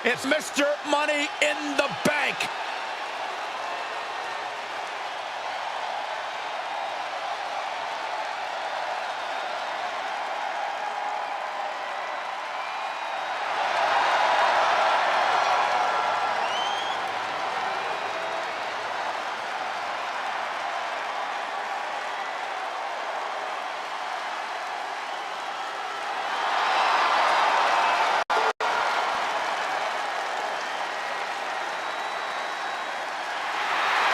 It's Mr. Money in the Bank.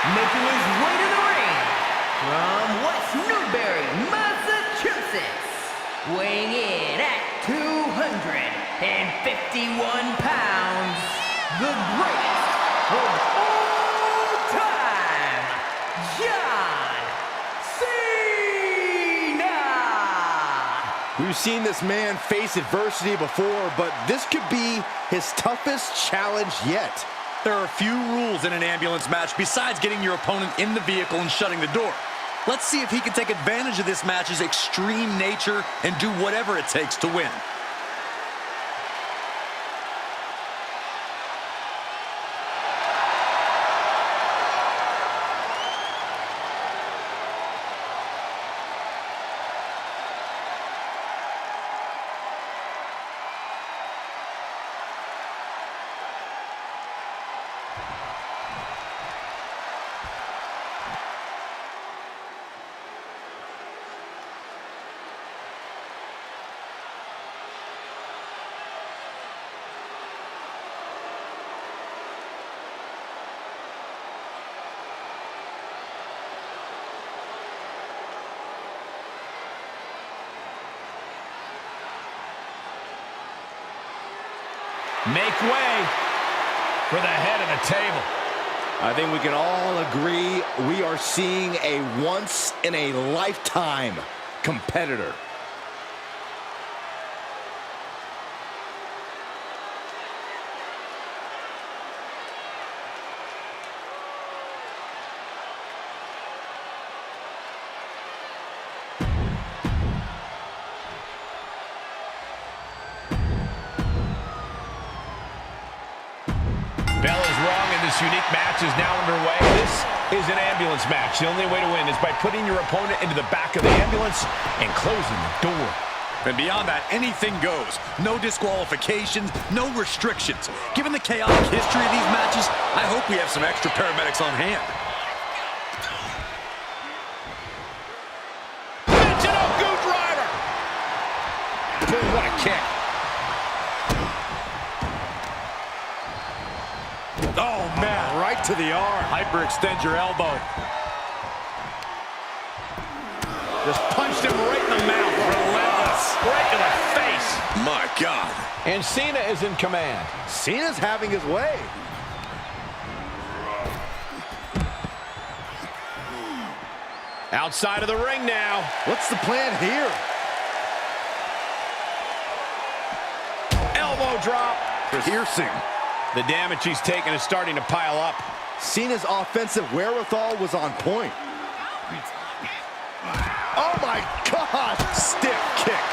Making his way to the ring, from West Newbury, Massachusetts, weighing in at 251 pounds, the greatest of all time, John Cena! We've seen this man face adversity before, but this could be his toughest challenge yet. There are a few rules in an ambulance match besides getting your opponent in the vehicle and shutting the door. Let's see if he can take advantage of this match's extreme nature and do whatever it takes to win. Make way for the head of the table. I think we can all agree we are seeing a once-in-a-lifetime competitor. Bell is wrong, and this unique match is now underway. This is an ambulance match. The only way to win is by putting your opponent into the back of the ambulance and closing the door. And beyond that, anything goes. No disqualifications, no restrictions. Given the chaotic history of these matches, I hope we have some extra paramedics on hand. Dimensional Goo Driver! Boom, what a kick. Oh, man, right to the arm. Hyperextend your elbow. Just punched him right in the mouth. Relentless. Right to the face. My God. And Cena is in command. Cena's having his way. Outside of the ring now. What's the plan here? Elbow drop. Piercing. The damage he's taken is starting to pile up. Cena's offensive wherewithal was on point. Oh my gosh! Stiff kick.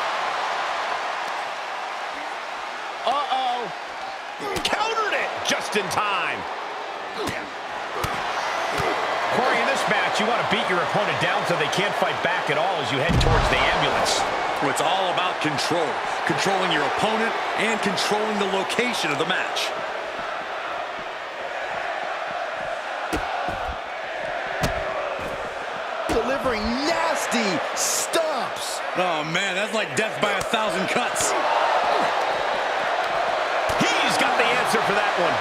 Uh-oh. Countered it just in time. Corey, in this match, you want to beat your opponent down so they can't fight back at all as you head towards the ambulance. It's all about control. Controlling your opponent and controlling the location of the match. Delivering nasty stomps. Oh, man, that's like death by 1,000 cuts. He's got the answer for that one.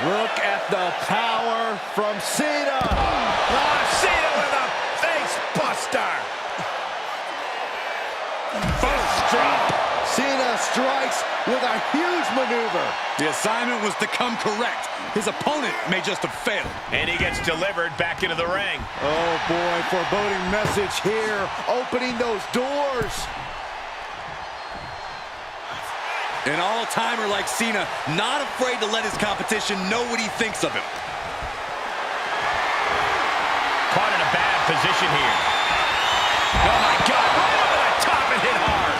Look at the power from Cena. Cena with a face buster. First drop. Cena strikes with a huge maneuver. The assignment was to come correct. His opponent may just have failed. And he gets delivered back into the ring. Oh boy, foreboding message here. Opening those doors. An all-timer like Cena, not afraid to let his competition know what he thinks of him. Caught in a bad position here. Oh my God, right over the top and hit hard.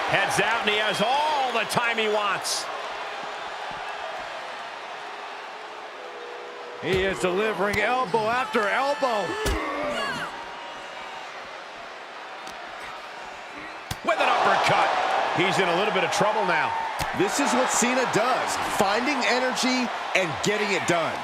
Heads is out, and he has all the time he wants. He is delivering elbow after elbow. With an uppercut. He's in a little bit of trouble now. This is what Cena does, finding energy and getting it done.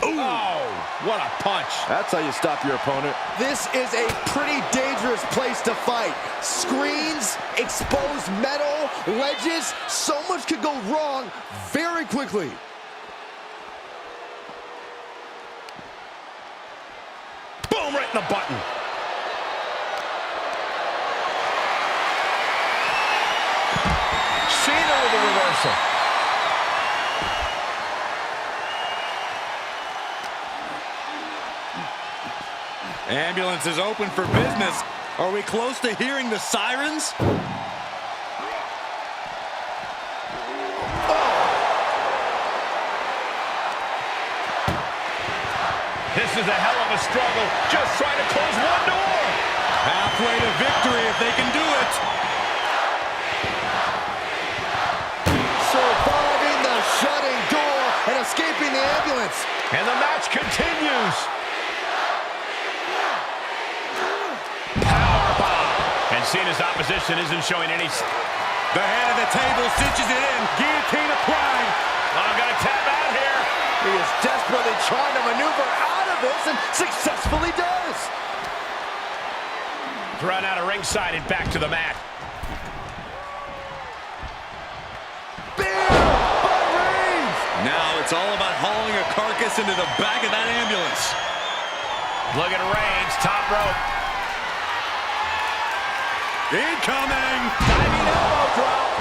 Ooh. Oh, what a punch. That's how you stop your opponent. This is a pretty dangerous place to fight. Screens, exposed metal, ledges, so much could go wrong very quickly. Boom, right in the button. Cena with a reversal. Ambulance is open for business. Are we close to hearing the sirens? This is a hell of a struggle. Just trying to close one door. Halfway to victory if they can do it. Surviving the shutting door and escaping the ambulance. And the match continues. And Cena's opposition isn't showing any... The head of the table stitches it in. Guillotine applied. I'm going to tap out here. He is desperately trying to maneuver out of this and successfully does. Thrown out of ringside and back to the mat. Bam! By Reigns! Now it's all about hauling a carcass into the back of that ambulance. Look at Reigns, top rope. Incoming! Diving elbow drop.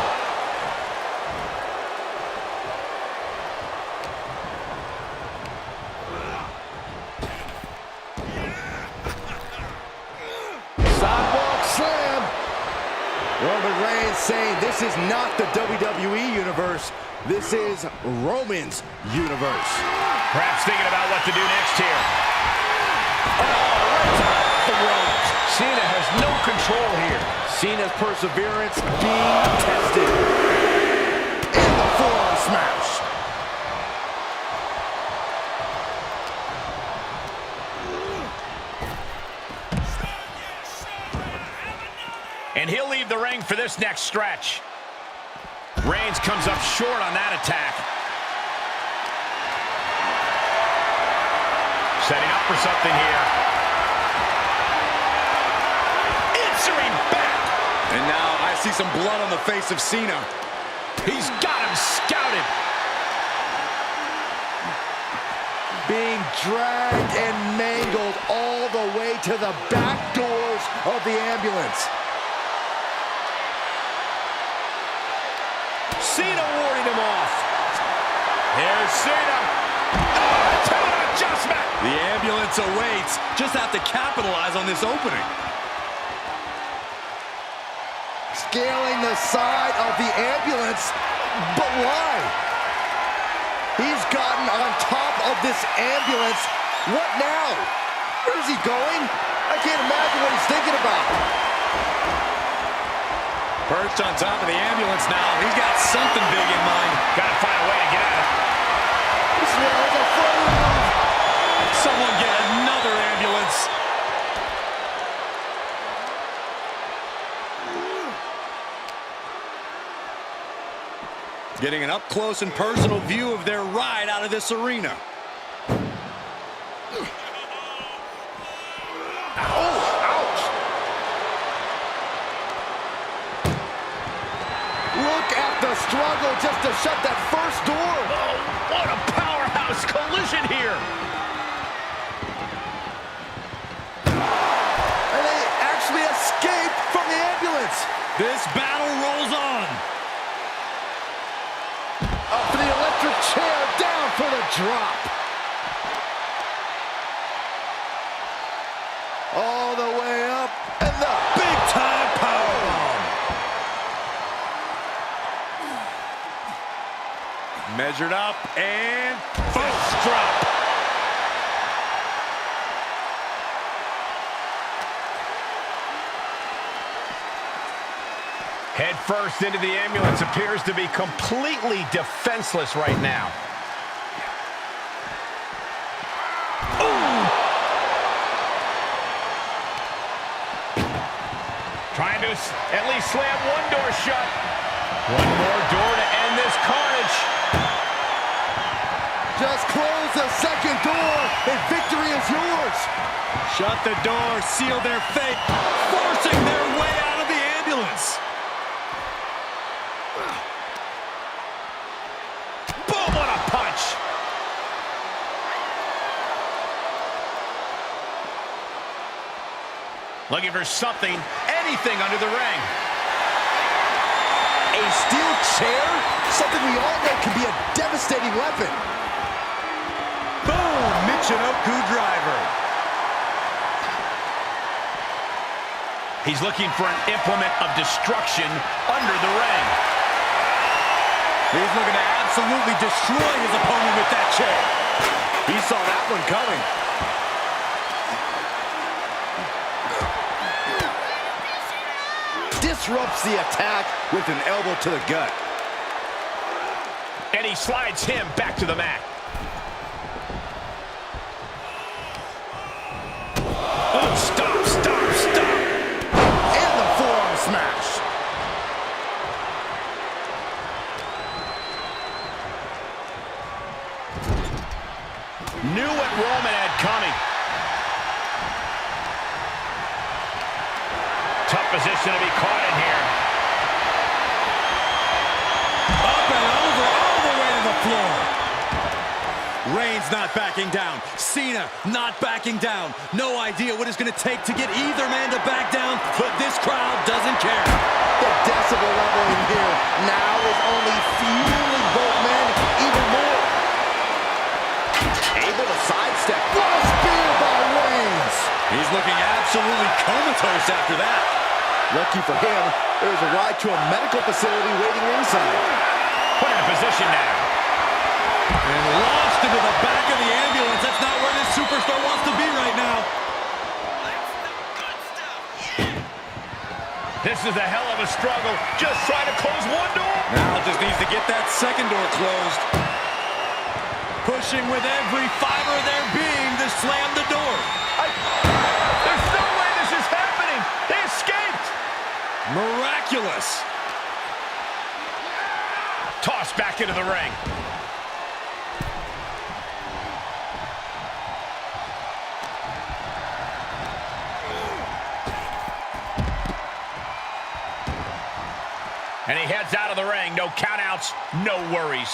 Sidewalk slam. Roman Reigns saying this is not the WWE universe. This is Roman's universe. Perhaps thinking about what to do next here. The ropes. Cena has no control here. Cena's perseverance being tested. And the forearm smash. And he'll leave the ring for this next stretch. Reigns comes up short on that attack. Setting up for something here. Answering back. And now I see some blood on the face of Cena. He's got him scouted. Being dragged and mangled all the way to the back doors of the ambulance. Cena warding him off. Here's Cena. Oh, to an adjustment. The ambulance awaits. Just have to capitalize on this opening. Scaling the side of the ambulance, but why? He's gotten on top of this ambulance. What now? Where is he going? I can't imagine what he's thinking about. Perched on top of the ambulance now. He's got something big in mind. Gotta find a way to get out of it. This one is a front move. Someone get another ambulance. Getting an up-close and personal view of their ride out of this arena. The struggle just to shut that first door. Oh, what a powerhouse collision here. And they actually escaped from the ambulance. This battle rolls on. Up for the electric chair, down for the drop. All the way up, and the big-time powerbomb. Measured up, and first drop. Head first into the ambulance, appears to be completely defenseless right now. Ooh. Trying to at least slam one door shut. One more door to end this carnage. Just close the second door, and victory is yours. Shut the door, seal their fate, forcing their way out of the ambulance. Boom, what a punch. Looking for something, anything under the ring. A steel chair? Something we all know can be a devastating weapon. Boom, Michinoku driver. He's looking for an implement of destruction under the ring. He's looking to absolutely destroy his opponent with that chair. He saw that one coming. Disrupts the attack with an elbow to the gut. And he slides him back to the mat. Oh, stop, stop, stop. And the forearm smash. Knew what Roman had coming. Tough position to be caught in here. Up and over, all the way to the floor. Reigns not backing down. Cena not backing down. No idea what it's going to take to get either man to back down, but this crowd doesn't care. The decibel level in here now is only fueling both men even more. Able to sidestep. What a spear by Reigns. He's looking absolutely comatose after that. Lucky for him, there's a ride to a medical facility waiting ringside. Put in position now. And launched into the back of the ambulance. That's not where this superstar wants to be right now. This is a hell of a struggle. Just trying to close one door. Now just needs to get that second door closed. Pushing with every fiber of their being to slam the door. There's no way this is happening. They escaped. Miraculous. Tossed back into the ring. And he heads out of the ring. No countouts, no worries.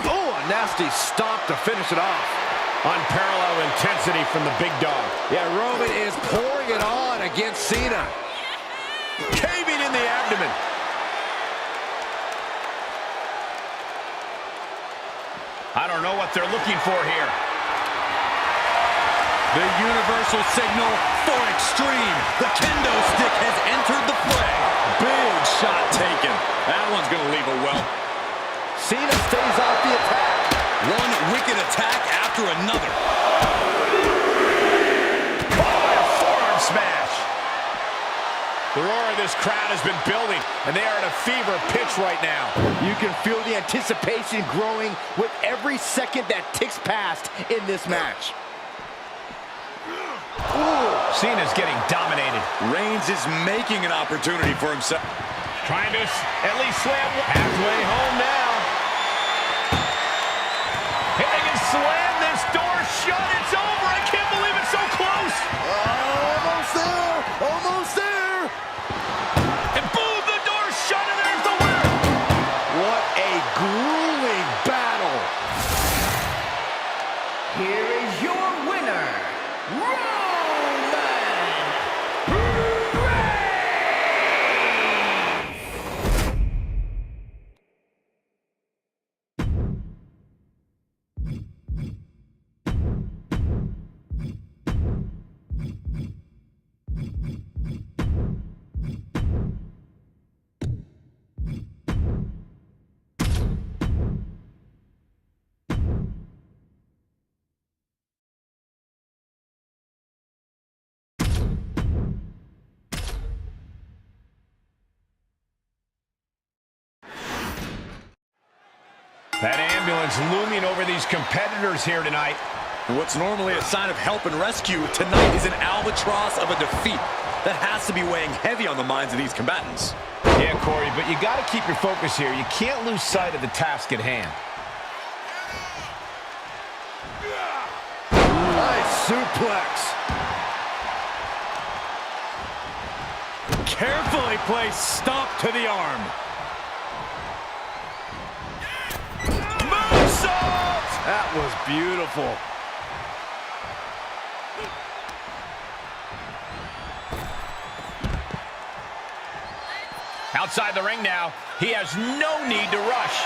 Oh, a nasty stomp to finish it off. Unparalleled intensity from the big dog. Yeah, Roman is pouring it on against Cena. Caving in the abdomen. I don't know what they're looking for here. The universal signal for extreme. The kendo stick has entered the fray. Big shot taken. That one's going to leave a welt. Cena stays off the attack. One wicked attack after another. Oh, a forearm smash. The roar of this crowd has been building, and they are at a fever pitch right now. You can feel the anticipation growing with every second that ticks past in this match. Ooh. Cena's getting dominated. Reigns is making an opportunity for himself. Trying to at least slam halfway home now. If they can slam this door shut, it's over. I can't believe it's so close. Almost there. Almost there. And boom, the door's shut, and there's the winner. What a grueling battle. Here is your winner, Roman Reigns. That ambulance looming over these competitors here tonight. What's normally a sign of help and rescue, tonight is an albatross of a defeat. That has to be weighing heavy on the minds of these combatants. Yeah, Corey, but you got to keep your focus here. You can't lose sight of the task at hand. Nice suplex. Carefully placed stomp to the arm. Moonsault! That was beautiful. Outside the ring now. He has no need to rush.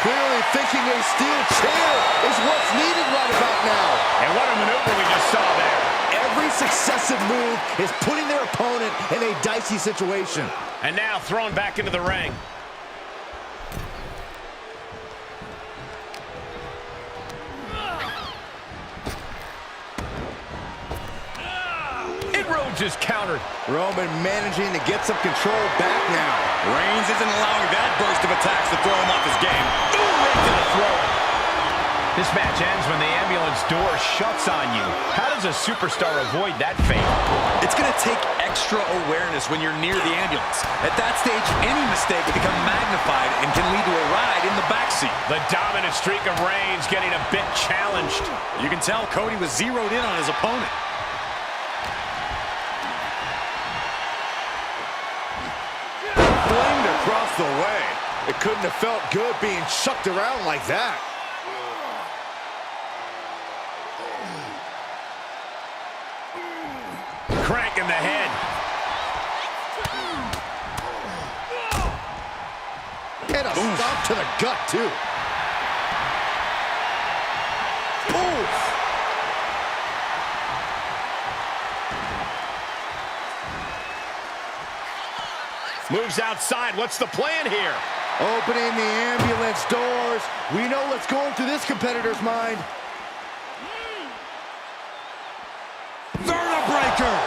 Clearly thinking a steel chair is what's needed right about now. And what a maneuver we just saw there. Every successive move is putting their opponent in a dicey situation. And now thrown back into the ring. Rhodes is countered. Roman managing to get some control back now. Reigns isn't allowing that burst of attacks to throw him off his game. Ooh, right to the throat. This match ends when the ambulance door shuts on you. How does a superstar avoid that fate? It's going to take extra awareness when you're near the ambulance. At that stage, any mistake will become magnified and can lead to a ride in the backseat. The dominant streak of Reigns getting a bit challenged. You can tell Cody was zeroed in on his opponent. Flinged across the way. It couldn't have felt good being chucked around like that. Crank in the head. And a stomp to the gut, too. Oof. Moves outside. What's the plan here? Opening the ambulance doors. We know what's going through this competitor's mind. Vertebreaker!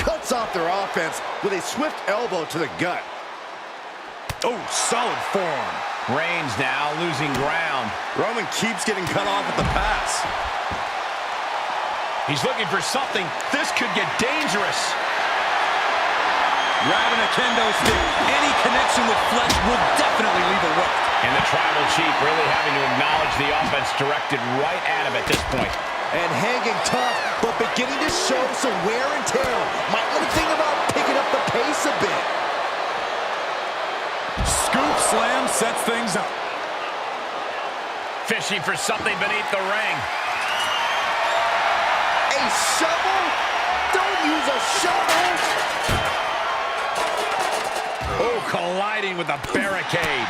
Cuts off their offense with a swift elbow to the gut. Oh, solid form. Reigns now losing ground. Roman keeps getting cut off at the pass. He's looking for something. This could get dangerous. Grabbing a kendo stick. Any connection with flesh would definitely leave a welt. And the tribal chief really having to acknowledge the offense directed right at him at this point. And hanging tough, but beginning to show some wear and tear. Might want to think about picking up the pace a bit. Scoop slam sets things up. Fishing for something beneath the ring. A shovel? Don't use a shovel! Oh, colliding with the barricade.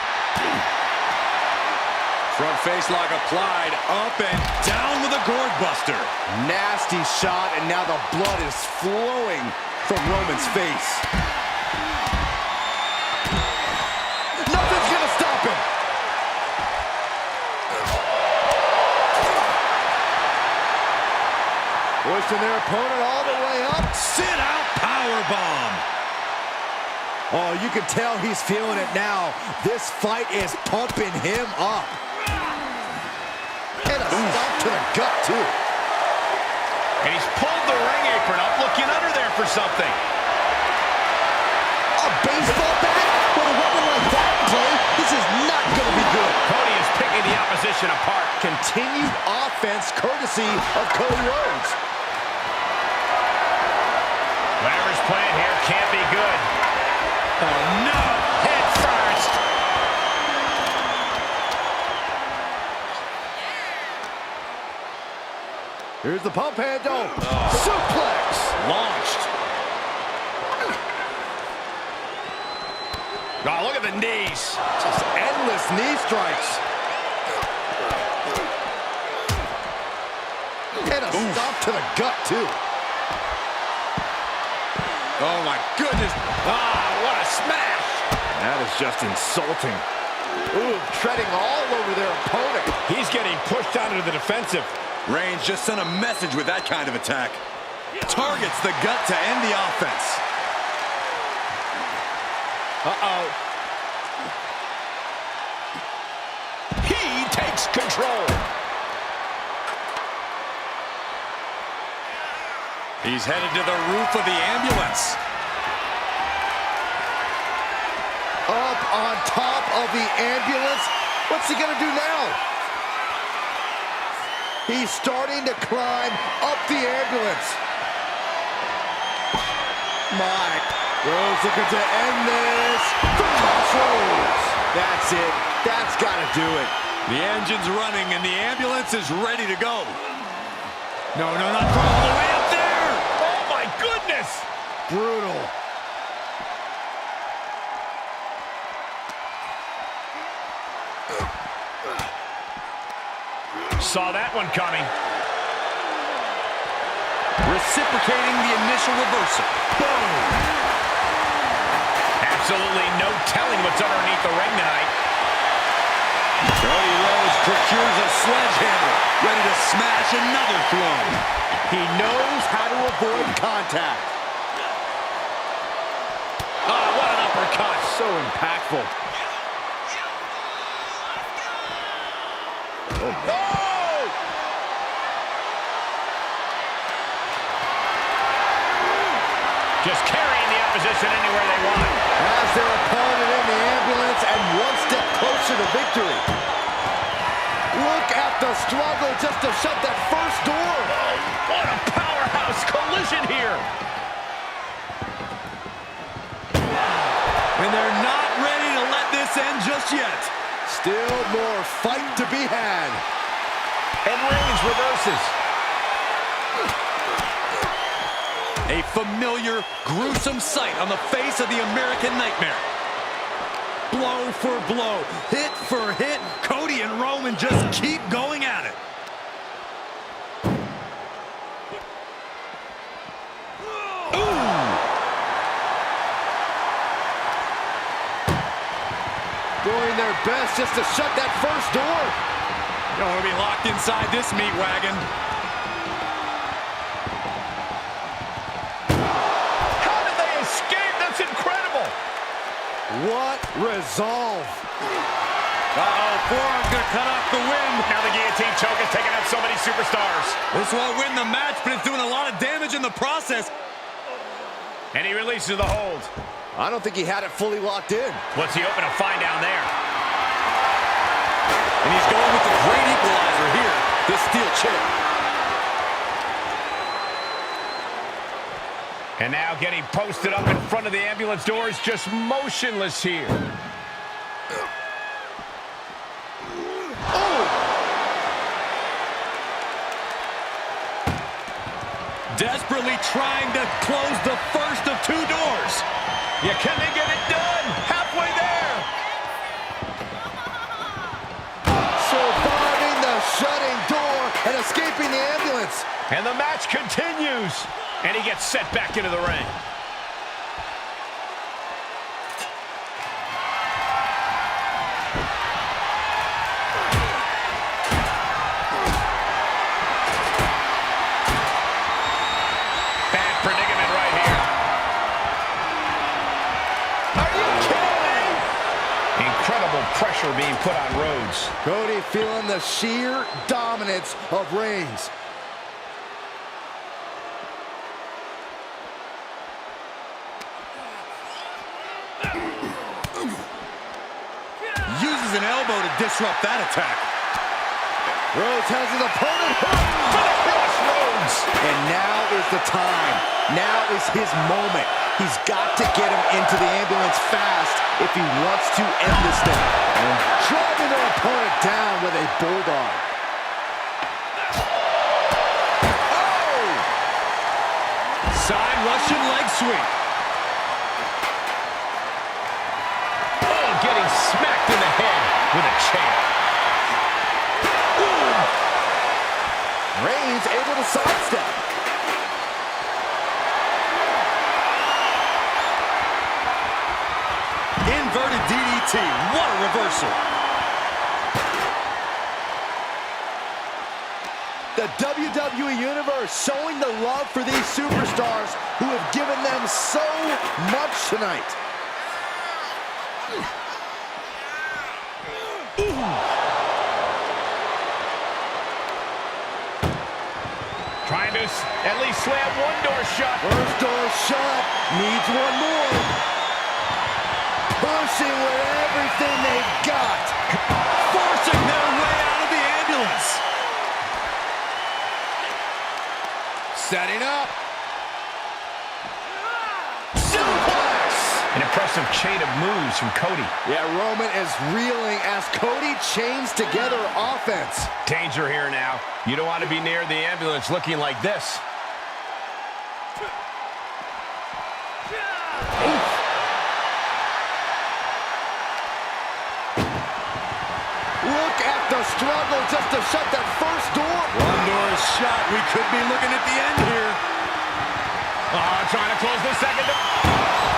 Front face lock applied, up and down with a gourd buster. Nasty shot, and now the blood is flowing from Roman's face. Nothing's gonna stop him! Pushing their opponent all the way up. Sit out powerbomb. Oh, you can tell he's feeling it now. This fight is pumping him up. And a stomp to the gut, too. And he's pulled the ring apron up, looking under there for something. A baseball bat? With a weapon like that in play, this is not going to be good. Cody is picking the opposition apart. Continued offense courtesy of Cody Rhodes. Whatever's playing here can't be good. Oh, no. Head first. Here's the pump handle. Suplex. Launched. Oh, look at the knees. Just endless knee strikes. And a stomp to the gut, too. Oh, my goodness. Ah, what a smash. That is just insulting. Ooh, treading all over their opponent. He's getting pushed out into the defensive. Reigns just sent a message with that kind of attack. Targets the gut to end the offense. Uh-oh. He takes control. He's headed to the roof of the ambulance. Up on top of the ambulance. What's he gonna do now? He's starting to climb up the ambulance. My, Rhodes looking to end this. Rhodes. That's it. That's gotta do it. The engine's running and the ambulance is ready to go. No, not from all the way up there. Oh my goodness. Brutal. Saw that one coming. Reciprocating the initial reversal. Boom! Absolutely no telling what's underneath the ring tonight. Cody Rhodes procures a sledgehammer, ready to smash another throne. He knows how to avoid contact. Oh, what an uppercut. So impactful. Oh! Just carrying the opposition anywhere they want. Has their opponent in the ambulance and one step closer to victory. Look at the struggle just to shut that first door. Oh, what a powerhouse collision here. And they're not ready to let this end just yet. Still more fight to be had. And Reigns reverses. A familiar, gruesome sight on the face of the American Nightmare. Blow for blow, hit for hit, Cody and Roman just keep going at it. Doing their best just to shut that first door. Don't want to be locked inside this meat wagon. How did they escape? That's incredible. What resolve. Uh-oh, forearm's gonna cut off the wind. Now the guillotine choke is taking out so many superstars. This won't win the match, but it's doing a lot of damage in the process. And he releases the hold. I don't think he had it fully locked in. What's he hoping to find down there? And he's going with the great equalizer here, this steel chair. And now getting posted up in front of the ambulance doors, just motionless here. Desperately trying to close the first of two doors. Yeah, can they get it done? Halfway there. Surviving the shutting door and escaping the ambulance. And the match continues. And he gets set back into the ring. Bad predicament right here. Are you kidding me? Incredible pressure being put on Rhodes. Cody feeling the sheer dominance of Reigns. Uses an elbow to disrupt that attack. Rhodes has his opponent hooked. For the crossroads. And now is the time. Now is his moment. He's got to get him into the ambulance fast if he wants to end this thing. And driving their opponent down with a bulldog. Oh! Side Russian leg sweep. Oh, getting smacked in the head with a chair. Reigns able to sidestep. Inverted DDT. What a reversal. The WWE Universe showing the love for these superstars who have given them so much tonight. Trying to at least slam one door shut. First door shut, needs one more. Pushing with everything they've got. Forcing their way out of the ambulance. Setting up. Suplex. An impressive chain of moves from Cody. Yeah, Roman is reeling as Cody chains together offense. Danger here now. You don't want to be near the ambulance looking like this. Look at the struggle just to shut that first door. One door is shut. We could be looking at the end here. Trying to close the second door.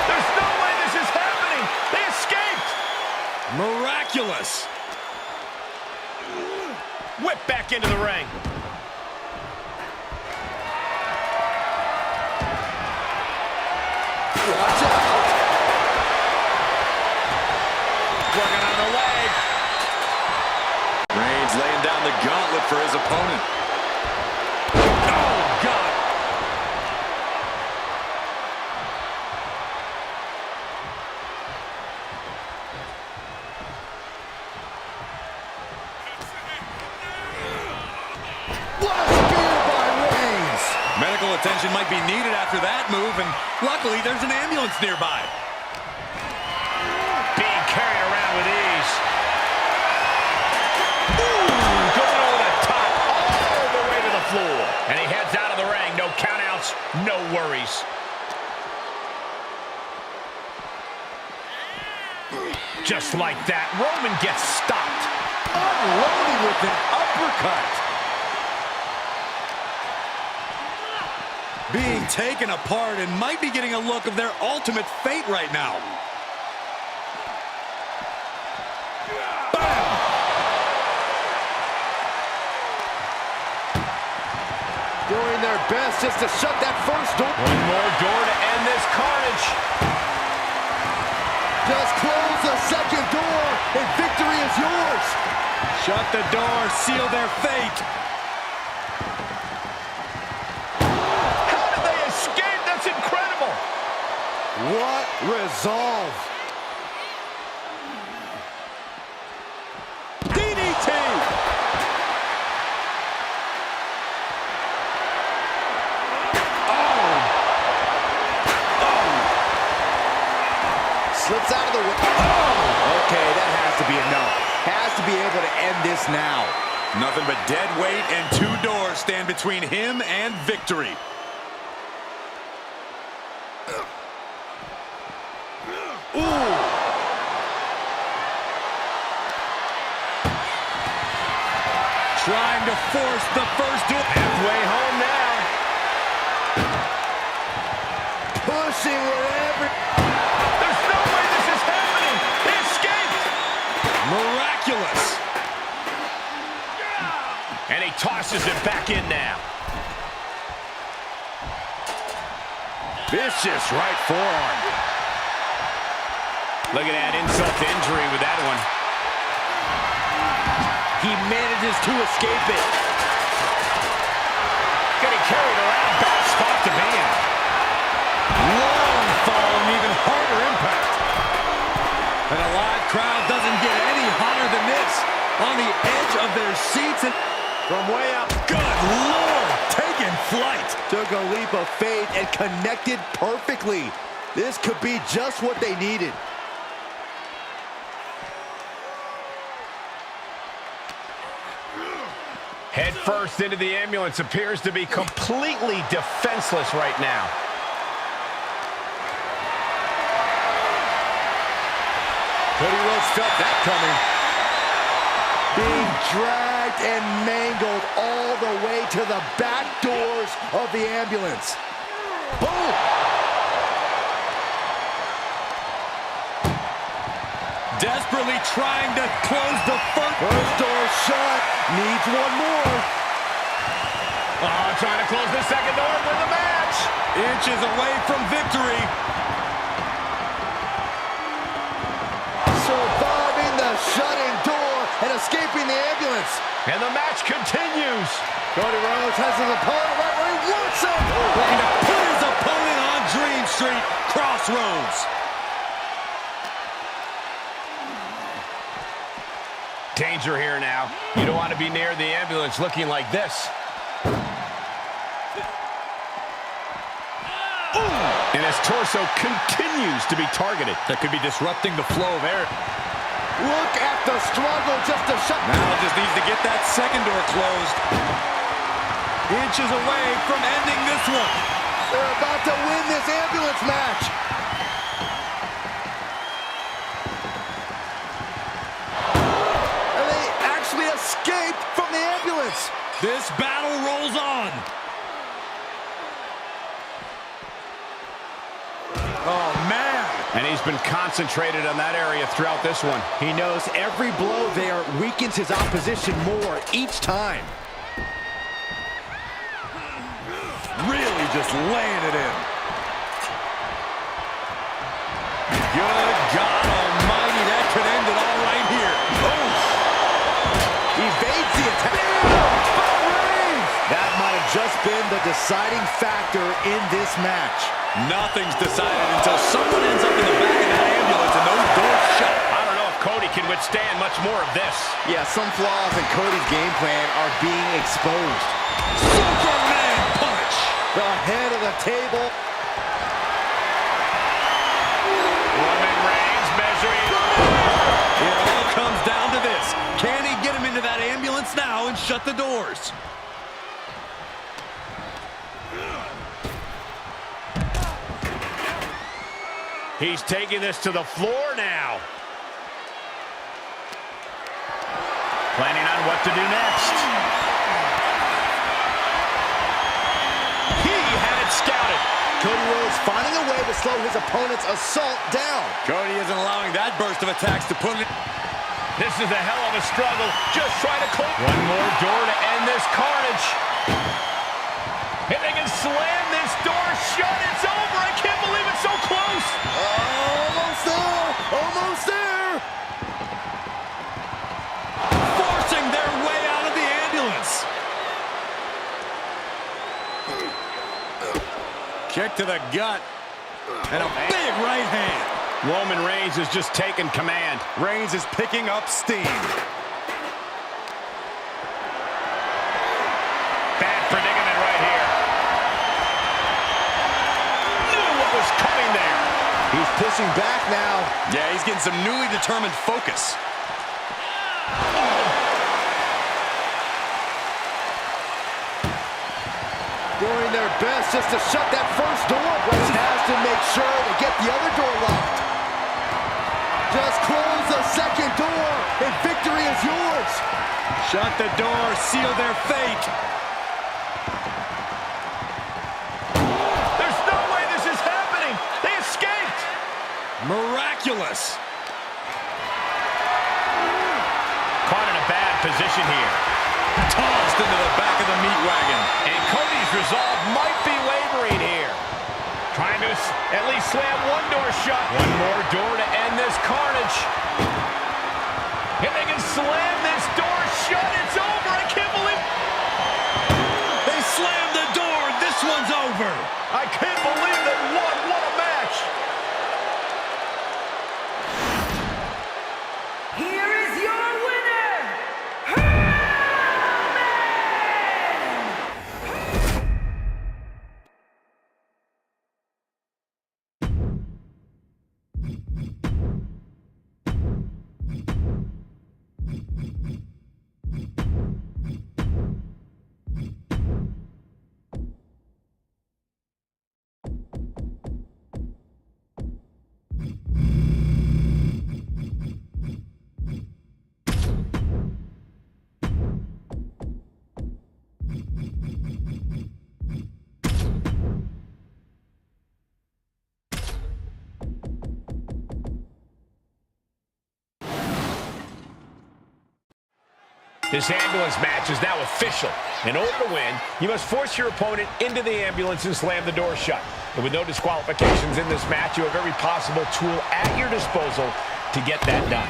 There's no way this is happening. They escaped. Miraculous. Whip back into the ring. Watch out. Working on the leg. Reigns laying down the gauntlet for his opponent. Oh, God. What a spear by Reigns. Medical attention might be needed after that move, and luckily there's an ambulance nearby. Being carried around with ease. Ooh, going over the top, all the way to the floor. And he heads out of the ring. No countouts, no worries. Just like that, Roman gets stopped. Unloading with an uppercut. Being taken apart and might be getting a look of their ultimate fate right now. Bam! Doing their best just to shut that first door. One more door to end this carnage. Just close the second door and victory is yours. Shut the door, seal their fate. How did they escape? That's incredible. What resolve. DDT! Slips out of the way. Oh! Okay, that has to be enough. Has to be able to end this now. Nothing but dead weight and two doors stand between him and victory. Ooh! Trying to force the first door. Halfway home now. Pushing wherever. There's no way this is happening. They escaped. Miraculous. And he tosses it back in now. Vicious right forearm. Look at that insult to injury with that one. He manages to escape it. Getting carried around. Bad spot to be in. Long fall and even harder impact. And a live crowd doesn't get any hotter than this. On the edge of their seats and From way up. good Lord, taking flight. Took a leap of faith and connected perfectly. This could be just what they needed. Head first into the ambulance. Appears to be completely defenseless right now. Cody Rhodes felt that coming. Being dragged and mangled all the way to the back doors of the ambulance. Boom! Desperately trying to close the first. First door shut. Needs one more. Oh, trying to close the second door and win the match. Inches away from victory. Surviving the shutting door and escaping the ambulance. And the match continues. Cody Rhodes has his opponent right where he wants him. Looking to put his opponent on Dream Street, Crossroads. Danger here now. You don't want to be near the ambulance looking like this. And his torso continues to be targeted. That could be disrupting the flow of air. Look at the struggle just to shut. Now just needs to get that second door closed. Inches away from ending this one. They're about to win this ambulance match. And they actually escaped from the ambulance. This battle rolls on. Oh, man. And he's been concentrated on that area throughout this one. He knows every blow there weakens his opposition more each time. Really just laying it in. Good God almighty, that could end it all right here. Oh! Evades the attack. That might have just been the deciding factor in this match. Nothing's decided until someone ends up in the back of that ambulance and those doors shut. I don't know if Cody can withstand much more of this. Yeah, some flaws in Cody's game plan are being exposed. Superman punch! The head of the table. Roman Reigns measuring. It all comes down to this. Can he get him into that ambulance now and shut the doors? He's taking this to the floor now. Planning on what to do next. He had it scouted. Cody Rhodes finding a way to slow his opponent's assault down. Cody isn't allowing that burst of attacks to put it. This is a hell of a struggle. Just trying to close. One more door to end this carnage. If they can slam this door shut, it's over. I can't believe it's so close. Almost there. Almost there. Forcing their way out of the ambulance. Kick to the gut. And a big right hand. Roman Reigns has just taken command. Reigns is picking up steam. Bad predicament right here. Knew what was coming there. He's pushing back now. Yeah, he's getting some newly determined focus. Doing their best just to shut that first door. Reigns has to make sure to get the other door locked. Just close the second door, and victory is yours. Shut the door, seal their fate. There's no way this is happening. They escaped. Miraculous. Caught in a bad position here. Tossed into the back of the meat wagon. And Cody's resolve might be wavering here. Trying to at least slam one door shut. One more door to end this carnage. If they can slam this door shut, it's over. I can't believe. They slammed the door. This one's over. I can't believe that one. What a match. Here is your winner, Roman! This ambulance match is now official. In order to win, you must force your opponent into the ambulance and slam the door shut. And with no disqualifications in this match, you have every possible tool at your disposal to get that done.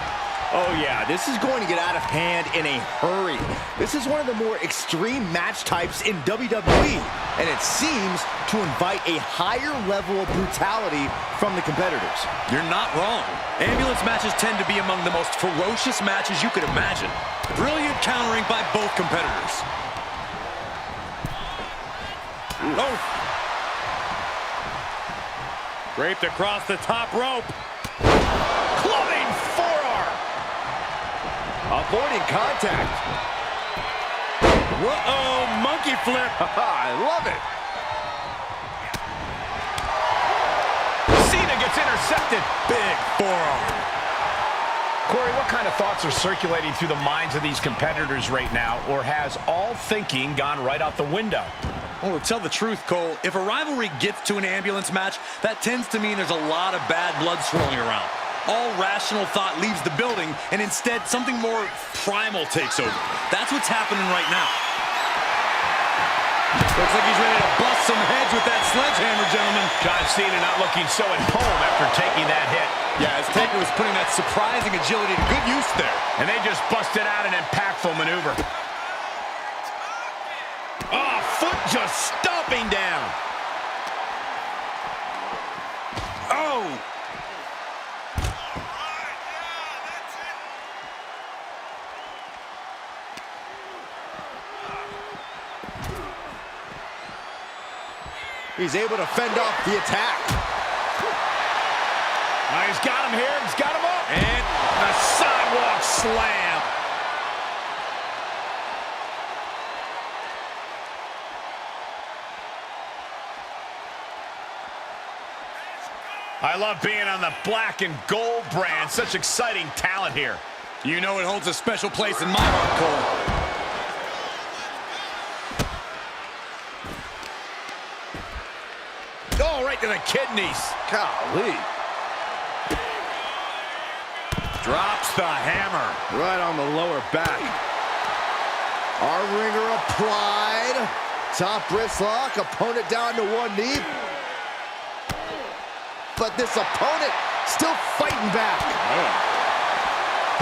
Oh yeah, this is going to get out of hand in a hurry. This is one of the more extreme match types in WWE, and it seems to invite a higher level of brutality from the competitors. You're not wrong. Ambulance matches tend to be among the most ferocious matches you could imagine. Brilliant countering by both competitors. Oh! Draped across the top rope. Clubbing forearm. Avoiding contact. Whoa, monkey flip. I love it. Cena gets intercepted. Big forearm. Corey, what kind of thoughts are circulating through the minds of these competitors right now, or has all thinking gone right out the window? Well, to tell the truth, Cole, if a rivalry gets to an ambulance match, that tends to mean there's a lot of bad blood swirling around. All rational thought leaves the building, and instead something more primal takes over. That's what's happening right now. Looks like he's ready to bust some heads with that sledgehammer, gentlemen. John Cena not looking so at home after taking that hit. Yeah, as Taker was putting that surprising agility to good use there. And they just busted out an impactful maneuver. Oh, foot just stomping down. Oh! He's able to fend off the attack. Now he's got him here. He's got him up. And the sidewalk slam. I love being on the black and gold brand. Such exciting talent here. You know it holds a special place in my heart, Cole. Oh, right to the kidneys. Golly. Drops the hammer. Right on the lower back. Our ringer applied. Top wrist lock. Opponent down to one knee. But this opponent still fighting back.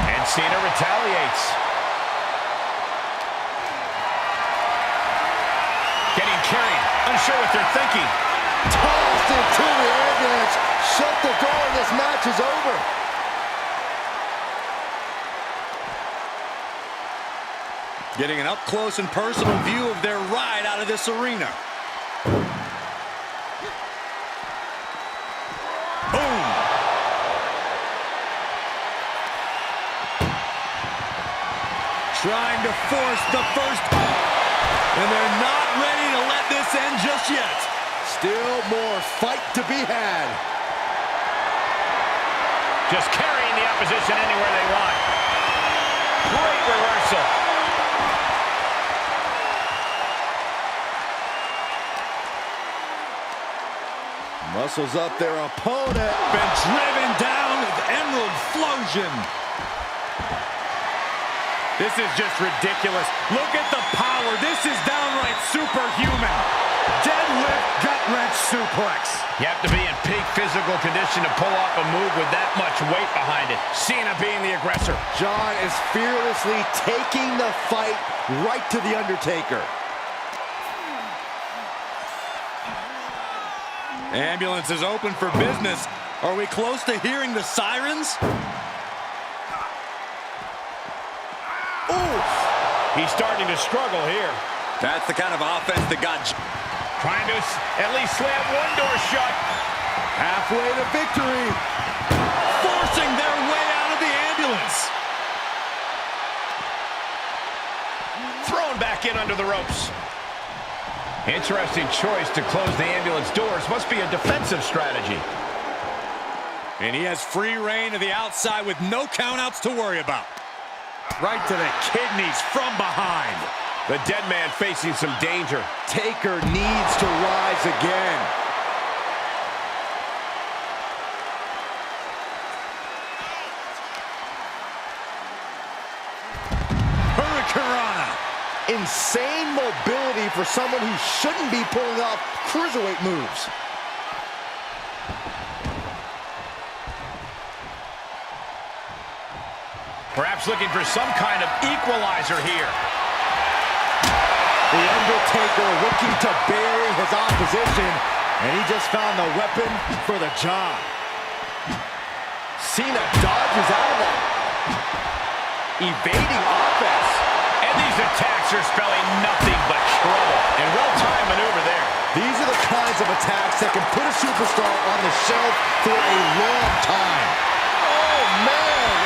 And Cena retaliates. Getting carried. Unsure what they're thinking. Tossed into the ambulance. Shut the door. This match is over. Getting an up-close and personal view of their ride out of this arena. Boom! Trying to force the first. And they're not ready to let this end just yet. Still more fight to be had. Just carrying the opposition anywhere they want. Great reversal. Muscles up their opponent. Been driven down with Emerald Flosion. This is just ridiculous. Look at the power. This is downright superhuman. Deadlift gut-wrench suplex. You have to be in peak physical condition to pull off a move with that much weight behind it. Cena being the aggressor. John is fearlessly taking the fight right to the Undertaker. Ambulance is open for business. Are we close to hearing the sirens? Ooh! He's starting to struggle here. That's the kind of offense that got... Trying to at least slam one door shut. Halfway to victory. Forcing their way out of the ambulance. Thrown back in under the ropes. Interesting choice to close the ambulance doors. Must be a defensive strategy. And he has free reign to the outside with no countouts to worry about. Right to the kidneys from behind. The dead man facing some danger. Taker needs to rise again. Hurricane insane mobility for someone who shouldn't be pulling off cruiserweight moves. Perhaps looking for some kind of equalizer here. The Undertaker looking to bury his opposition, and he just found the weapon for the job. Cena dodges out of that. Evading offense. And these attacks are spelling nothing but trouble. And well-timed maneuver there. These are the kinds of attacks that can put a superstar on the shelf for a long time. Oh, man!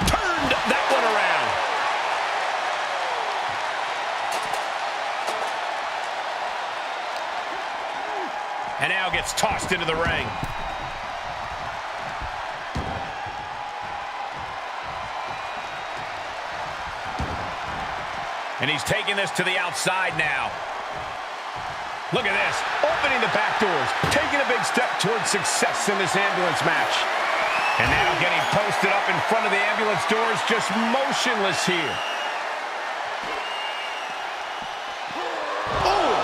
Turned that one around. And now gets tossed into the ring. And he's taking this to the outside now. Look at this, opening the back doors, taking a big step towards success in this ambulance match. And now getting posted up in front of the ambulance doors, just motionless here. Oh!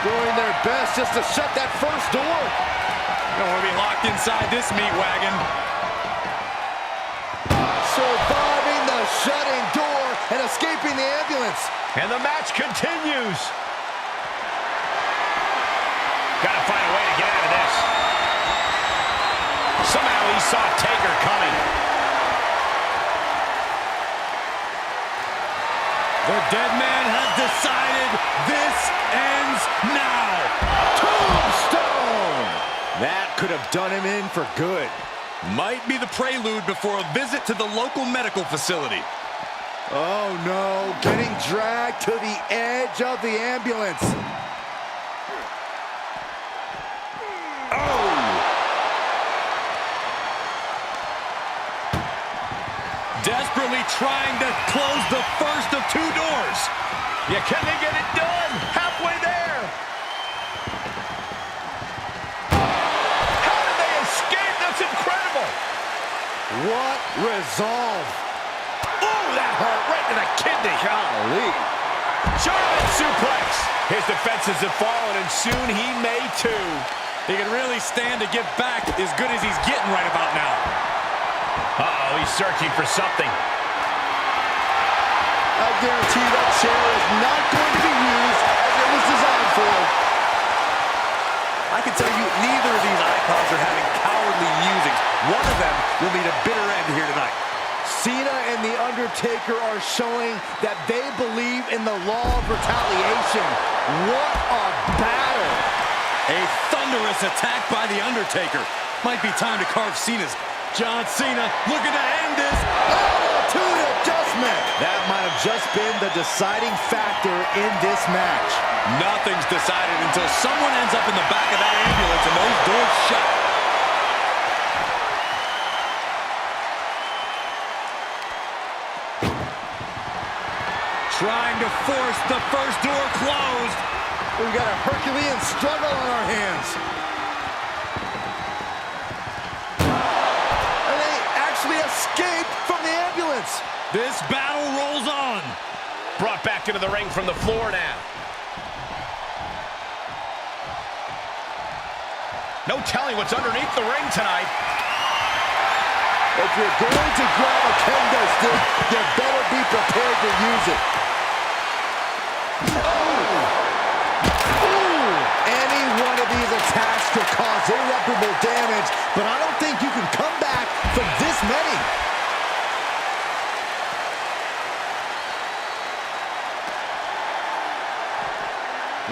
Doing their best just to shut that first door. Don't want to be locked inside this meat wagon. Surviving the shutting door and escaping the ambulance. And the match continues. Gotta find a way to get out of this. Somehow he saw Taker coming. The dead man has decided this ends now. Tombstone! That could have done him in for good. Might be the prelude before a visit to the local medical facility. Oh no, getting dragged to the edge of the ambulance. Oh! Desperately trying to close the first of two doors. Yeah, can they get it done? Halfway there. How did they escape? That's incredible. What resolve! Oh, that hurt right to the kidney. Golly! German suplex. His defenses have fallen, and soon he may too. He can really stand to get back as good as he's getting right about now. Uh-oh, he's searching for something. I guarantee that chair is not going to be used as it was designed for. I can tell you neither of these icons are having cowardly musings. One of them will meet a bitter end here tonight. Cena and The Undertaker are showing that they believe in the law of retaliation. What a battle! A thunderous attack by The Undertaker. Might be time to carve Cena's. John Cena looking to end this. Attitude adjustment! That might have just been the deciding factor in this match. Nothing's decided until someone ends up in the back of that ambulance and those doors shut. Trying to force the first door closed. We've got a Herculean struggle on our hands. And they actually escaped from the ambulance. This battle rolls on. Brought back into the ring from the floor now. No telling what's underneath the ring tonight. If you're going to grab a kendo stick, you better be prepared to use it. Any one of these attacks could cause irreparable damage, but I don't think you can come back from this many.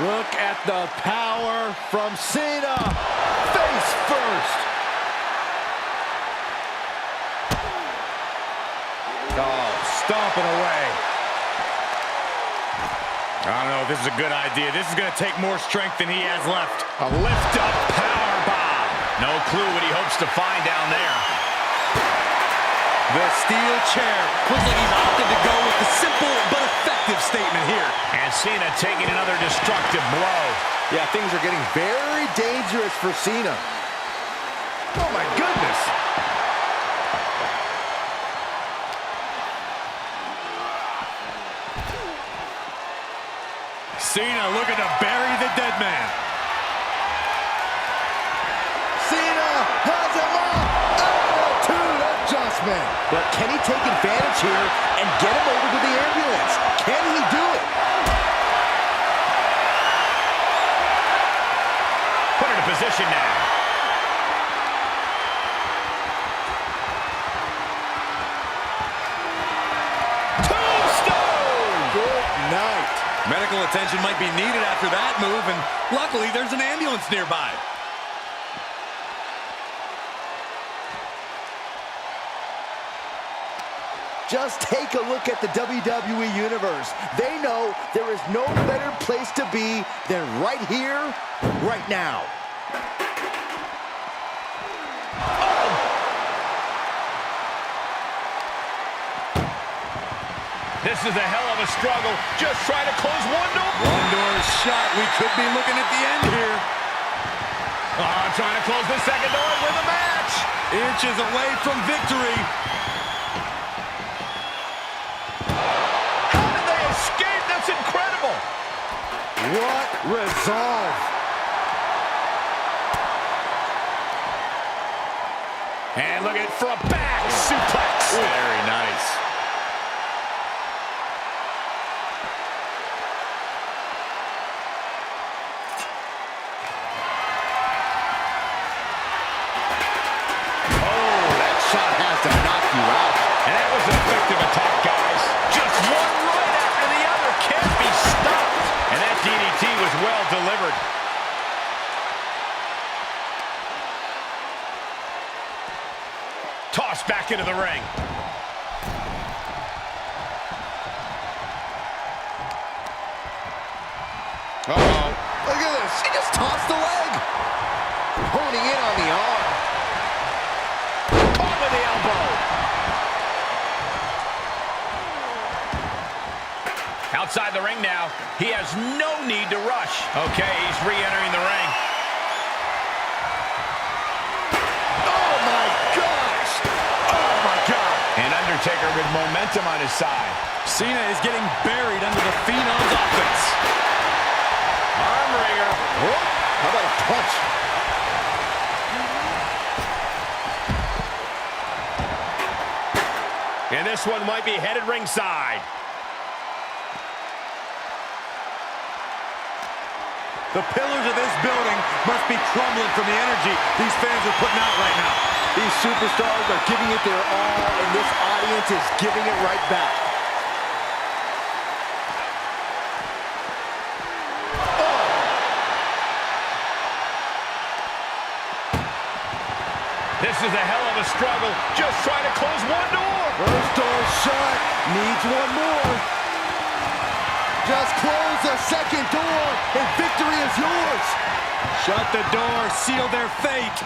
Look at the power from Cena. Face first. Oh, stomping away. I don't know if this is a good idea. This is going to take more strength than he has left. A lift-up power bomb. No clue what he hopes to find down there. The steel chair. Looks like he's opted to go with the simple but effective statement here. And Cena taking another destructive blow. Yeah, things are getting very dangerous for Cena. Oh my goodness. But can he take advantage here and get him over to the ambulance? Can he do it? Put into position now. Tombstone! Good night. Medical attention might be needed after that move, and luckily there's an ambulance nearby. Just take a look at the WWE Universe. They know there is no better place to be than right here, right now. This is a hell of a struggle. Just trying to close one door. One door is shut. We could be looking at the end here. Trying to close the second door and win the match. Inches away from victory. How did they escape? That's incredible. What resolve. And look at it for a back suplex. Very nice. To knock you out. And that was an effective attack, guys. Just one right after the other. Can't be stopped. And that DDT was well delivered. Tossed back into the ring. Uh-oh. Look at this. She just tossed the leg. Honing in on the arm. Caught with the elbow. Outside the ring now. He has no need to rush. Okay, he's re-entering the ring. Oh, my gosh. Oh, my God. And Undertaker with momentum on his side. Cena is getting buried under the Phenom's offense. Arm wringer. Oh, how about a punch? And this one might be headed ringside. The pillars of this building must be crumbling from the energy these fans are putting out right now. These superstars are giving it their all, and this audience is giving it right back. This is a hell of a struggle. Just trying to close one door. First door shut. Needs one more. Just close the second door, and victory is yours. Shut the door, seal their fate.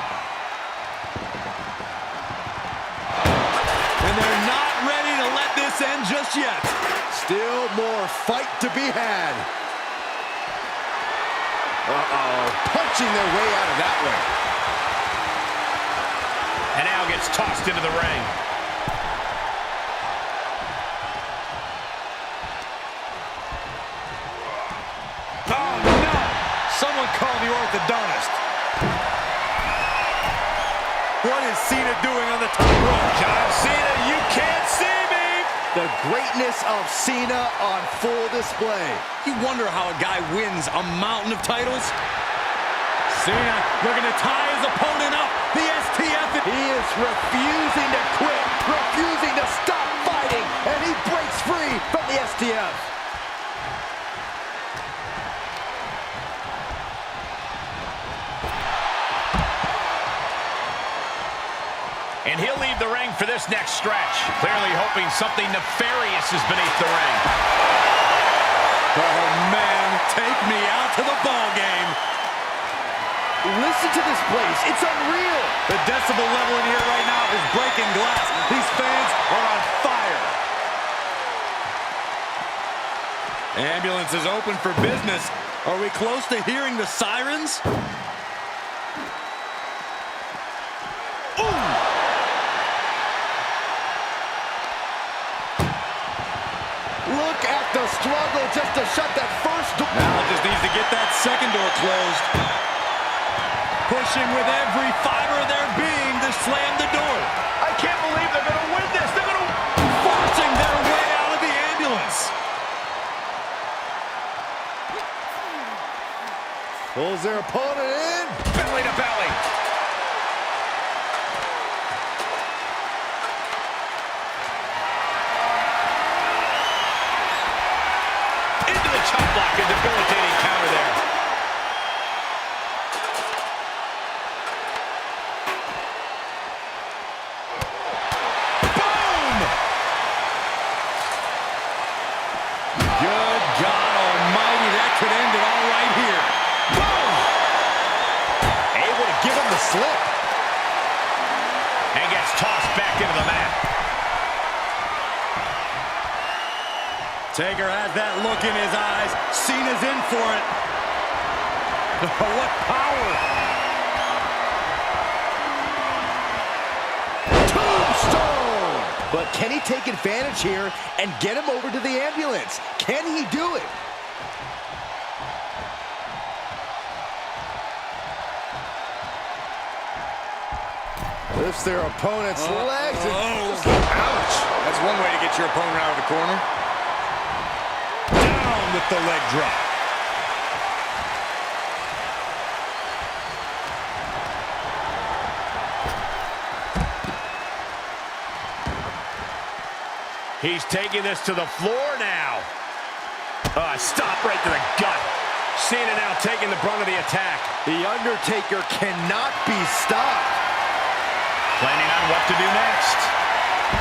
And they're not ready to let this end just yet. Still more fight to be had. Uh-oh. Punching their way out of that one. And now gets tossed into the ring. Oh, no! Someone call the orthodontist. What is Cena doing on the top rope? John Cena, you can't see me! The greatness of Cena on full display. You wonder how a guy wins a mountain of titles? Cena looking to tie his opponent up. The STF. He is refusing to quit, refusing to stop fighting, and he breaks free from the STF. And he'll leave the ring for this next stretch. Clearly hoping something nefarious is beneath the ring. Oh, man, take me out to the ball game. Listen to this place. It's unreal. The decibel level in here right now is breaking glass. These fans are on fire. Ambulance is open for business. Are we close to hearing the sirens? Ooh! Look at the struggle just to shut that first door. Now just needs to get that second door closed. Pushing with every fiber of their being to slam the door. I can't believe they're going to win this. They're their opponent in. Belly to belly. Into the chop block, a debilitating counter there. Boom! Good God almighty, that could end it all right here. Boom! Able to give him the slip. And gets tossed back into the mat. Taker has that look in his eyes. Cena's in for it. What power! Tombstone! But can he take advantage here and get him over to the ambulance? Can he do it? Lifts their opponent's legs. Ouch! That's one way to get your opponent out of the corner. Down with the leg drop. He's taking this to the floor now. Stop right to the gut. Cena now taking the brunt of the attack. The Undertaker cannot be stopped. Planning on what to do next.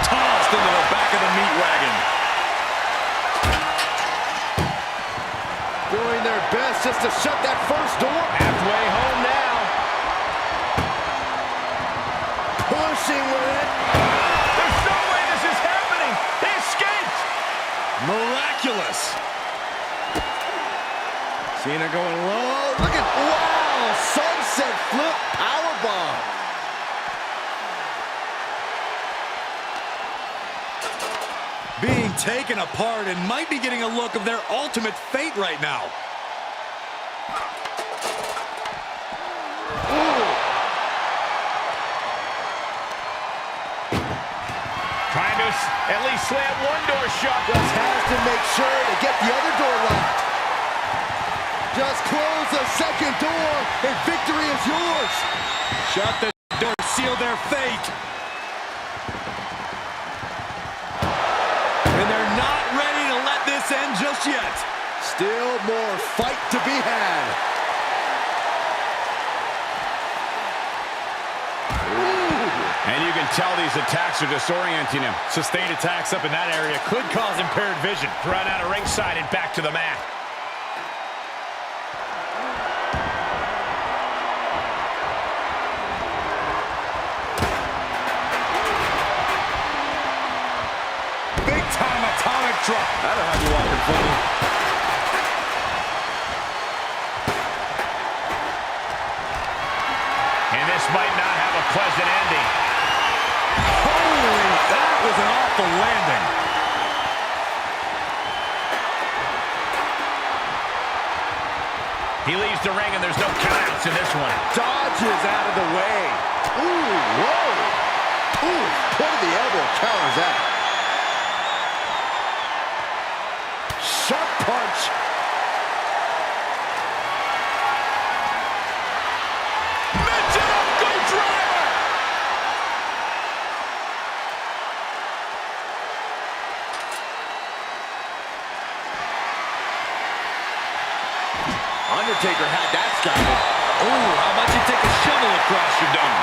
Tossed into the back of the meat wagon. Doing their best just to shut that first door. Halfway home now. Pushing with it. There's no way this is happening. They escaped. Miraculous. Cena going low. Look at, wow, sunset flip powerbomb. Being taken apart and might be getting a look of their ultimate fate right now. Trying to at least slam one door shut. Just has to make sure to get the other door locked. Just close the second door and victory is yours. Shut the door, seal their fate. And they're not ready to let this end just yet. Still more fight to be had. And you can tell these attacks are disorienting him. Sustained attacks up in that area could cause impaired vision. Run out of ringside and back to the mat. Big time atomic drop. That'll have you walking funny. And this might not have a pleasant ending. Holy, that was an awful landing. He leaves the ring and there's no countouts in this one. Dodges out of the way. Ooh, whoa. Ooh, point of the elbow counters that. Sharp punch. Go driver! Undertaker had that scouted. Ooh, how about you take a shovel across your dome?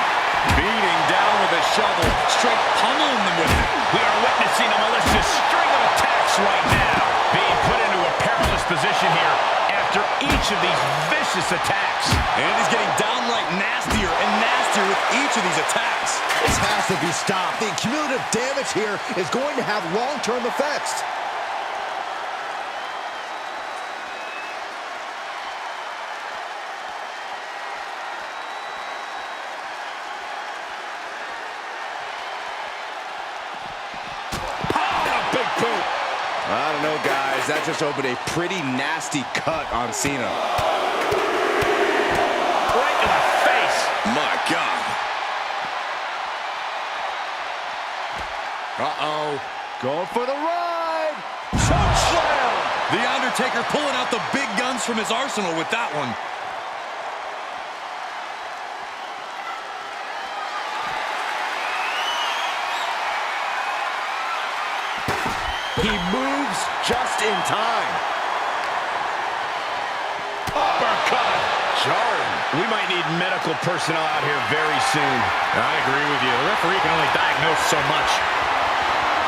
Beating down with a shovel, straight pummeling them with it. We are witnessing a malicious string of attacks right now. Being put into a perilous position here after each of these vicious attacks. And he's getting downright nastier and nastier with each of these attacks. This has to be stopped. The cumulative damage here is going to have long-term effects. I don't know, guys. That just opened a pretty nasty cut on Cena. Right in the face. My God. Uh-oh. Going for the ride. Choke slam. The Undertaker pulling out the big guns from his arsenal with that one. He moves just in time. Uppercut. Jarring. We might need medical personnel out here very soon. I agree with you. The referee can only diagnose so much.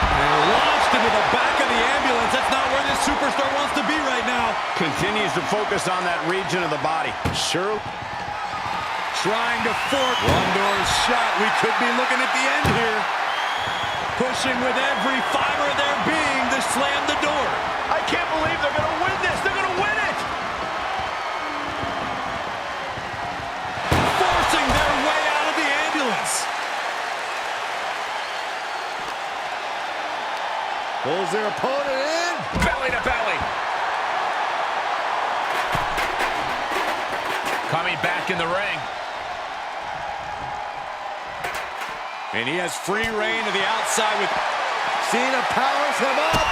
And launched into the back of the ambulance. That's not where this superstar wants to be right now. Continues to focus on that region of the body. Sure. Trying to fork. One door is shot. We could be looking at the end here. Pushing with every fiber of their being to slam the door. I can't believe they're going to win this. They're going to win it. Forcing their way out of the ambulance. Pulls their opponent in. Belly to belly. Coming back in the ring. And he has free reign to the outside with Cena powers him up.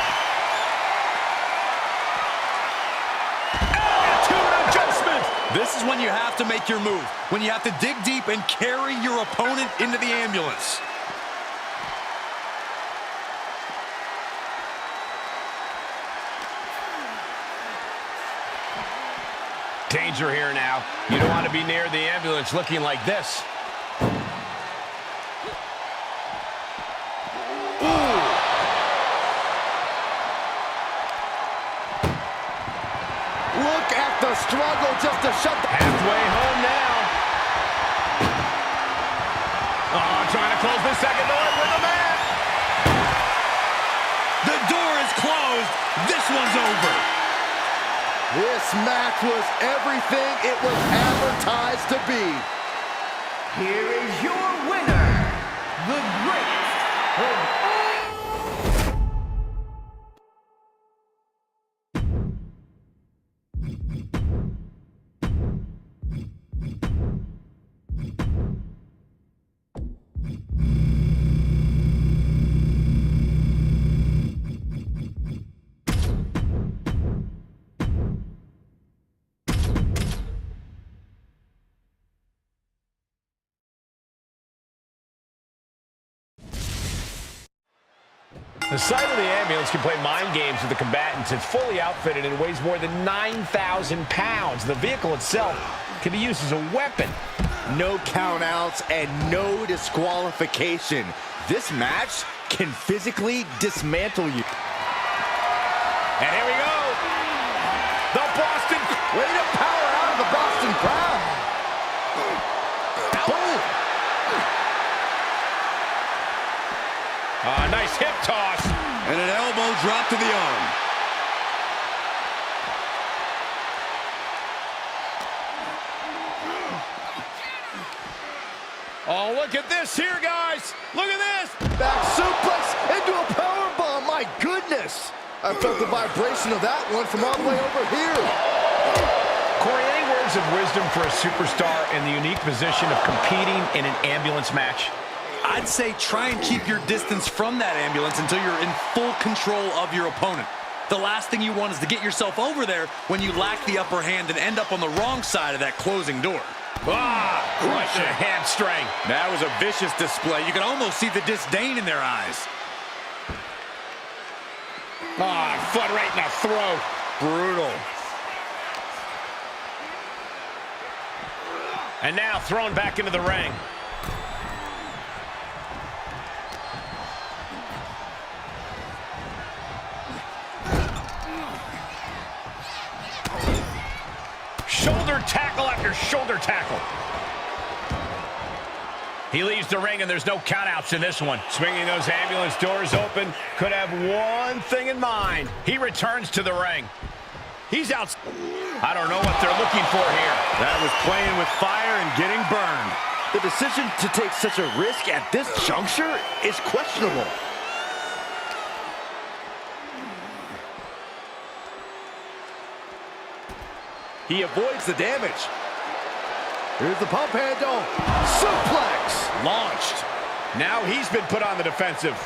Attitude adjustment. This is when you have to make your move. When you have to dig deep and carry your opponent into the ambulance. Danger here now. You don't want to be near the ambulance looking like this. Look at the struggle just to shut the... Halfway home now. Oh, trying to close the second door with a man. The door is closed. This one's over. This match was everything it was advertised to be. Here is your winner, the greatest of all. The sight of the ambulance can play mind games with the combatants. It's fully outfitted and weighs more than 9,000 pounds. The vehicle itself can be used as a weapon. No countouts and no disqualification. This match can physically dismantle you. And here we go. The Boston... Way to power out of the Boston crowd. Boom. Nice hip toss. And an elbow drop to the arm. Oh, look at this here, guys. Look at this. Back suplex into a powerbomb. My goodness. I felt the vibration of that one from all the way over here. Corey, any words of wisdom for a superstar in the unique position of competing in an ambulance match? I'd say try and keep your distance from that ambulance until you're in full control of your opponent. The last thing you want is to get yourself over there when you lack the upper hand and end up on the wrong side of that closing door. Right to the hamstring. That was a vicious display. You can almost see the disdain in their eyes. Foot right in the throat. Brutal. And now thrown back into the ring. Shoulder tackle after shoulder tackle. He leaves the ring, and there's no countouts in this one. Swinging those ambulance doors open, could have one thing in mind. He returns to the ring. He's out. I don't know what they're looking for here. That was playing with fire and getting burned. The decision to take such a risk at this juncture is questionable. He avoids the damage. Here's the pump handle. Suplex. Launched. Now he's been put on the defensive.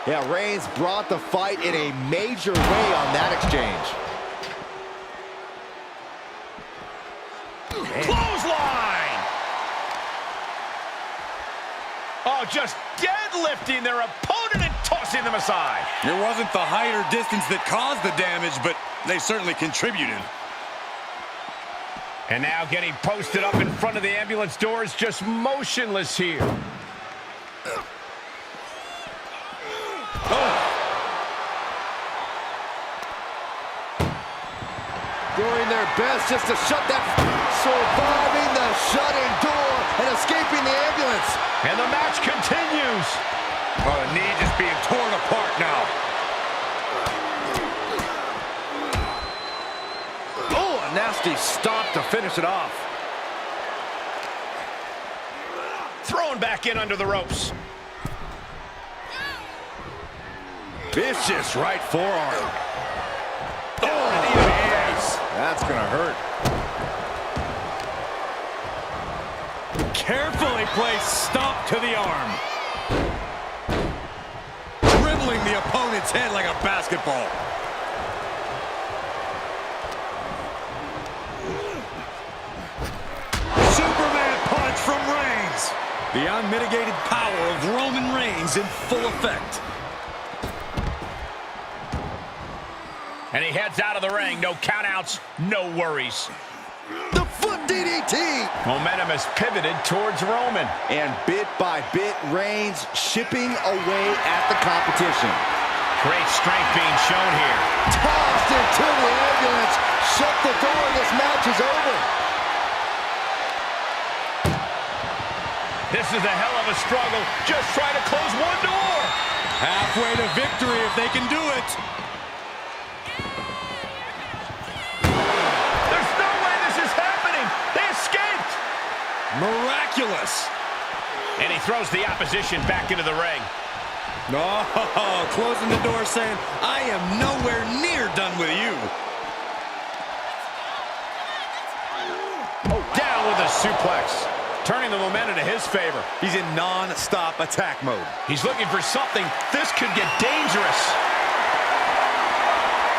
Yeah, Reigns brought the fight in a major way on that exchange. Clothesline! Oh, just deadlifting their opponent and tossing tossing them aside. It wasn't the height or distance that caused the damage, but they certainly contributed. And now getting posted up in front of the ambulance doors, just motionless here. Doing their best just to shut that, surviving the shut-in door and escaping the ambulance. And the match continues. Oh, the knee just being torn apart now. Oh, a nasty stop to finish it off. Thrown back in under the ropes. Vicious right forearm. Oh, knee to the face. That's gonna hurt. Carefully placed stomp to the arm. Dribbling the opponent's head like a basketball. Superman punch from Reigns. The unmitigated power of Roman Reigns in full effect. And he heads out of the ring. No countouts, no worries. The foot DDT. Momentum has pivoted towards Roman. And bit by bit, Reigns chipping away at the competition. Great strength being shown here. Tossed into the ambulance. Shut the door. This match is over. This is a hell of a struggle. Just trying to close one door. Halfway to victory if they can do it. There's no way this is happening. They escaped. Miraculous. And he throws the opposition back into the ring. Oh, closing the door saying, I am nowhere near done with you. Oh, down with a suplex. Turning the momentum to his favor. He's in non-stop attack mode. He's looking for something. This could get dangerous.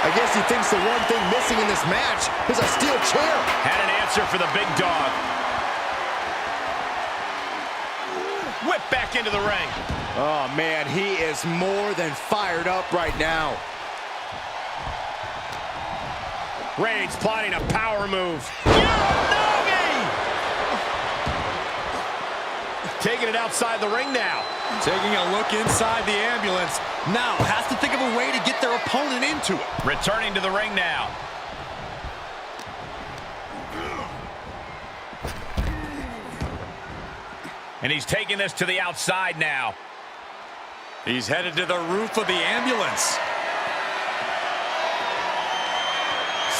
I guess he thinks the one thing missing in this match is a steel chair. Had an answer for the big dog. Whip back into the ring. Oh, man, he is more than fired up right now. Reigns plotting a power move. Taking it outside the ring now. Taking a look inside the ambulance. Now has to think of a way to get their opponent into it. Returning to the ring now. And he's taking this to the outside now. He's headed to the roof of the ambulance.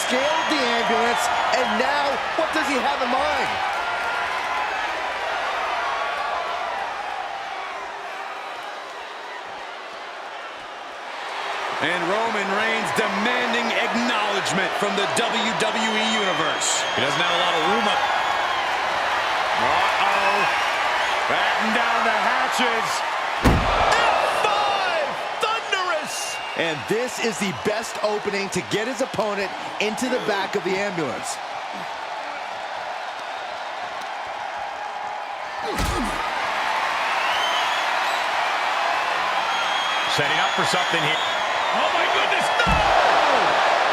Scaled the ambulance, and now what does he have in mind? And Roman Reigns demanding acknowledgement from the WWE Universe. He doesn't have a lot of room up. Uh-oh. Batten down the hatches. F5! Thunderous! And this is the best opening to get his opponent into the back of the ambulance. Setting up for something here. Oh my goodness, no!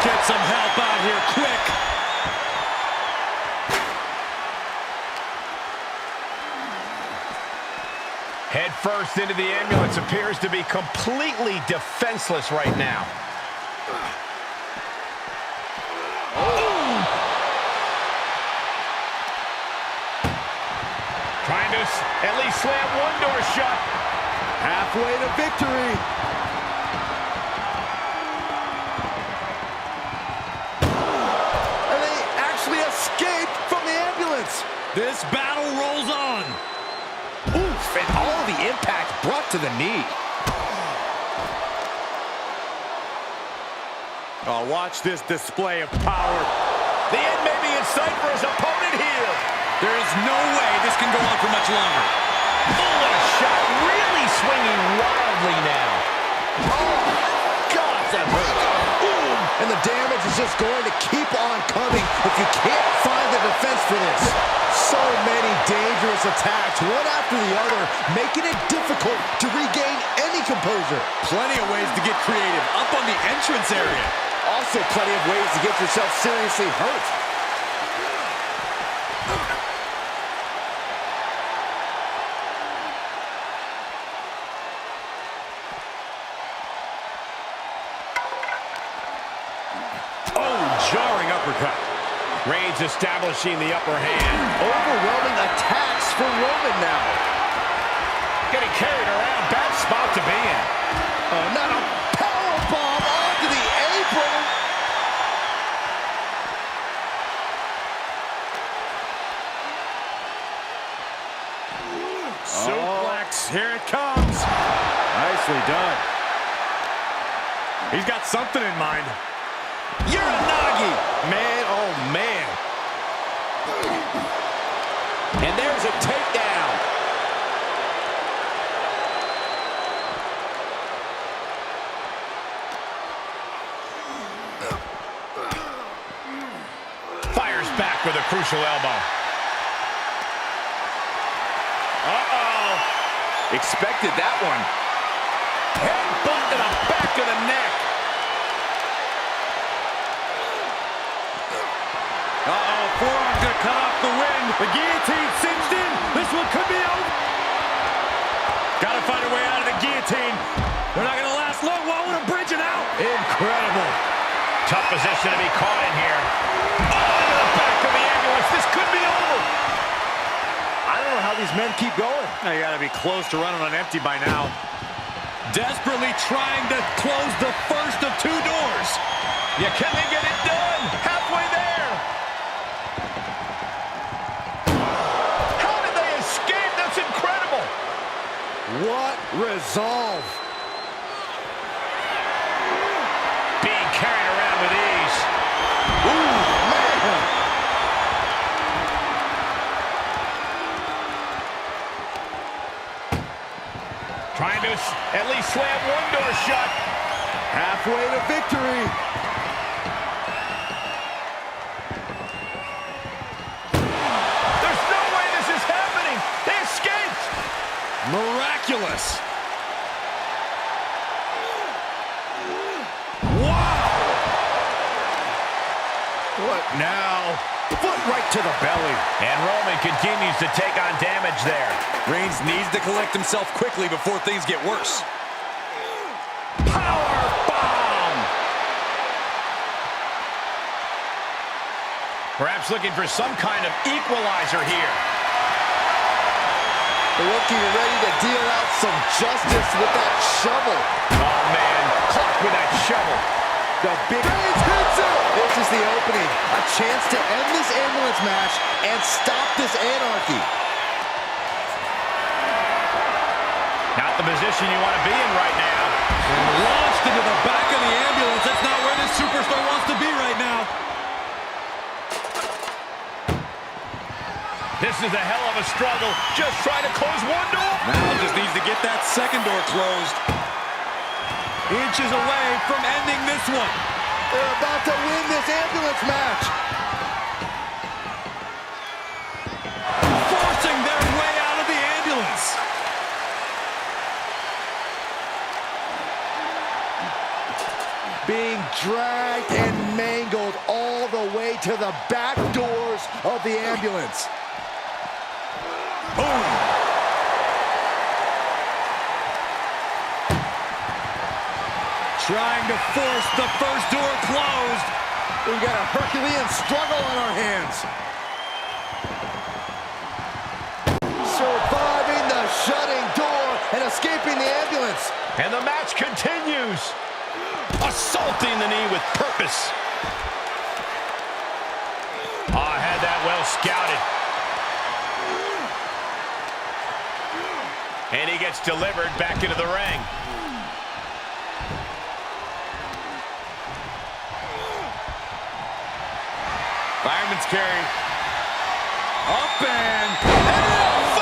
Get some help out here quick. Head first into the ambulance, appears to be completely defenseless right now. Trying to at least slam one door shut. Halfway to victory. And they actually escaped from the ambulance. This battle rolls on. Oof, and all the impact brought to the knee. Oh, watch this display of power. The end may be in sight for his opponent here. There is no way this can go on for much longer. Oh, what a shot. Really swinging wildly now. Oh, God, that hurt. Boom. And the damage is just going to keep on coming if you can't find the defense for this. So many dangerous attacks, one after the other, making it difficult to regain any composure. Plenty of ways to get creative. Up on the entrance area. Also plenty of ways to get yourself seriously hurt. Jarring uppercut. Reigns establishing the upper hand. Overwhelming attacks for Roman now. Getting carried around. Bad spot to be in. Oh, not a powerbomb onto the apron. Suplex. Here it comes. Nicely done. He's got something in mind. Uranagi! Man, oh man. And there's a takedown. Fires back with a crucial elbow. Uh-oh. Expected that one. Headbutt to the back of the neck. Uh-oh, forearm's gonna cut off the wind. The guillotine cinched in. This one could be over. Gotta find a way out of the guillotine. They're not gonna last long. Why would bridging out? Incredible. Tough position to be caught in here. Oh, into the back of the ambulance. This could be over. I don't know how these men keep going. Now you gotta be close to running on empty by now. Desperately trying to close the first of two doors. Yeah, can they get it done? Halfway there. How did they escape? That's incredible. What resolve. Being carried around with ease. Ooh, man. Trying to at least slam one door shut. Halfway to victory. There's no way this is happening. They escaped. Miraculous. Wow. What now? Foot right to the belly. And Roman continues to take on damage there. Reigns needs to collect himself quickly before things get worse. Power bomb. Perhaps looking for some kind of equalizer here. Looking ready to deal out some justice with that shovel. Oh, man. Caught with that shovel. The big Reigns hits it. This is the opening. A chance to end this ambulance match and stop this anarchy. Not the position you want to be in right now. Launched into the back of the ambulance. That's not where this superstar wants to be right now. This is a hell of a struggle. Just trying to close one door. Now just needs to get that second door closed. Inches away from ending this one. They're about to win this ambulance match. Forcing their way out of the ambulance. Being dragged and mangled all the way to the back doors of the ambulance. Boom. Trying to force the first door closed. We've got a Herculean struggle on our hands. Surviving the shutting door and escaping the ambulance. And the match continues. Assaulting the knee with purpose. Oh, had that well scouted. And he gets delivered back into the ring. Fireman's carry. Up and F5!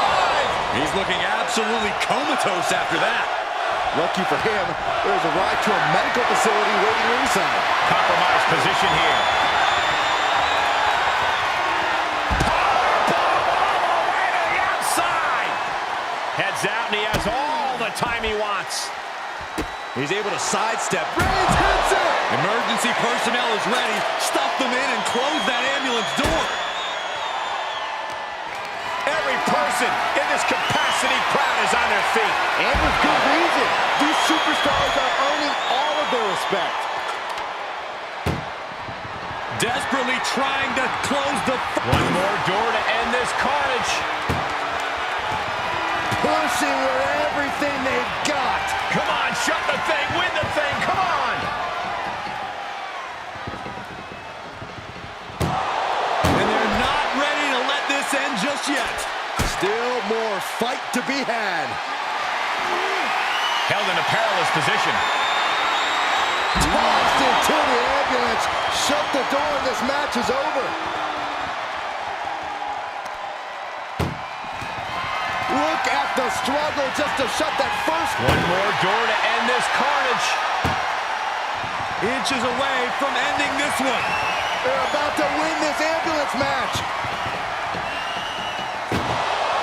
He's looking absolutely comatose after that. Lucky for him, there's a ride to a medical facility waiting ringside. Compromised position here. Powerbomb all the way to the outside. Heads out and he has all the time he wants. He's able to sidestep. Reigns hits it! Emergency personnel is ready. Stuff them in and close that ambulance door. Every person in this capacity crowd is on their feet. And with good reason. These superstars are earning all of their respect. Desperately trying to close the... One more door to end this carnage. Pushing with everything they've got. Come on, shut the thing, win the thing, come on! And they're not ready to let this end just yet. Still more fight to be had. Held in a perilous position. Tossed into the ambulance. Shut the door and this match is over. Look at the struggle just to shut that first. One more door to end this carnage. Inches away from ending this one. They're about to win this ambulance match.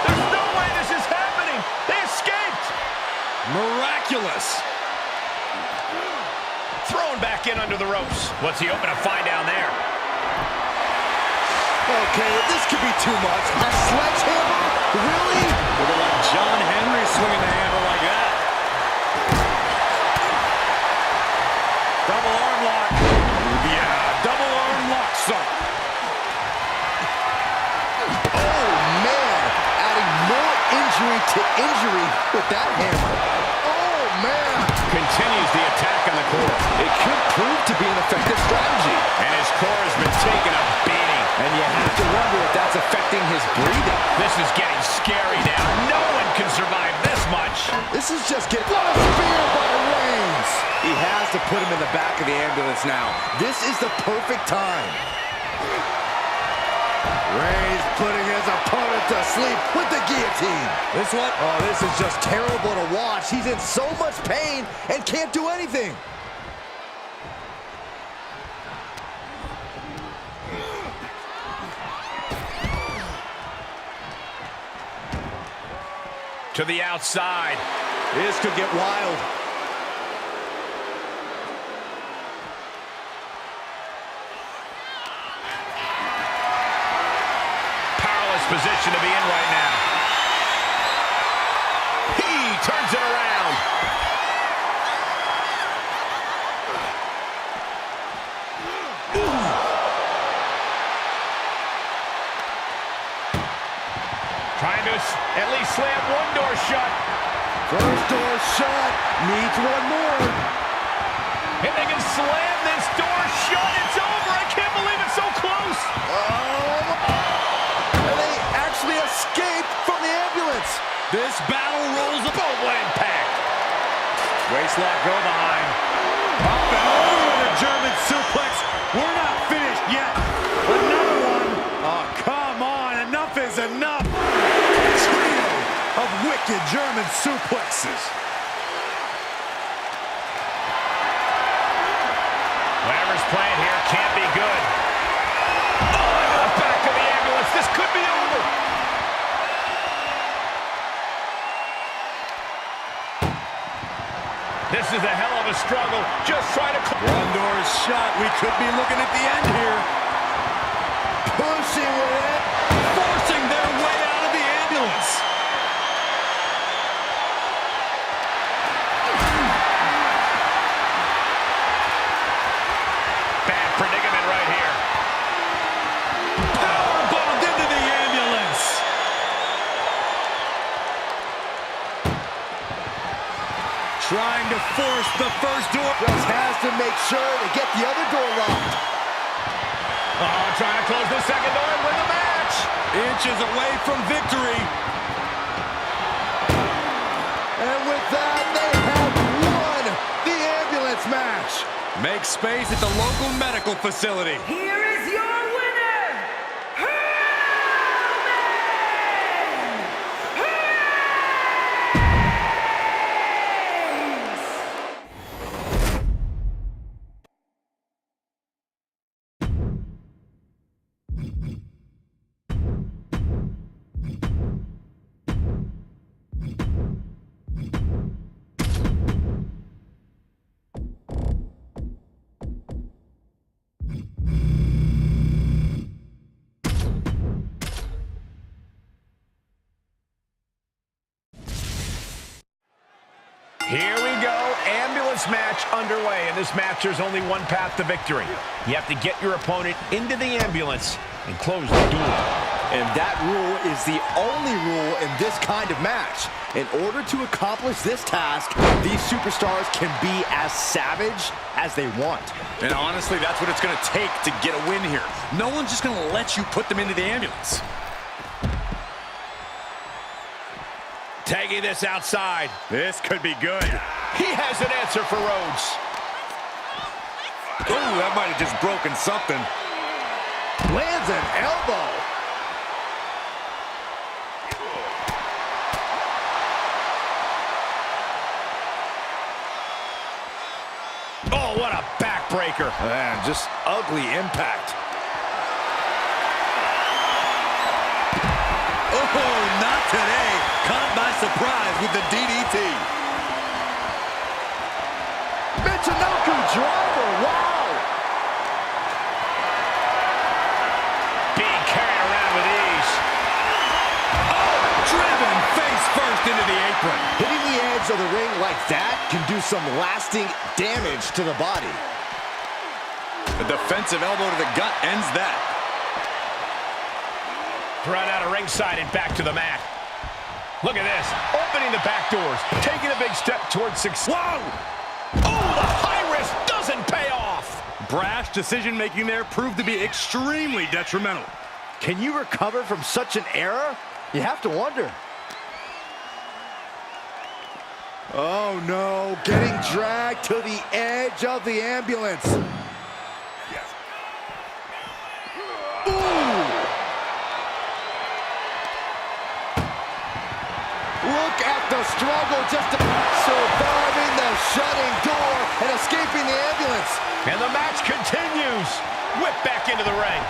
There's no way this is happening. They escaped. Miraculous. Thrown back in under the ropes. What's he hoping to find down there? Okay, this could be too much. A sledgehammer? Really? Looking like John Henry swinging the hammer like that. Double arm lock. Yeah, double arm lock, son. Oh, man. Adding more injury to injury with that hammer. Oh, man. Continues the attack on the core. It could prove to be an effective strategy. And his core has been taking a beating. And you have to wonder if that's affecting his breathing. This is getting scary now. No one can survive this much. This is just getting... What a spear by Reigns! He has to put him in the back of the ambulance now. This is the perfect time. Reigns putting his opponent to sleep with the guillotine. This one? Oh, this is just terrible to watch. He's in so much pain and can't do anything. To the outside. This could get wild. Powerless position to be in right now. He turns it around. Trying to at least slam one door shut. First door shut. Needs one more. If they can slam this door shut, it's over. I can't believe it's so close. And they actually escaped from the ambulance. This battle rolls up. Boom, what impact. Waistlock go behind. Up and over the German suplex. We're not finished yet. Another one. Oh, come on. Enough is enough. Trio of wicked German suplexes. Whatever's playing here can't be good. Oh, into the back of the ambulance. This could be over. This is a hell of a struggle. Just trying to... One door is shut. We could be looking at the end here. Pushing with it. Forcing their way out of the ambulance. Bad predicament right here. Powerbombed into the ambulance. Trying to force the first door. Just has to make sure to get the other door locked. Oh, trying to close the second door and win the match. Inches away from victory. And with that, they have won the ambulance match. Make space at the local medical facility. Here is your winner, Here we go, ambulance match underway. In this match, there's only one path to victory. You have to get your opponent into the ambulance and close the door. And that rule is the only rule in this kind of match. In order to accomplish this task, these superstars can be as savage as they want. And honestly, that's what it's going to take to get a win here. No one's just going to let you put them into the ambulance. Tagging this outside. This could be good. He has an answer for Rhodes. Ooh, that might have just broken something. Lands an elbow. Oh, what a backbreaker. Man, just ugly impact. Oh, not today. Caught by surprise with the DDT. Michinoku driver, wow. Being carried around with ease. Oh, driven face first into the apron. Hitting the edge of the ring like that can do some lasting damage to the body. A defensive elbow to the gut ends that. Thrown out of ringside and back to the mat. Look at this, opening the back doors, taking a big step towards success. Whoa! Oh, the high risk doesn't pay off. Brash decision-making there proved to be extremely detrimental. Can you recover from such an error? You have to wonder. Oh no, getting dragged to the edge of the ambulance. Ooh! Look at the struggle, just surviving the shutting door and escaping the ambulance. And the match continues. Whip back into the ring.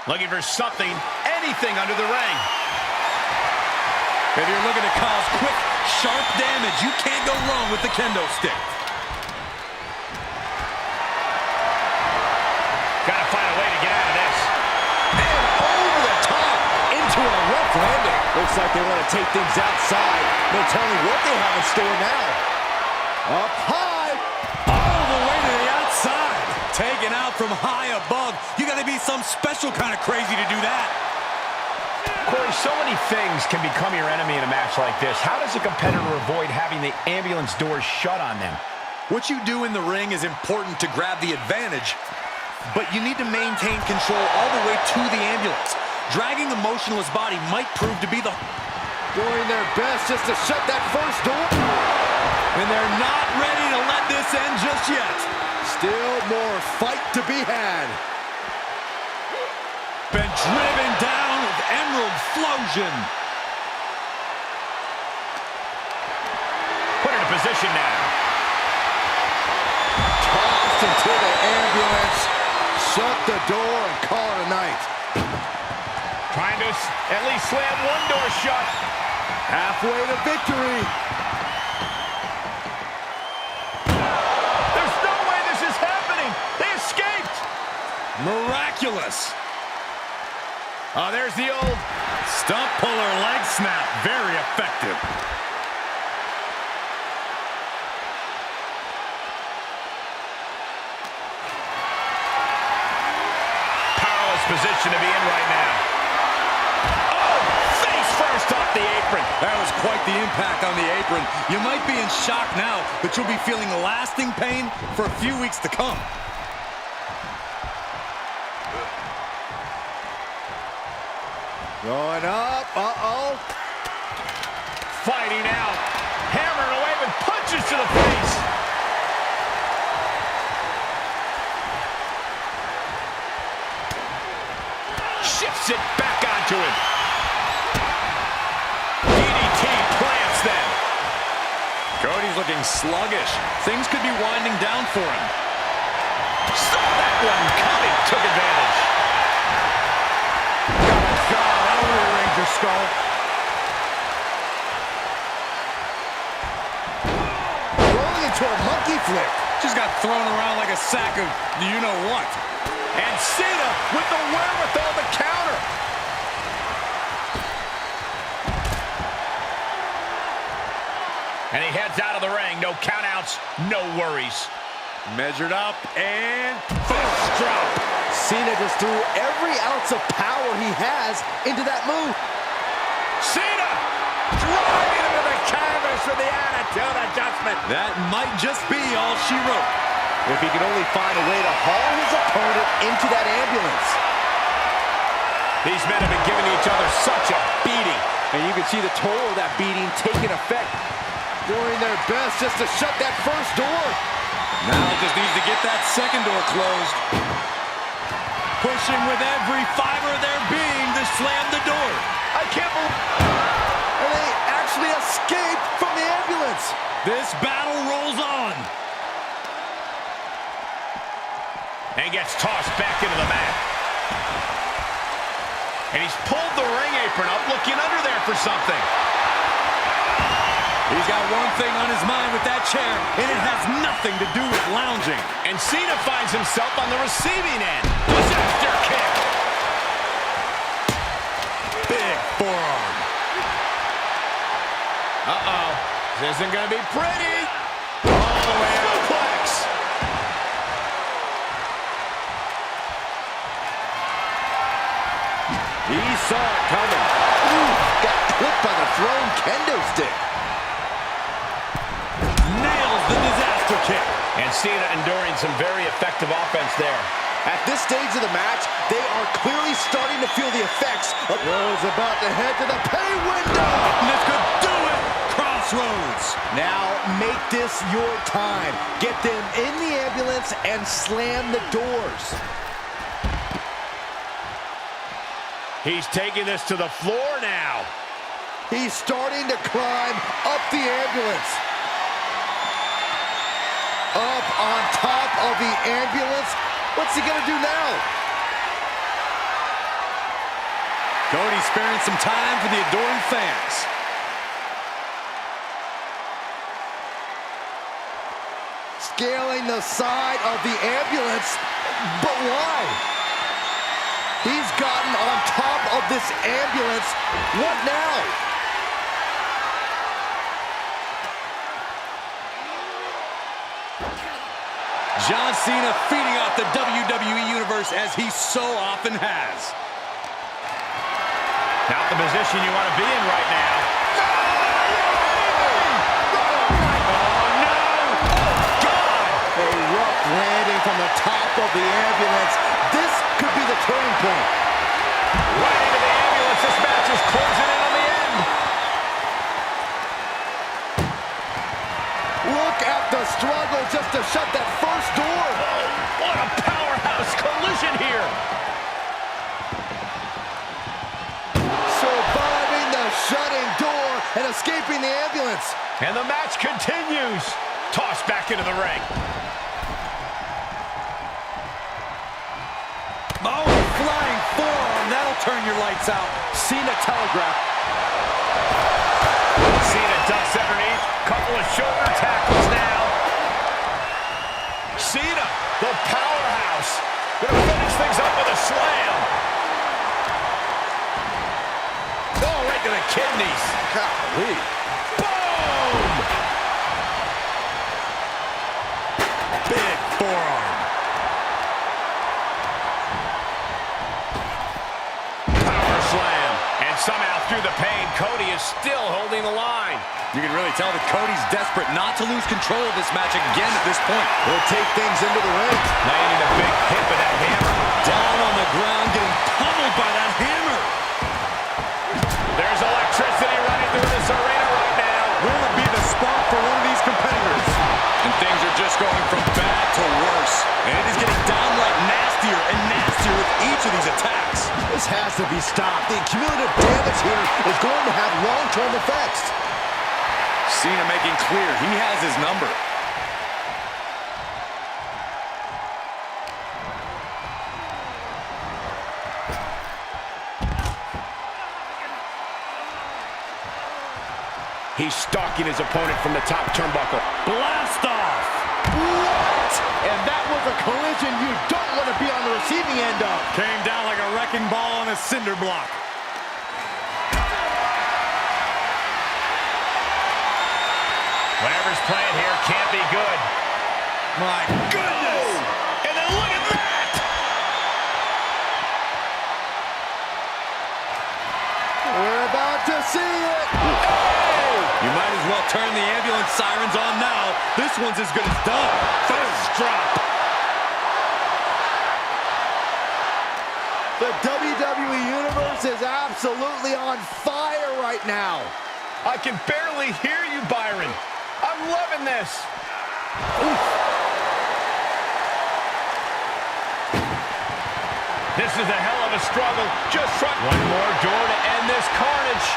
Looking for something, anything under the ring. If you're looking to cause quick, sharp damage, you can't go wrong with the kendo stick. Gotta find a way to get out of this. And over the top into a rough landing. Looks like they want to take things outside. No telling what they have in store now. Up high. All the way to the outside. Taken out from high above. You gotta be some special kind of crazy to do that. Corey, so many things can become your enemy in a match like this. How does a competitor avoid having the ambulance doors shut on them? What you do in the ring is important to grab the advantage, but you need to maintain control all the way to the ambulance. Dragging the motionless body might prove to be the... Doing their best just to shut that first door. And they're not ready to let this end just yet. Still more fight to be had. Been driven down with Emerald Flosion. Put in a position now. Tossed into the ambulance. Shut the door and call it a night. Trying to at least slam one door shut. Halfway to victory. There's no way this is happening. They escaped. Miraculous. Oh, there's the old Stump puller leg snap. Very effective. powerless position to be in right now. Oh, face first off the apron. That was quite the impact on the apron. You might be in shock now, but you'll be feeling lasting pain for a few weeks to come. Going up, uh-oh. Fighting out. Hammering away with punches to the face. Shifts it back onto him. DDT plants them. Cody's looking sluggish. Things could be winding down for him. Saw that one coming. Took advantage. Ranger Skull. Rolling into a monkey flip. Just got thrown around like a sack of you-know-what. And Cena with the wherewithal to counter. And he heads out of the ring. No countouts, no worries. Measured up and fist drop. Cena just threw every ounce of power he has into that move. Cena driving him to the canvas with the attitude adjustment. That might just be all she wrote. If he could only find a way to haul his opponent into that ambulance. These men have been giving each other such a beating. And you can see the toll of that beating taking effect. Doing their best just to shut that first door. Now just needs to get that second door closed. Pushing with every fiber of their being to slam the door. I can't believe... And they actually escaped from the ambulance. This battle rolls on. And gets tossed back into the mat. And he's pulled the ring apron up, looking under there for something. He's got one thing on his mind with that chair, and it has nothing to do with lounging. And Cena finds himself on the receiving end. Disaster kick. Big forearm. Uh-oh. This isn't going to be pretty. All the way out. Suplex. He saw it coming. Ooh, got clipped by the thrown kendo stick. Nails the disaster kick. And Cena enduring some very effective offense there. At this stage of the match, they are clearly starting to feel the effects of Rhodes about to head to the pay window. This could do it. Crossroads. Now make this your time. Get them in the ambulance and slam the doors. He's taking this to the floor now. He's starting to climb up the ambulance. Up on top of the ambulance. What's he gonna do now? Cody sparing some time for the adoring fans. Scaling the side of the ambulance, but why? He's gotten on top of this ambulance. What now? John Cena feeding off the WWE Universe as he so often has. Not the position you want to be in right now. Oh, no! God! A rough landing from the top of the ambulance. This could be the turning point. Right into the ambulance. This match is closing in on the end. Look at the struggle just to shut that first door. Oh, what a powerhouse collision here. Surviving the shutting door and escaping the ambulance. And the match continues. Tossed back into the ring. Oh, flying forearm. That'll turn your lights out. Cena telegraph. Cena ducks underneath. Couple of shoulder tackles now. Cena, the powerhouse. Gonna finish things up with a slam. Oh, right to the kidneys. Golly. Boom! Big forearm. Power slam. And somehow through the pain, Cody is still holding the line. You can really tell that Cody's desperate not to lose control of this match again at this point. He'll take things into the ring. Landing a big hit with that hammer. Down on the ground, getting pummeled by that hammer. There's electricity running through this arena right now. Will it be the spot for one of these competitors? And things are just going from bad to worse. And it is getting downright nastier and nastier with each of these attacks. This has to be stopped. The cumulative damage here is going to have long-term effects. Cena making clear he has his number. He's stalking his opponent from the top turnbuckle. Blast off! What? And that was a collision you don't want to be on the receiving end of. Came down like a wrecking ball on a cinder block. Whatever's playing here can't be good. My goodness! And then look at that! We're about to see it. You might as well turn the ambulance sirens on now. This one's as good as done. First drop. The WWE Universe is absolutely on fire right now. I can barely hear you, Byron. I'm loving this. Oof. This is a hell of a struggle. Just try one more door to end this carnage.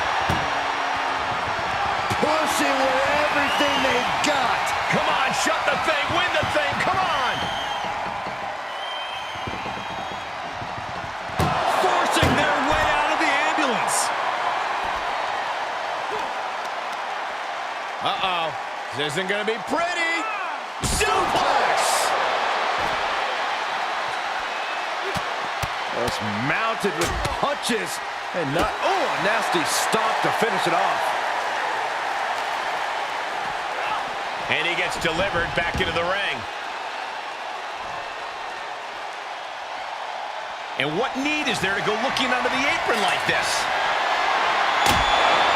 Pushing with everything they've got. Come on, shut the thing, win the thing, come on. Forcing their way out of the ambulance. Uh-oh, this isn't gonna be pretty. Suplex! It's mounted with punches and not, oh, a nasty stop to finish it off. And he gets delivered back into the ring. And what need is there to go looking under the apron like this?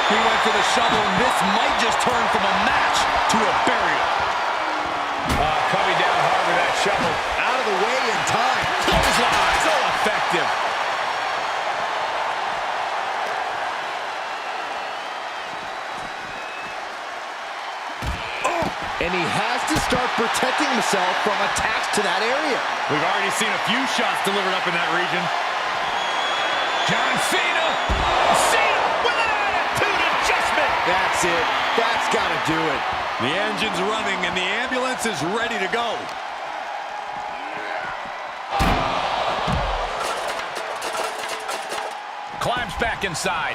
He went for the shovel, and this might just turn from a match to a burial. Coming down hard with that shovel. Out of the way in time. Clothesline, so effective. And he has to start protecting himself from attacks to that area. We've already seen a few shots delivered up in that region. John Cena! Cena with an attitude adjustment! That's it. That's got to do it. The engine's running, and the ambulance is ready to go. Climbs back inside.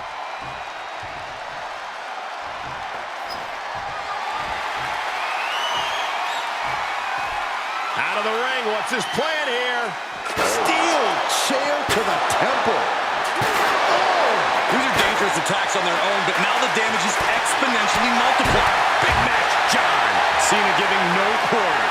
Out of the ring, what's his plan here? Steel chair to the temple. Oh! These are dangerous attacks on their own, but now the damage is exponentially multiplied. Big match, John. Cena giving no quarter.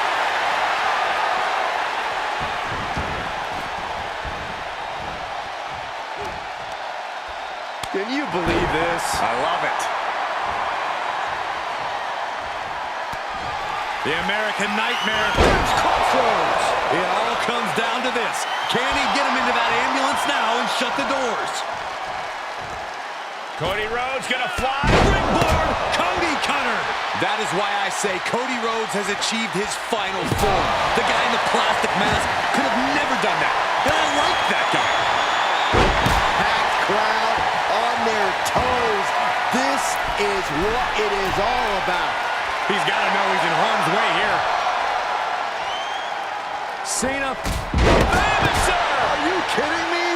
Can you believe this? I love it. The American Nightmare. Crossroads. It all comes down to this. Can he get him into that ambulance now and shut the doors? Cody Rhodes gonna fly. Springboard Cody cutter. That is why I say Cody Rhodes has achieved his final form. The guy in the plastic mask could have never done that. And I like that guy. Packed crowd on their toes. This is what it is all about. He's got to know he's in harm's way here. Cena. Are you kidding me?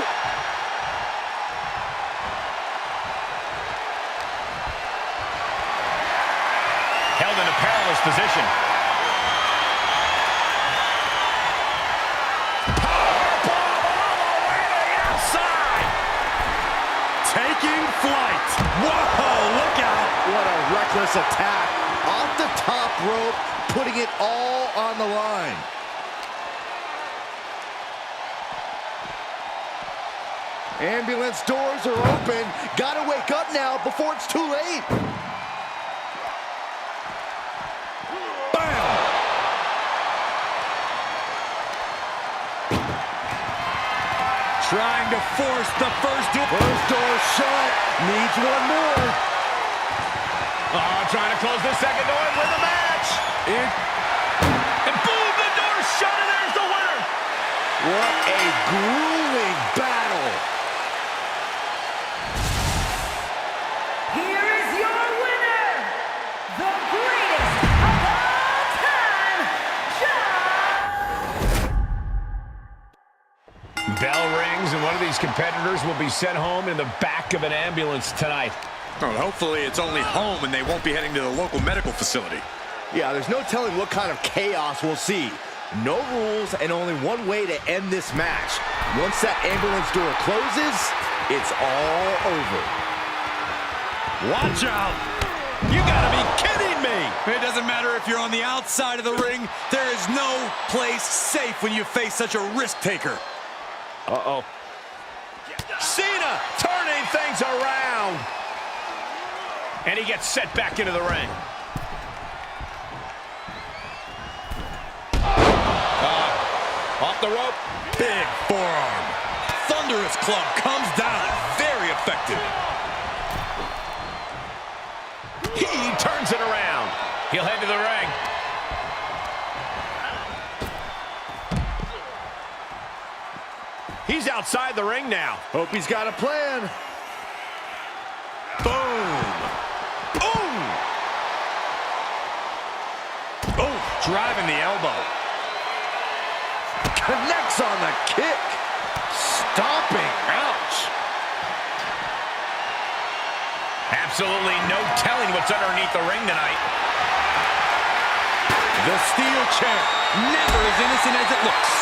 Held in a perilous position. Powerbomb all the way to the outside. Taking flight. Whoa, look out. What a reckless attack. Off the top rope, putting it all on the line. Ambulance doors are open. Gotta wake up now before it's too late. Bam! Trying to force the first door. First door shut. Needs one more. Trying to close the second door and win the match. And boom, the door's shut, and there's the winner. What a grueling battle. Here is your winner, the greatest of all time, John! Bell rings, and one of these competitors will be sent home in the back of an ambulance tonight. Oh, hopefully it's only home and they won't be heading to the local medical facility. Yeah, there's no telling what kind of chaos we'll see. No rules and only one way to end this match. Once that ambulance door closes, it's all over. Watch out! You gotta be kidding me! It doesn't matter if you're on the outside of the ring. There is no place safe when you face such a risk taker. Uh-oh. Cena turning things around. And he gets set back into the ring. Off the rope. Big forearm. Thunderous club comes down. Very effective. He turns it around. He'll head to the ring. He's outside the ring now. Hope he's got a plan. Boom. Boom. Oh, driving the elbow. Connects on the kick. Stomping. Ouch. Absolutely no telling what's underneath the ring tonight. The steel chair. Never as innocent as it looks.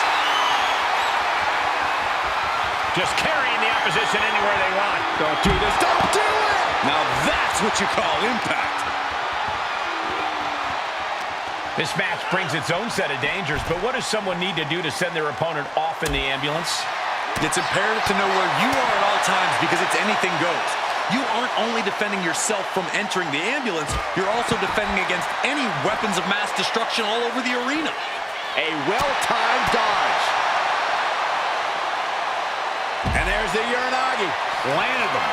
Just carrying the opposition anywhere they want. Don't do this. Don't do it! Now that's what you call impact. This match brings its own set of dangers, but what does someone need to do to send their opponent off in the ambulance? It's imperative to know where you are at all times because it's anything goes. You aren't only defending yourself from entering the ambulance, you're also defending against any weapons of mass destruction all over the arena. A well-timed dodge. And there's the Uranagi. Landed them.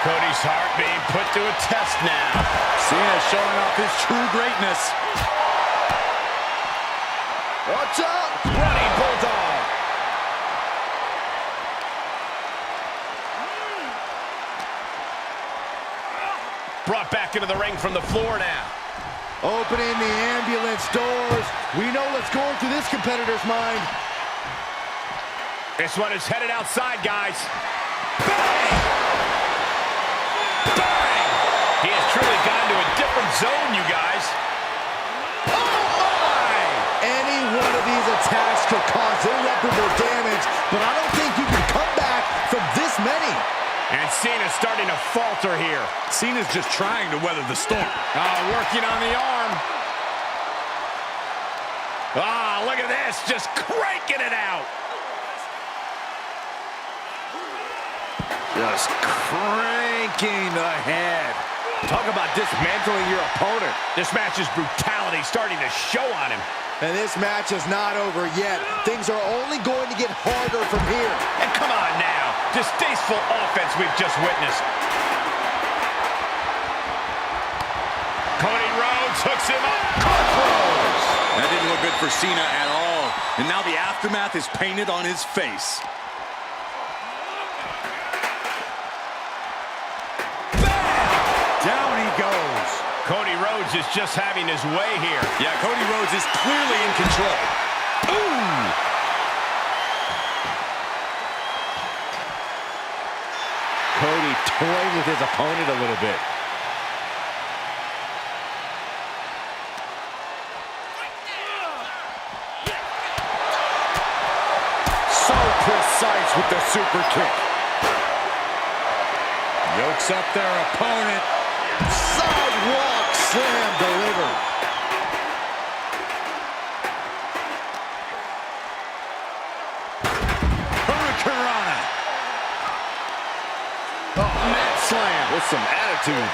Cody's heart being put to a test now. Cena showing off his true greatness. Watch out! Running Bulldog. Brought back into the ring from the floor now. Opening the ambulance doors. We know what's going through this competitor's mind. This one is headed outside, guys. Bang! Bang! He has truly gone to a different zone, you guys. Oh, my! Any one of these attacks could cause irreparable damage, but I don't think you can come back from this many. And Cena's starting to falter here. Cena's just trying to weather the storm. Working on the arm. Look at this, just cranking it out. Just cranking the head. Talk about dismantling your opponent. This match's brutality starting to show on him. And this match is not over yet. Things are only going to get harder from here. And come on now, distasteful offense we've just witnessed. Cody Rhodes hooks him up. Crossroads. That didn't look good for Cena at all. And now the aftermath is painted on his face. Down he goes. Cody Rhodes is just having his way here. Yeah, Cody Rhodes is clearly in control. Ooh! Cody toying with his opponent a little bit. So precise with the super kick. Yokes up their opponent. Sidewalk slam delivered. Hurricanrana. Mat slam with some attitude.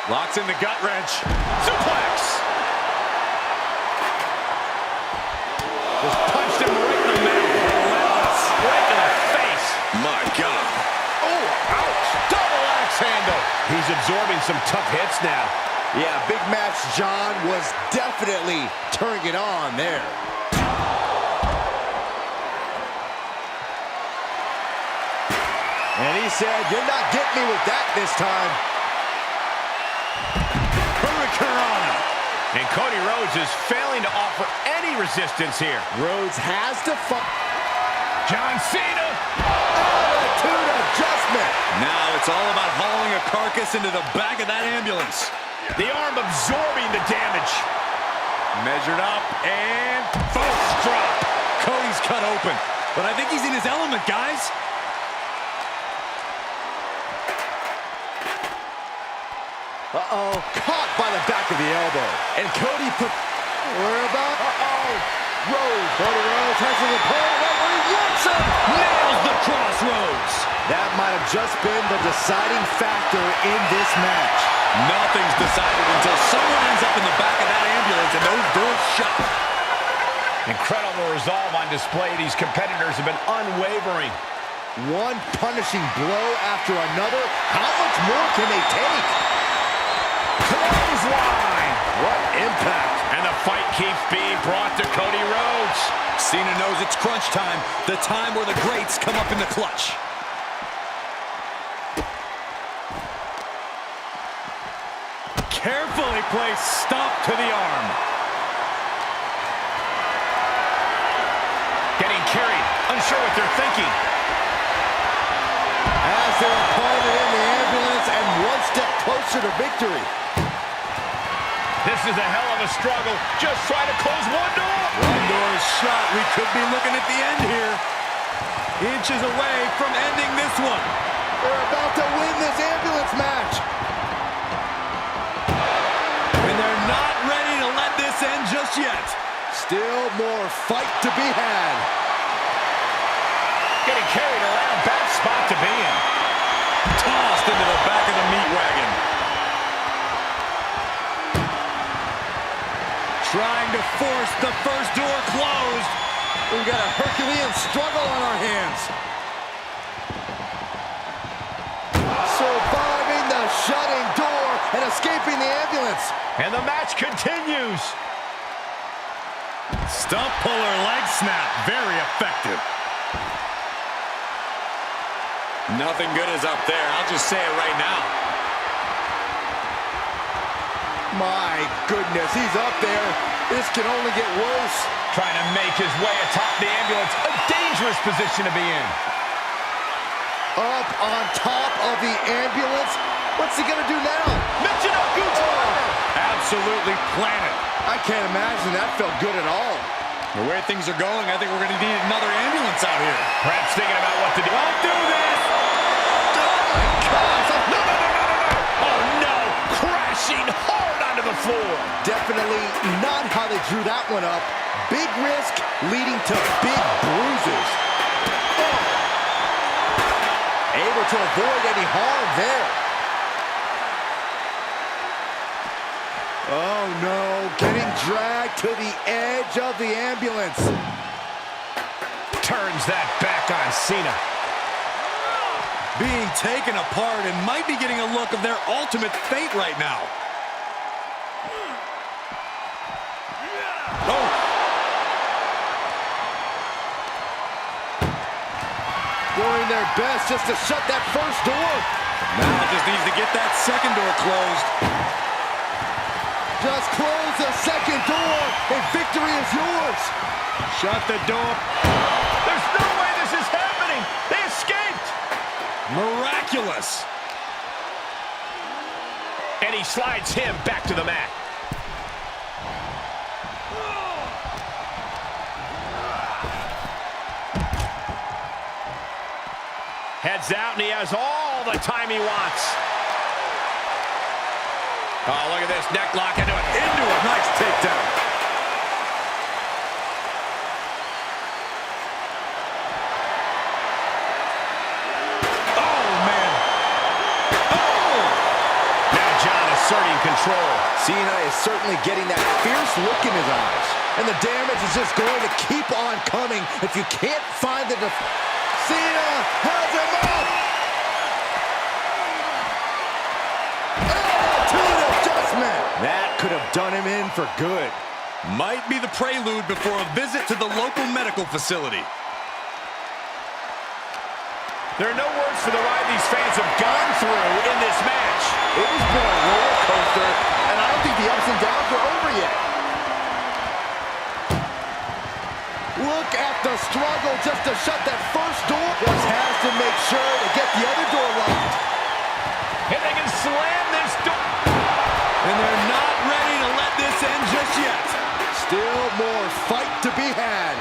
Locks in the gut wrench. Suplex. Just punched him right in the mouth. Relentless. Right in the face. My God. Oh, ouch. Double axe handle. He's absorbing some tough hits now. Yeah, Big Match John was definitely turning it on there. And he said, "You're not getting me with that this time." Hurricanrana. And Cody Rhodes is failing to offer any resistance here. Rhodes has to fight. John Cena. Attitude adjustment. Now it's all about hauling a carcass into the back of that ambulance. The arm absorbing the damage. Measured up and folks drop. Cody's cut open, but I think he's in his element, guys. Uh-oh, caught by the back of the elbow. And Cody put... We're about... Rhodes. Cody Rhodes has his opponent right where he wants him. Nails the crossroads. That might have just been the deciding factor in this match. Nothing's decided until someone ends up in the back of that ambulance and those doors shut. Incredible resolve on display. These competitors have been unwavering. One punishing blow after another. How much more can they take? Clothesline. What impact. And the fight keeps being brought to Cody Rhodes. Cena knows it's crunch time, the time where the greats come up in the clutch. Carefully placed stomp to the arm. Getting carried, unsure what they're thinking. As their opponent in the ambulance and one step closer to victory. This is a hell of a struggle. Just trying to close one door. One door is shut. We could be looking at the end here. Inches away from ending this one. They're about to win this ambulance match. And they're not ready to let this end just yet. Still more fight to be had. Getting carried around, bad spot to be in. Tossed into the back of the meat wagon. Trying to force the first door closed. We've got a Herculean struggle on our hands. Surviving the shutting door and escaping the ambulance. And the match continues. Stump puller leg snap. Very effective. Nothing good is up there. I'll just say it right now. My goodness, he's up there. This can only get worse. Trying to make his way atop the ambulance. A dangerous position to be in. Up on top of the ambulance. What's he gonna do now? Michinoku driver. Absolutely planet. I can't imagine that felt good at all. The way things are going, I think we're going to need another ambulance out here. Perhaps thinking about what to do. Don't do this! Oh my gosh! No. Oh no! Crashing hard onto the floor. Definitely not how they drew that one up. Big risk leading to big bruises. Able to avoid any harm there. Oh no, getting dragged to the edge of the ambulance. Turns that back on Cena. Being taken apart and might be getting a look of their ultimate fate right now. Oh! Doing their best just to shut that first door. Now just needs to get that second door closed. Just close the second door and victory is yours. Shut the door. There's no way this is happening. They escaped. Miraculous. And he slides him back to the mat. Heads out, and he has all the time he wants. Oh, look at this. Neck lock into it. Into a nice takedown. Oh, man. Oh! Now John asserting control. Cena is certainly getting that fierce look in his eyes. And the damage is just going to keep on coming if you can't find the... Cena has him up! Oh, to an adjustment! That could have done him in for good. Might be the prelude before a visit to the local medical facility. There are no words for the ride these fans have gone through in this match. It has been a roller coaster, and I don't think the ups and downs are over yet. Look at the struggle just to shut that first door. Just has to make sure to get the other door locked. And they can slam this door. And they're not ready to let this end just yet. Still more fight to be had.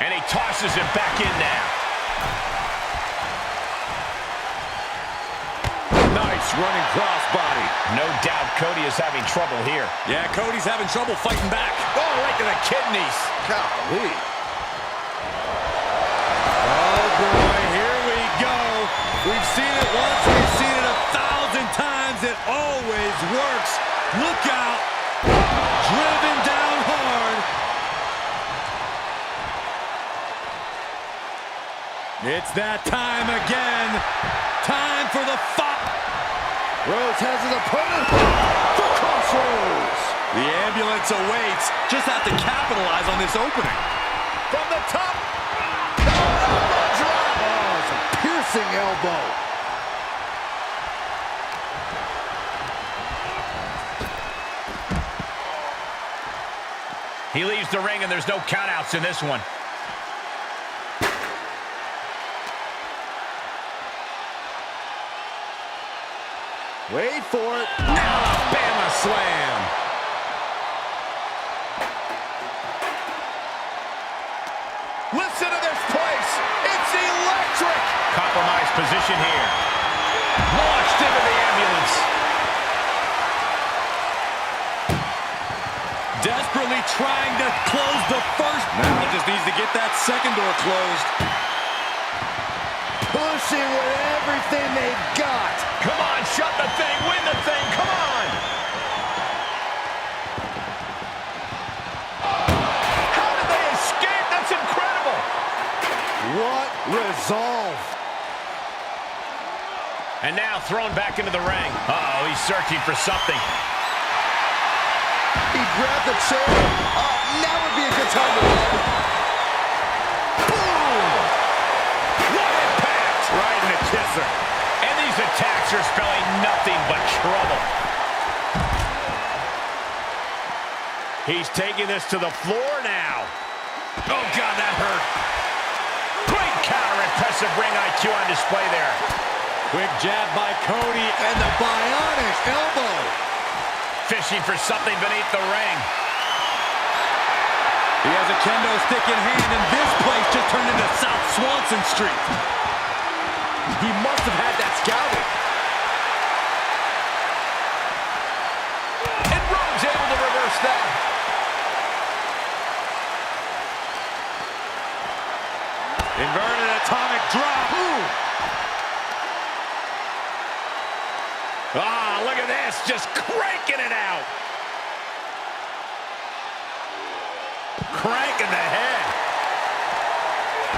And he tosses him back in now. Nice running crossbody. No doubt Cody is having trouble here. Yeah, Cody's having trouble fighting back. Oh, right to the kidneys. Golly. Oh, boy, here we go. We've seen it once, we've seen it 1,000 times. It always works. Look out. Driven down hard. It's that time again. Time for the fight. Rhodes has his opponent for crossroads. The ambulance awaits. Just have to capitalize on this opening. From the top. Elbow drop. Oh, it's a piercing elbow. He leaves the ring and there's no countouts in this one. Wait for it. Alabama slam. Listen to this place. It's electric. Compromised position here. Launched into the ambulance. Desperately trying to close the first. Now he just needs to get that second door closed. Pushing with everything they've got. Come on, shut the thing, win the thing, come on! How did they escape? That's incredible! What resolve. And now thrown back into the ring. Uh-oh, he's searching for something. He grabbed the chair. Now would be a good time to run. Boom! What impact! Right in the kisser. And these attacks are spelling nothing but trouble. He's taking this to the floor now. Oh, God, that hurt. Great counter, impressive ring IQ on display there. Quick jab by Cody and the bionic elbow. Fishing for something beneath the ring. He has a kendo stick in hand, and this place just turned into South Swanson Street. He must have had that scouted. And Rhodes able to reverse that. Inverted atomic drop. Ooh. Ah, look at this, just cranking it out. Cranking the head.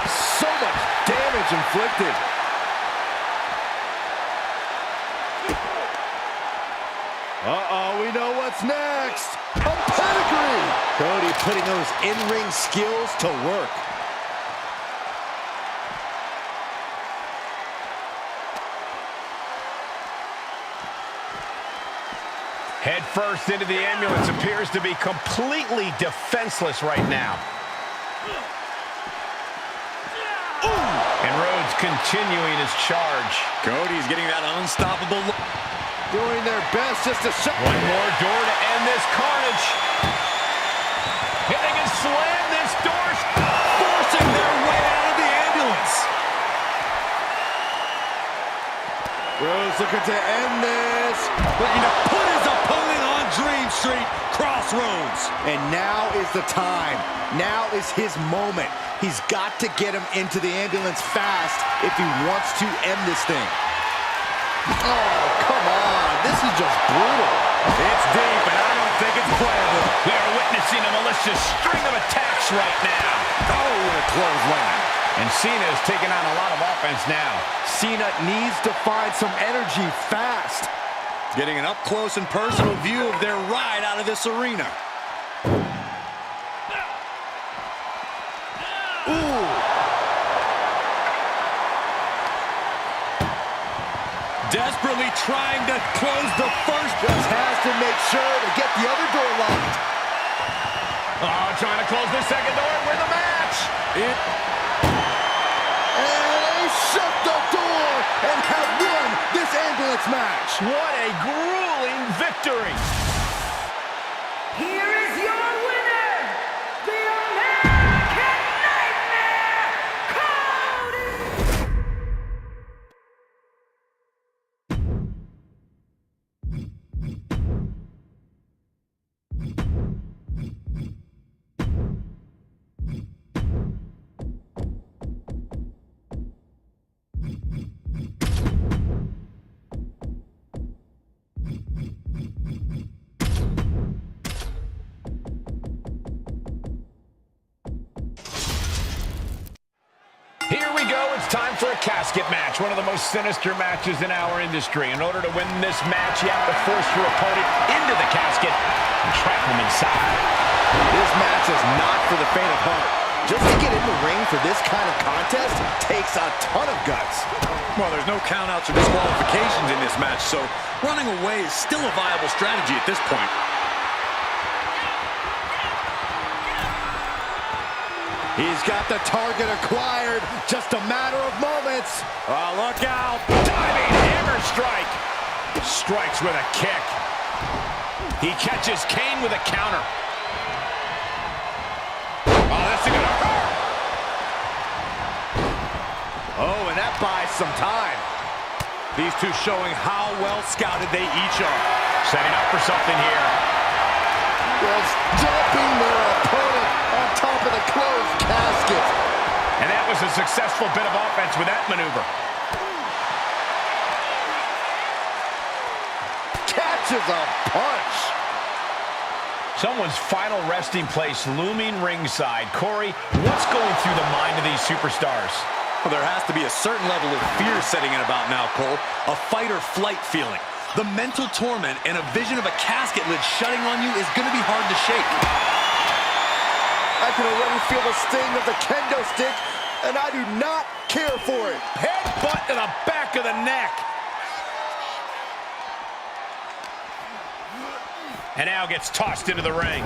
So much damage inflicted. Uh-oh, we know what's next. A pedigree. Cody putting those in-ring skills to work. Head first into the ambulance, appears to be completely defenseless right now. And Rhodes continuing his charge. Cody's getting that unstoppable look. Doing their best just to shut. One more door to end this carnage. And they can slam this door, Forcing their way out of the ambulance. Rhodes looking to end this. Looking to put his opponent on Dream Street Crossroads. And now is the time. Now is his moment. He's got to get him into the ambulance fast if he wants to end this thing. Oh, come on. This is just brutal. It's deep, and I don't think it's playable. We are witnessing a malicious string of attacks right now. Oh, what a clothesline. And Cena is taking on a lot of offense now. Cena needs to find some energy fast. Getting an up-close and personal view of their ride out of this arena. Ooh. Desperately trying to close the first. Just has to make sure to get the other door locked. Oh, trying to close the second door and win the match. And they shut the door and have won this ambulance match. What a grueling victory. Here is your winner, the American Nightmare, Cody! time for a casket match, one of the most sinister matches in our industry. In order to win this match, you have to force your opponent into the casket and trap him inside. This match is not for the faint of heart. Just to get in the ring for this kind of contest takes a ton of guts. Well, there's no countouts or disqualifications in this match, so running away is still a viable strategy at this point. He's got the target acquired. Just a matter of moments. Oh, look out. Diving hammer strike. Strikes with a kick. He catches Kane with a counter. Oh, this is gonna hurt. Oh, and that buys some time. These two showing how well scouted they each are. Setting up for something here. Just dumping their opponent on top of the closed casket. And that was a successful bit of offense with that maneuver. Catches a punch. Someone's final resting place looming ringside. Corey, what's going through the mind of these superstars? Well, there has to be a certain level of fear setting in about now, Cole. A fight or flight feeling. The mental torment and a vision of a casket lid shutting on you is going to be hard to shake. I can already feel the sting of the kendo stick, and I do not care for it. Headbutt to the back of the neck. And now gets tossed into the ring.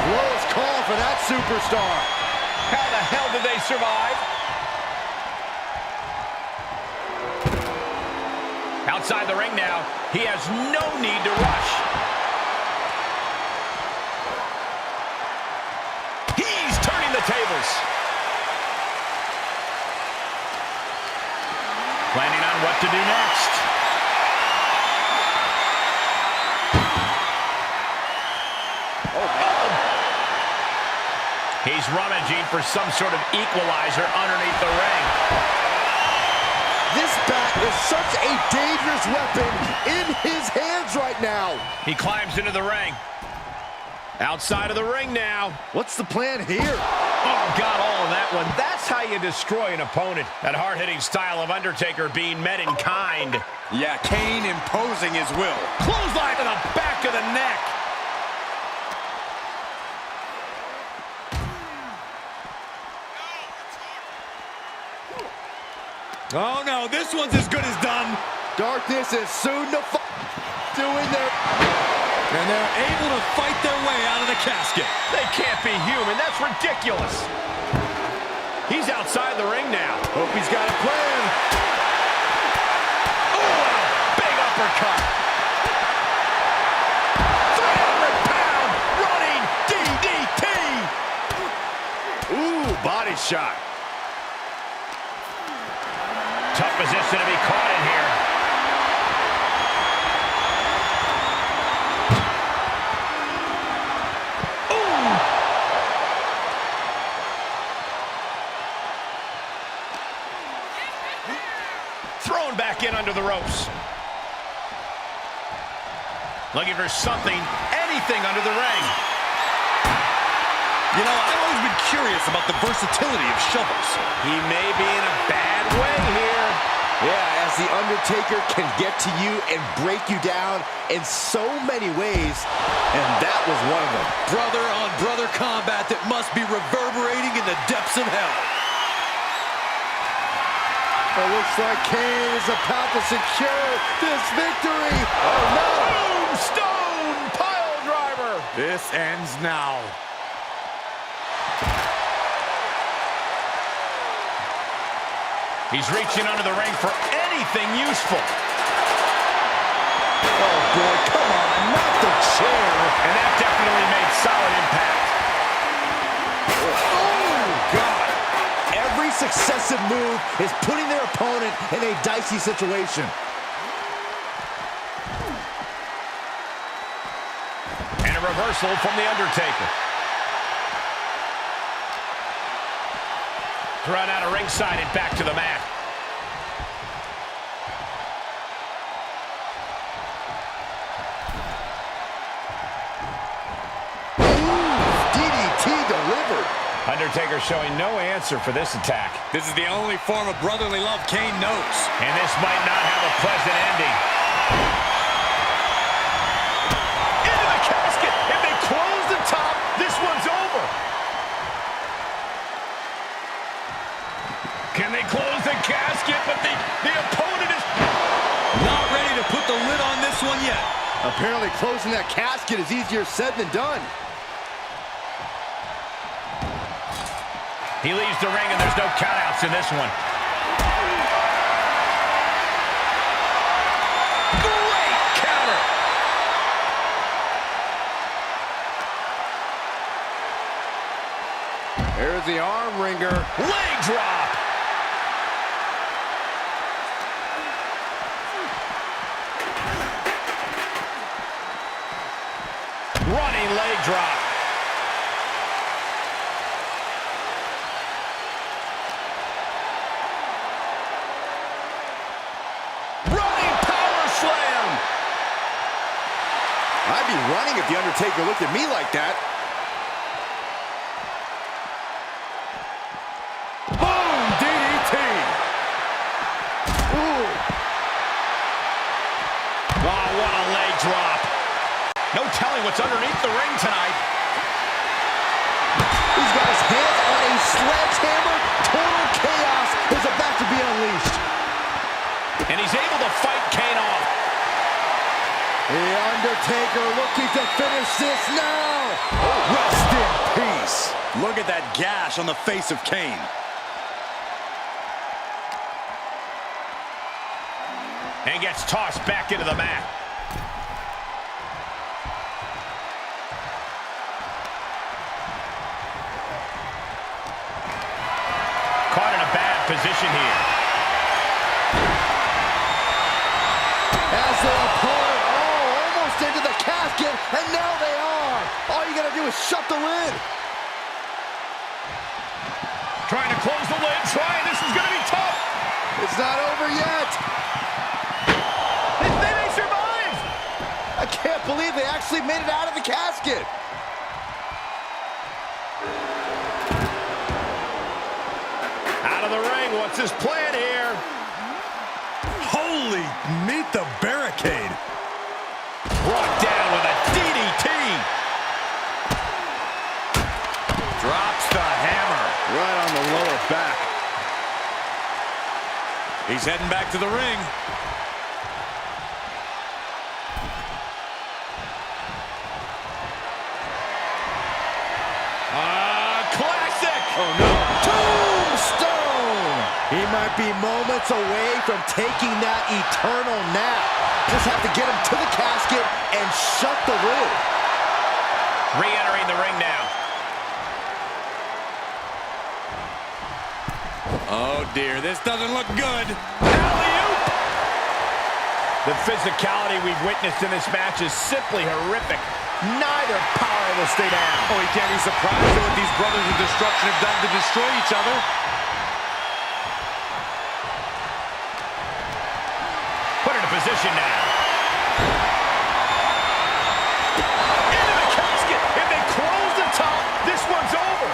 Close call for that superstar. How the hell did they survive? Outside the ring now, he has no need to rush. He's turning the tables. Planning on what to do next. He's rummaging for some sort of equalizer underneath the ring. This bat is such a dangerous weapon in his hands right now. He climbs into the ring. Outside of the ring now. What's the plan here? Oh, got all of that one. That's how you destroy an opponent. That hard-hitting style of Undertaker being met in kind. Yeah, Kane imposing his will. Clothesline to the back of the neck. Oh, no, this one's as good as done. Darkness is soon to doing their... And they're able to fight their way out of the casket. They can't be human. That's ridiculous. He's outside the ring now. Hope he's got a plan. Oh, big uppercut. 300-pound running DDT. Ooh, body shot. Tough position to be caught in here. Ooh. Thrown back in under the ropes. Looking for something, anything under the ring. You know, I've always been curious about the versatility of shovels. He may be in a bad way here. Yeah, as The Undertaker can get to you and break you down in so many ways, and that was one of them. Brother-on-brother combat that must be reverberating in the depths of hell. It looks like Kane is about to secure this victory. Oh, no! Stone pile driver. This ends now. He's reaching under the ring for anything useful. Oh, boy, come on, not the chair. And that definitely made solid impact. Oh, God. Every successive move is putting their opponent in a dicey situation. reversal from The Undertaker. Thrown out of ringside and back to the mat. DDT delivered. Undertaker showing no answer for this attack. This is the only form of brotherly love Kane knows. And this might not have a pleasant ending. Into the casket. If they close the top, this one's over. Can they close the casket? But the opponent is not ready to put the lid on this one yet. Apparently closing that casket is easier said than done. He leaves the ring and there's no countouts in this one. Great counter. There's the arm wringer. Leg drop. Running leg drop. Running power slam. I'd be running if The Undertaker looked at me like that. Boom! DDT! Ooh. Oh, what a leg drop. No telling what's underneath the ring tonight. He's got his hands on a sledgehammer. Total chaos is about to be unleashed. And he's able to fight Kane off. The Undertaker looking to finish this now. Rest in peace. Look at that gash on the face of Kane. And gets tossed back into the mat. Caught in a bad position here. As their opponent, almost into the casket, and now they are. All you gotta do is shut the lid. Trying to close the lid, this is gonna be tough. It's not over yet. They may survive. I can't believe they actually made it out of the casket. Out of the ring, what's his plan here? Holy, meet the barricade. Brought down with a DDT. Drops the hammer. Right on the lower back. He's heading back to the ring. Classic. Oh, no. Tombstone! He might be moments away from taking that eternal nap. Just have to get him to the casket and shut the lid. Re-entering the ring now. Oh, dear. This doesn't look good. Alley-oop. The physicality we've witnessed in this match is simply horrific. Neither power will stay down. Oh, he can't be surprised at what these brothers of destruction have done to destroy each other. Put it in position now. Into the casket. If they close the top, this one's over.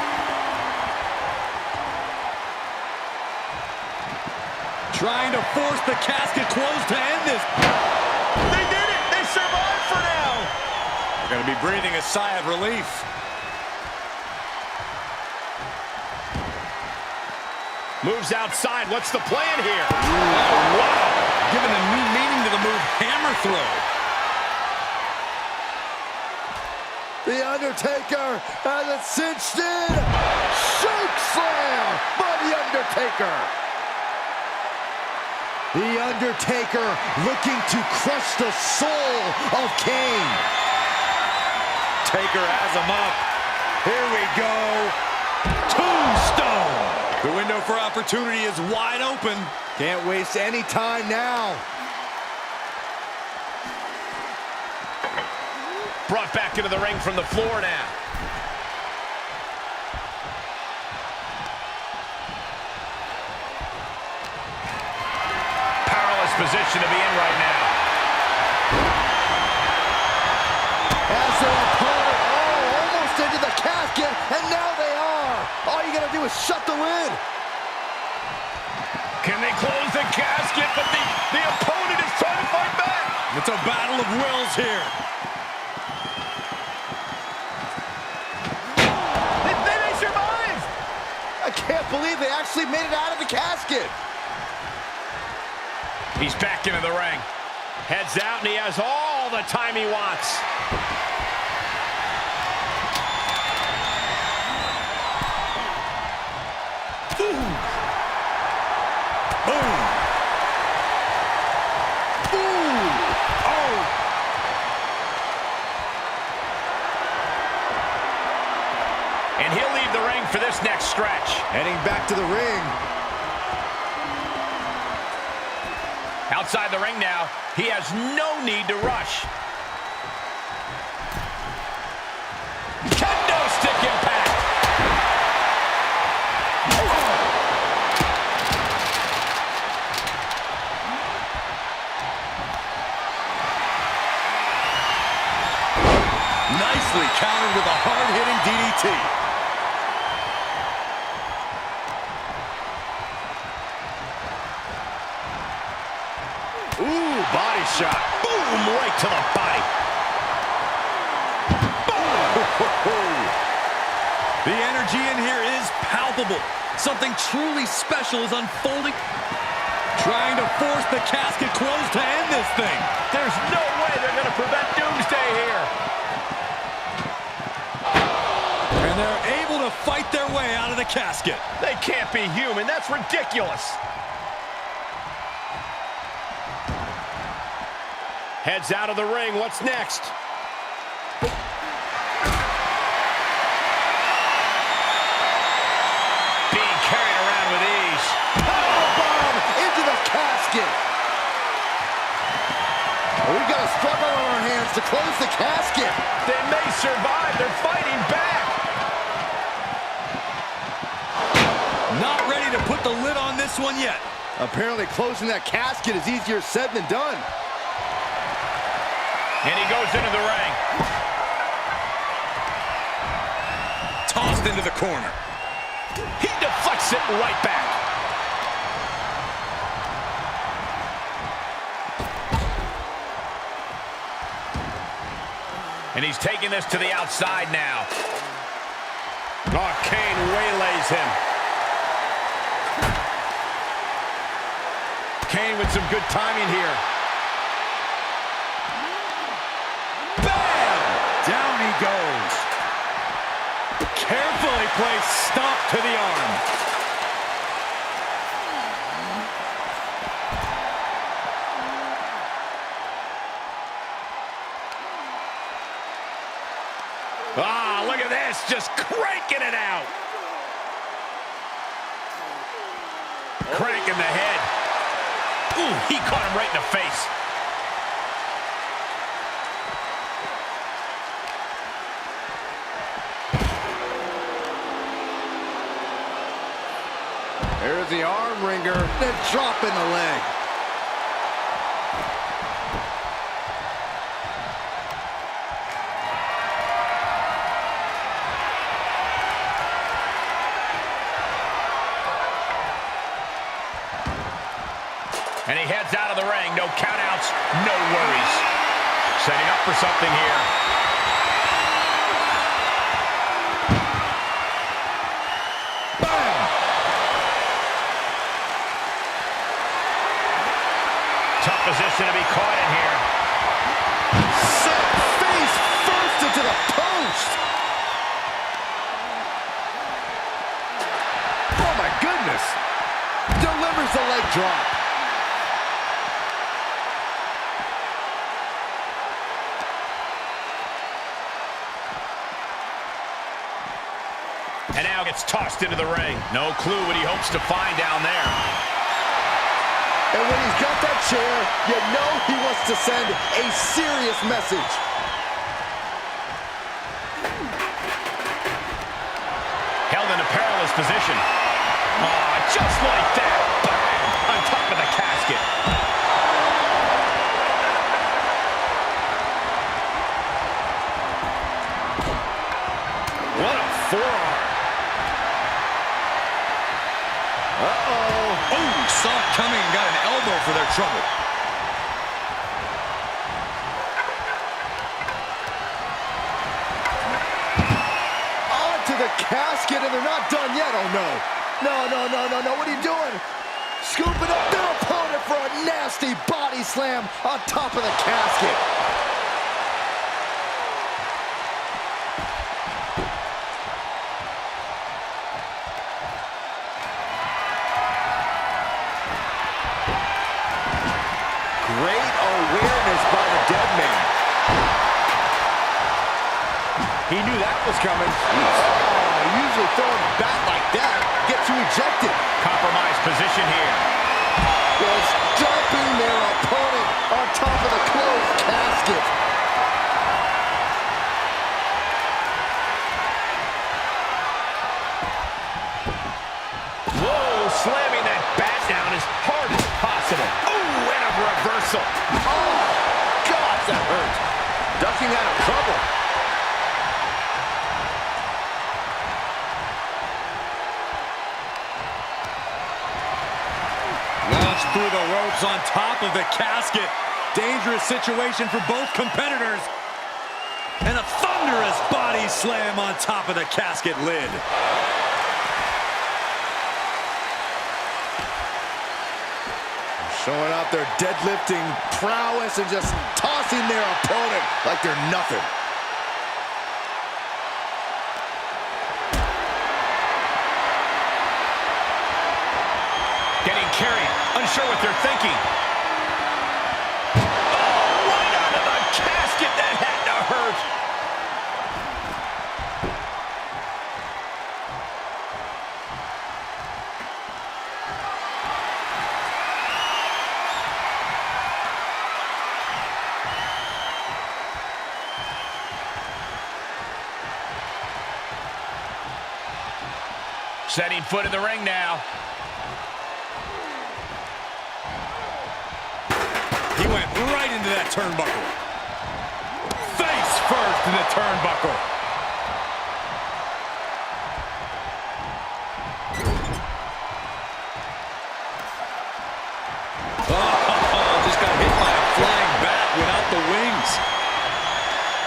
Trying to force the casket closed to end this. They did it. They survived for now. Gonna be breathing a sigh of relief. Moves outside. What's the plan here? Oh, wow. Giving a new meaning to the move hammer throw. The Undertaker has it cinched in. Choke slam by The Undertaker. The Undertaker looking to crush the soul of Kane. Taker has him up. Here we go. Tombstone. The window for opportunity is wide open. Can't waste any time now. Brought back into the ring from the floor now. Powerless position to be in right now. As their opponent, almost into the casket, and now they are. All you gotta do is shut the lid. Can they close the casket? But the opponent is trying to fight back. It's a battle of wills here. They may survive. I can't believe they actually made it out of the casket. He's back into the ring. Heads out, and he has all the time he wants. Boom. Boom. And he'll leave the ring for this next stretch. Heading back to the ring. Outside the ring now, he has no need to rush. Kendo stick impact. Nicely countered with a hard-hitting DDT. Ooh, body shot. Boom, right to the body. Boom. The energy in here is palpable. Something truly special is unfolding. Trying to force the casket closed to end this thing. There's no way they're going to prevent Doomsday here. And they're able to fight their way out of the casket. They can't be human. That's ridiculous. Heads out of the ring. What's next? Being carried around with ease. Powerbomb into the casket. We've got a struggle on our hands to close the casket. They may survive. They're fighting back. Not ready to put the lid on this one yet. Apparently closing that casket is easier said than done. And he goes into the ring. Tossed into the corner. He deflects it right back. And he's taking this to the outside now. Oh, Kane waylays him. Kane with some good timing here. Down he goes. Carefully placed stomp to the arm. Ah, look at this, just cranking it out. Cranking the head. Ooh, he caught him right in the face. There's the arm wringer, then dropping the leg. And he heads out of the ring. No countouts, no worries. Setting up for something here. Tough position to be caught in here. Set face first into the post. Oh my goodness. Delivers the leg drop. And now gets tossed into the ring. No clue what he hopes to find down there. And when he's got that chair, you know he wants to send a serious message. Held in a perilous position. Oh, just like that. Bang! On top of the casket. What a forearm. Uh-oh. Oh, saw it coming and got an elbow for their trouble. Onto the casket, and they're not done yet. Oh, no. No. What are you doing? Scooping up their opponent for a nasty body slam on top of the casket. Great awareness by the dead man. He knew that was coming. Usually throwing a bat like that gets you ejected. Compromised position here. Was dumping their opponent on top of the closed casket. Whoa, slamming that bat down as hard as possible. Oh, and a reversal. Oh, God, that hurt. Ducking out of trouble. Launched through the ropes on top of the casket. Dangerous situation for both competitors. And a thunderous body slam on top of the casket lid. Showing off their deadlifting prowess and just tossing their opponent like they're nothing. Getting carried, unsure what they're thinking. Oh, right out of the casket. That had to hurt. Setting foot in the ring now. He went right into that turnbuckle. Face first in the turnbuckle. Oh, just got hit by a flying bat without the wings.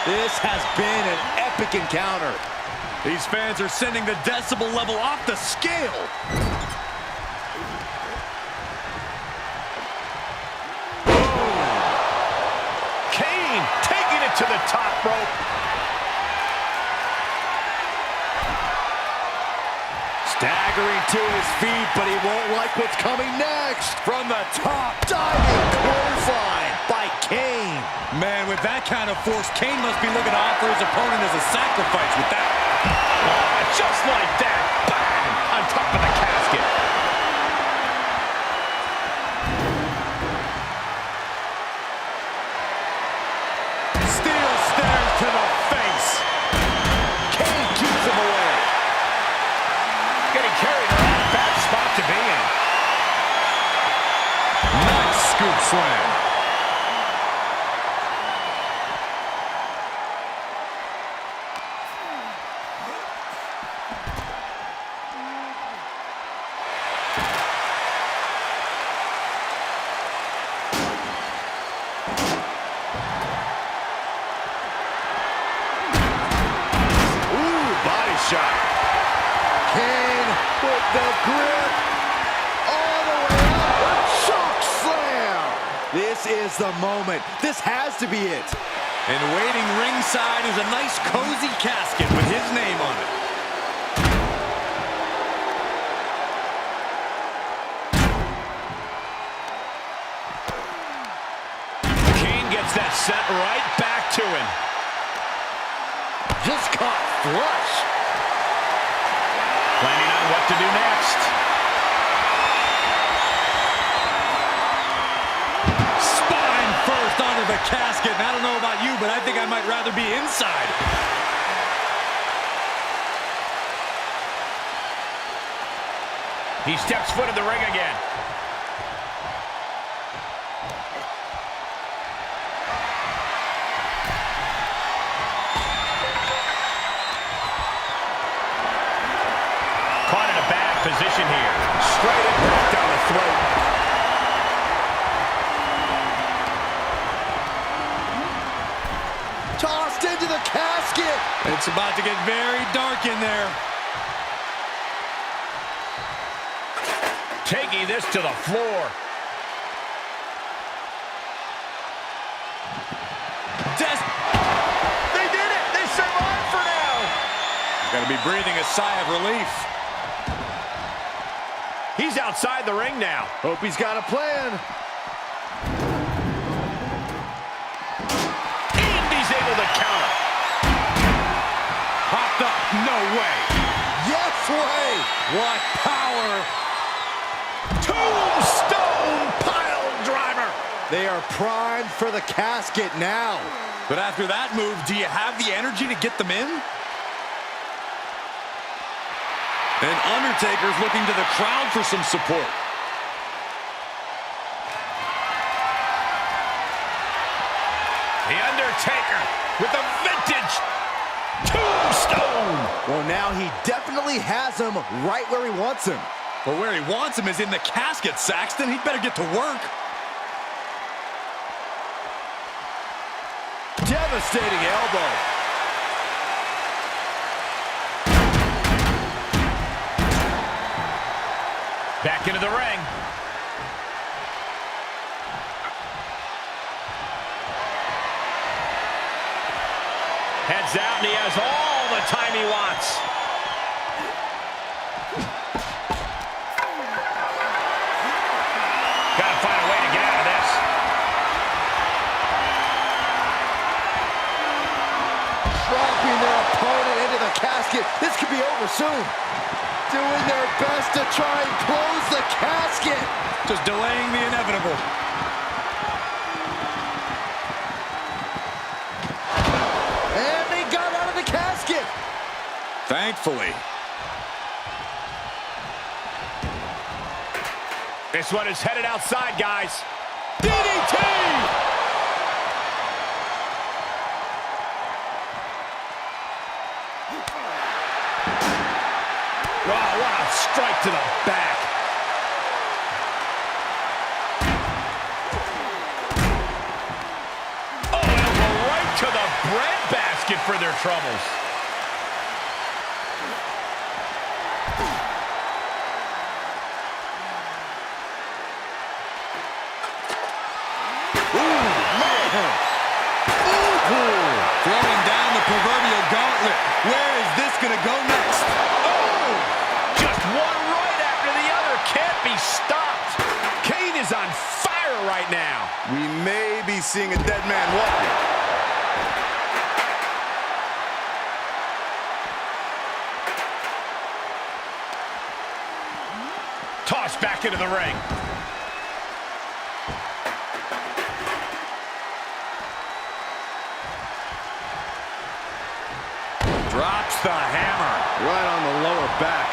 This has been an epic encounter. These fans are sending the decibel level off the scale. Kane taking it to the top rope. Staggering to his feet, but he won't like what's coming next. From the top, diving clothesline by Kane. Man, with that kind of force, Kane must be looking to offer his opponent as a sacrifice with that. Oh, just like that. Bang! On top of the casket. Steel stairs to the face. Kane keeps him away. Getting carried around. Bad spot to be in. Nice scoop slam. Shot. Kane with the grip. All the way up. Choke slam. This is the moment. This has to be it. And waiting ringside is a nice cozy casket with his name on it. Kane gets that sent right back to him. Just caught flush. Planning on what to do next. Spine first onto the casket. And I don't know about you, but I think I might rather be inside. He steps foot in the ring again. Caught in a bad position here. Straight impact down the throat. Tossed into the casket. It's about to get very dark in there. Taking this to the floor. They did it! They survived for now! Gonna be breathing a sigh of relief. He's outside the ring now. Hope he's got a plan. And he's able to counter. Hopped up. No way. Yes way. What power. Tombstone pile driver. They are primed for the casket now. But after that move, do you have the energy to get them in? And Undertaker's looking to the crowd for some support. The Undertaker with the vintage tombstone. Well, now he definitely has him right where he wants him. But where he wants him is in the casket, Saxton. He'd better get to work. Devastating elbow. Back into the ring. Heads out, and he has all the time he wants. Gotta find a way to get out of this. Dropping their opponent into the casket. This could be over soon. Doing their best to try and close the casket. Just delaying the inevitable. And they got out of the casket. Thankfully. This one is headed outside, guys. DDT! Oh, what a strike to the back. Oh, elbow right to the breadbasket for their troubles. Throwing down the proverbial gauntlet. Where is this going to go next? Oh! Just one right after the other. Can't be stopped. Kane is on fire right now. We may be seeing a dead man walking. Tossed back into the ring. Drops the hammer. Right on the lower back.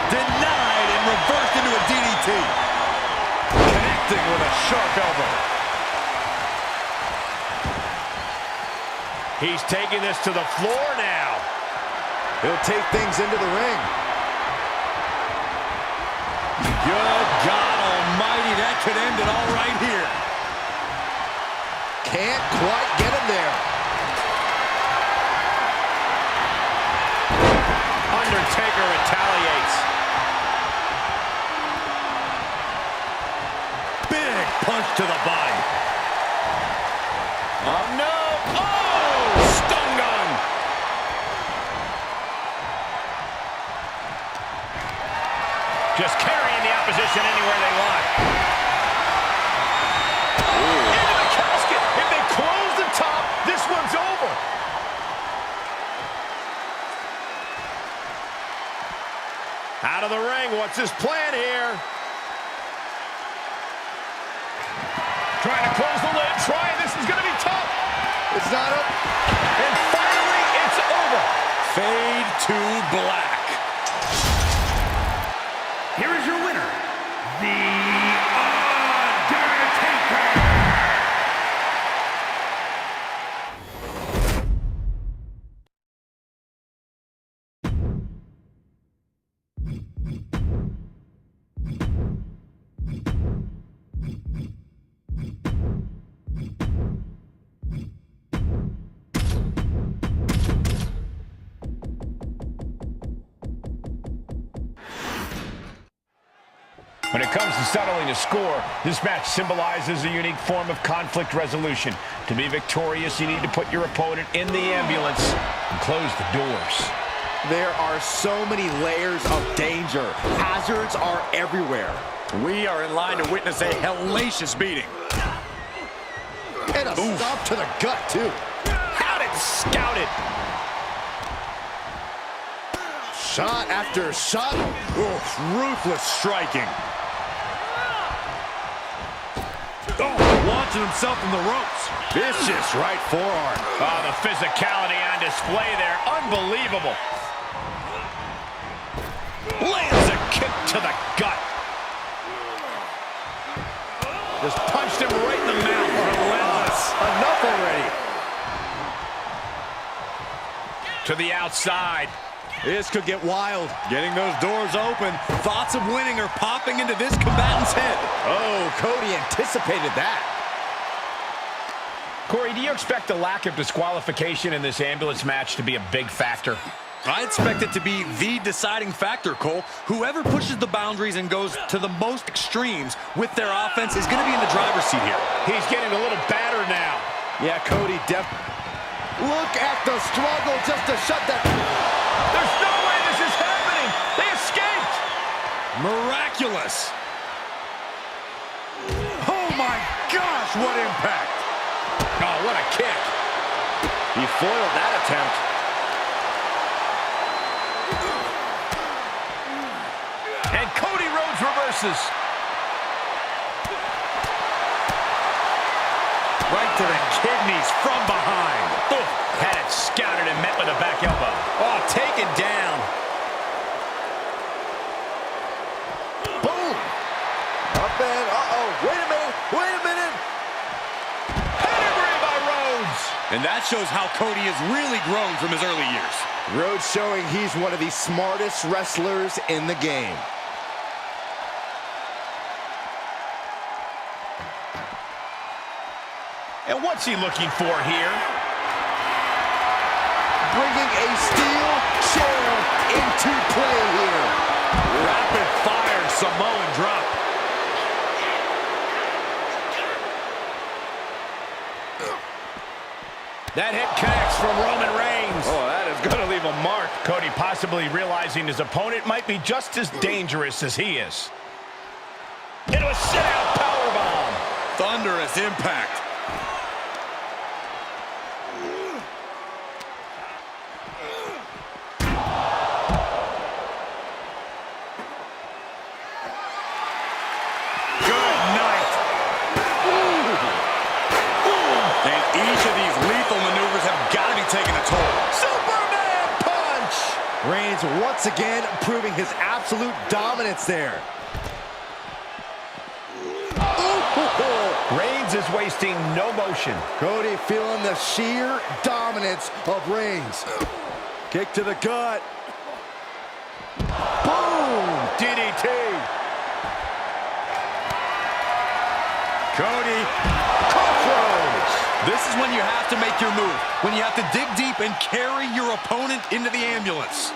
Denied and reversed into a DDT. Connecting with a sharp elbow. He's taking this to the floor now. He'll take things into the ring. Good God almighty, that could end it all right here. Can't quite get him there. Undertaker retaliates. Big punch to the body. Oh, no. Oh, stun gun. Just carrying the opposition anywhere they want. Into the casket. If they close the top, this one's over. Out of the ring. What's his plan here? Trying to close the lid. This is going to be tough. It's not up. And finally Fade to black. Here is your winner, The Undertaker. When it comes to settling a score, this match symbolizes a unique form of conflict resolution. To be victorious, you need to put your opponent in the ambulance and close the doors. There are so many layers of danger. Hazards are everywhere. We are in line to witness a hellacious beating. And a stop to the gut, too. Had it scouted. Shot after shot. Oof, ruthless striking. Oh, launching himself from the ropes. Vicious right forearm. Oh, the physicality on display there. Unbelievable. Lands a kick to the gut. Just punched him right in the mouth. Relentless. Enough already. To the outside. This could get wild. Getting those doors open. Thoughts of winning are popping into this combatant's head. Oh, Cody anticipated that. Corey, do you expect the lack of disqualification in this ambulance match to be a big factor? I expect it to be the deciding factor, Cole. Whoever pushes the boundaries and goes to the most extremes with their offense is going to be in the driver's seat here. He's getting a little battered now. Yeah, Cody Look at the struggle just to shut that. There's no way this is happening. They escaped. Miraculous. Oh, my gosh, what impact. Oh, what a kick. He foiled that attempt. And Cody Rhodes reverses. Right to the kidneys from behind. Oof. Had it scouted and met with a back elbow. Oh, taken down. Boom. Up and, wait a minute. Pedigree by Rhodes. And that shows how Cody has really grown from his early years. Rhodes showing he's one of the smartest wrestlers in the game. And what's he looking for here? Bringing a steel chair into play here. Rapid fire Samoan drop. That hit connects from Roman Reigns. Oh, that is going to leave a mark. Cody possibly realizing his opponent might be just as dangerous as he is. Into a sit-out powerbomb. Thunderous impact. Reigns once again proving his absolute dominance there. Reigns is wasting no motion. Cody feeling the sheer dominance of Reigns. Kick to the gut. Boom! DDT. Cody. Crossroads. This is when you have to make your move. When you have to dig deep and carry your opponent into the ambulance.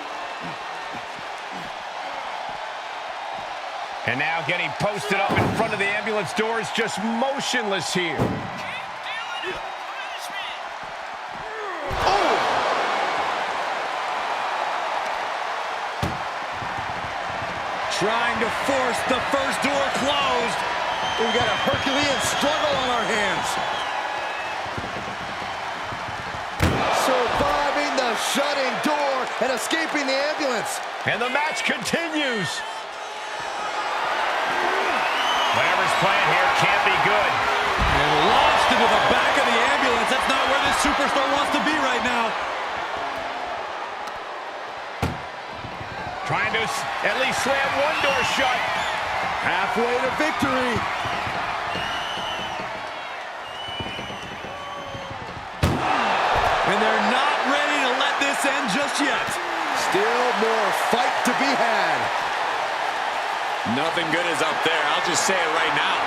And now getting posted up in front of the ambulance doors, just motionless here. Oh! Trying to force the first door closed. We've got a Herculean struggle on our hands. Surviving the shutting door and escaping the ambulance. And the match continues. Whatever's playing here can't be good. And launched into the back of the ambulance. That's not where this superstar wants to be right now. at least slam one door shut. Halfway to victory. And they're not ready to let this end just yet. Still more fight to be had. Nothing good is up there. I'll just say it right now.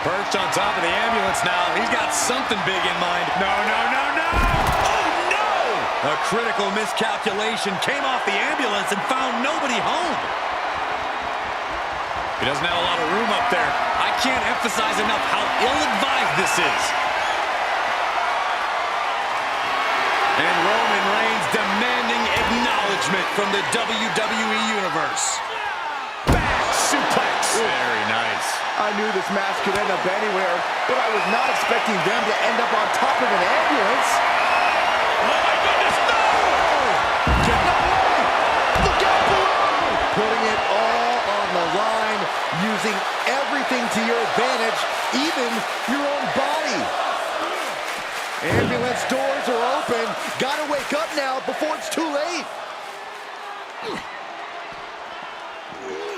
Perched on top of the ambulance now. He's got something big in mind. No, no, no, no! Oh, no! A critical miscalculation came off the ambulance and found nobody home. He doesn't have a lot of room up there. I can't emphasize enough how ill-advised this is. And Roman Reigns demanding acknowledgement from the WWE Universe. Back suplex. Very nice. I knew this match could end up anywhere, but I was not expecting them to end up on top of an ambulance. Oh, my goodness, no! Get away! Look out below! Putting it all on the line, using everything to your advantage, even your own body. Ambulance doors are open. Gotta wake up now before it's too late.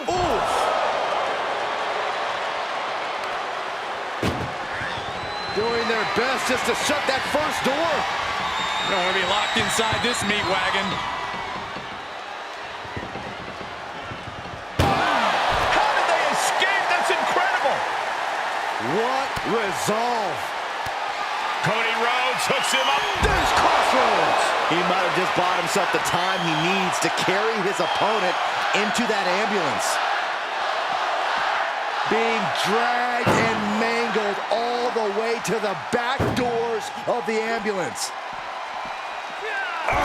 Oof. Doing their best just to shut that first door. Don't want to be locked inside this meat wagon. How did they escape? That's incredible! What resolve. Cody Rhodes hooks him up. There's Crossroads. He might have just bought himself the time he needs to carry his opponent into that ambulance. Being dragged and mangled all the way to the back doors of the ambulance. Oh!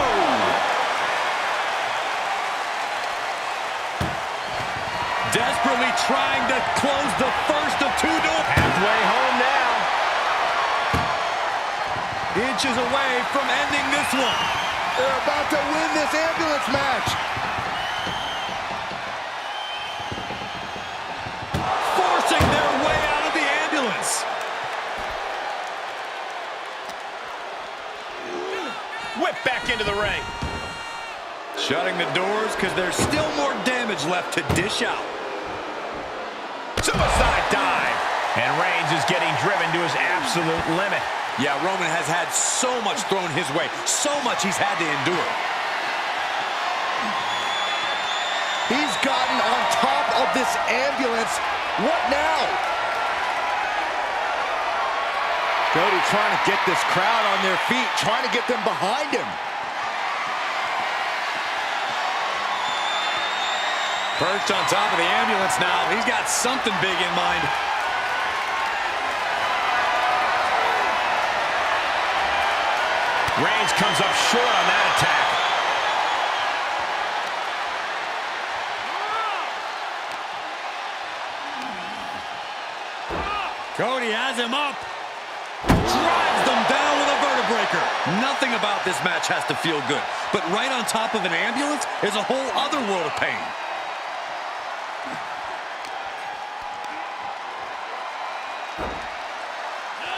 Desperately trying to close the first of two doors. Halfway home now. Inches away from ending this one. They're about to win this ambulance match. Forcing their way out of the ambulance. Whip back into the ring. Shutting the doors because there's still more damage left to dish out. Suicide dive. And Reigns is getting driven to his absolute limit. Yeah, Roman has had so much thrown his way, so much he's had to endure. He's gotten on top of this ambulance. What now? Cody trying to get this crowd on their feet, trying to get them behind him. Perched on top of the ambulance now. He's got something big in mind. Reigns comes up short on that attack. Cody has him up. Drives them down with a vertebreaker. Nothing about this match has to feel good. But right on top of an ambulance is a whole other world of pain.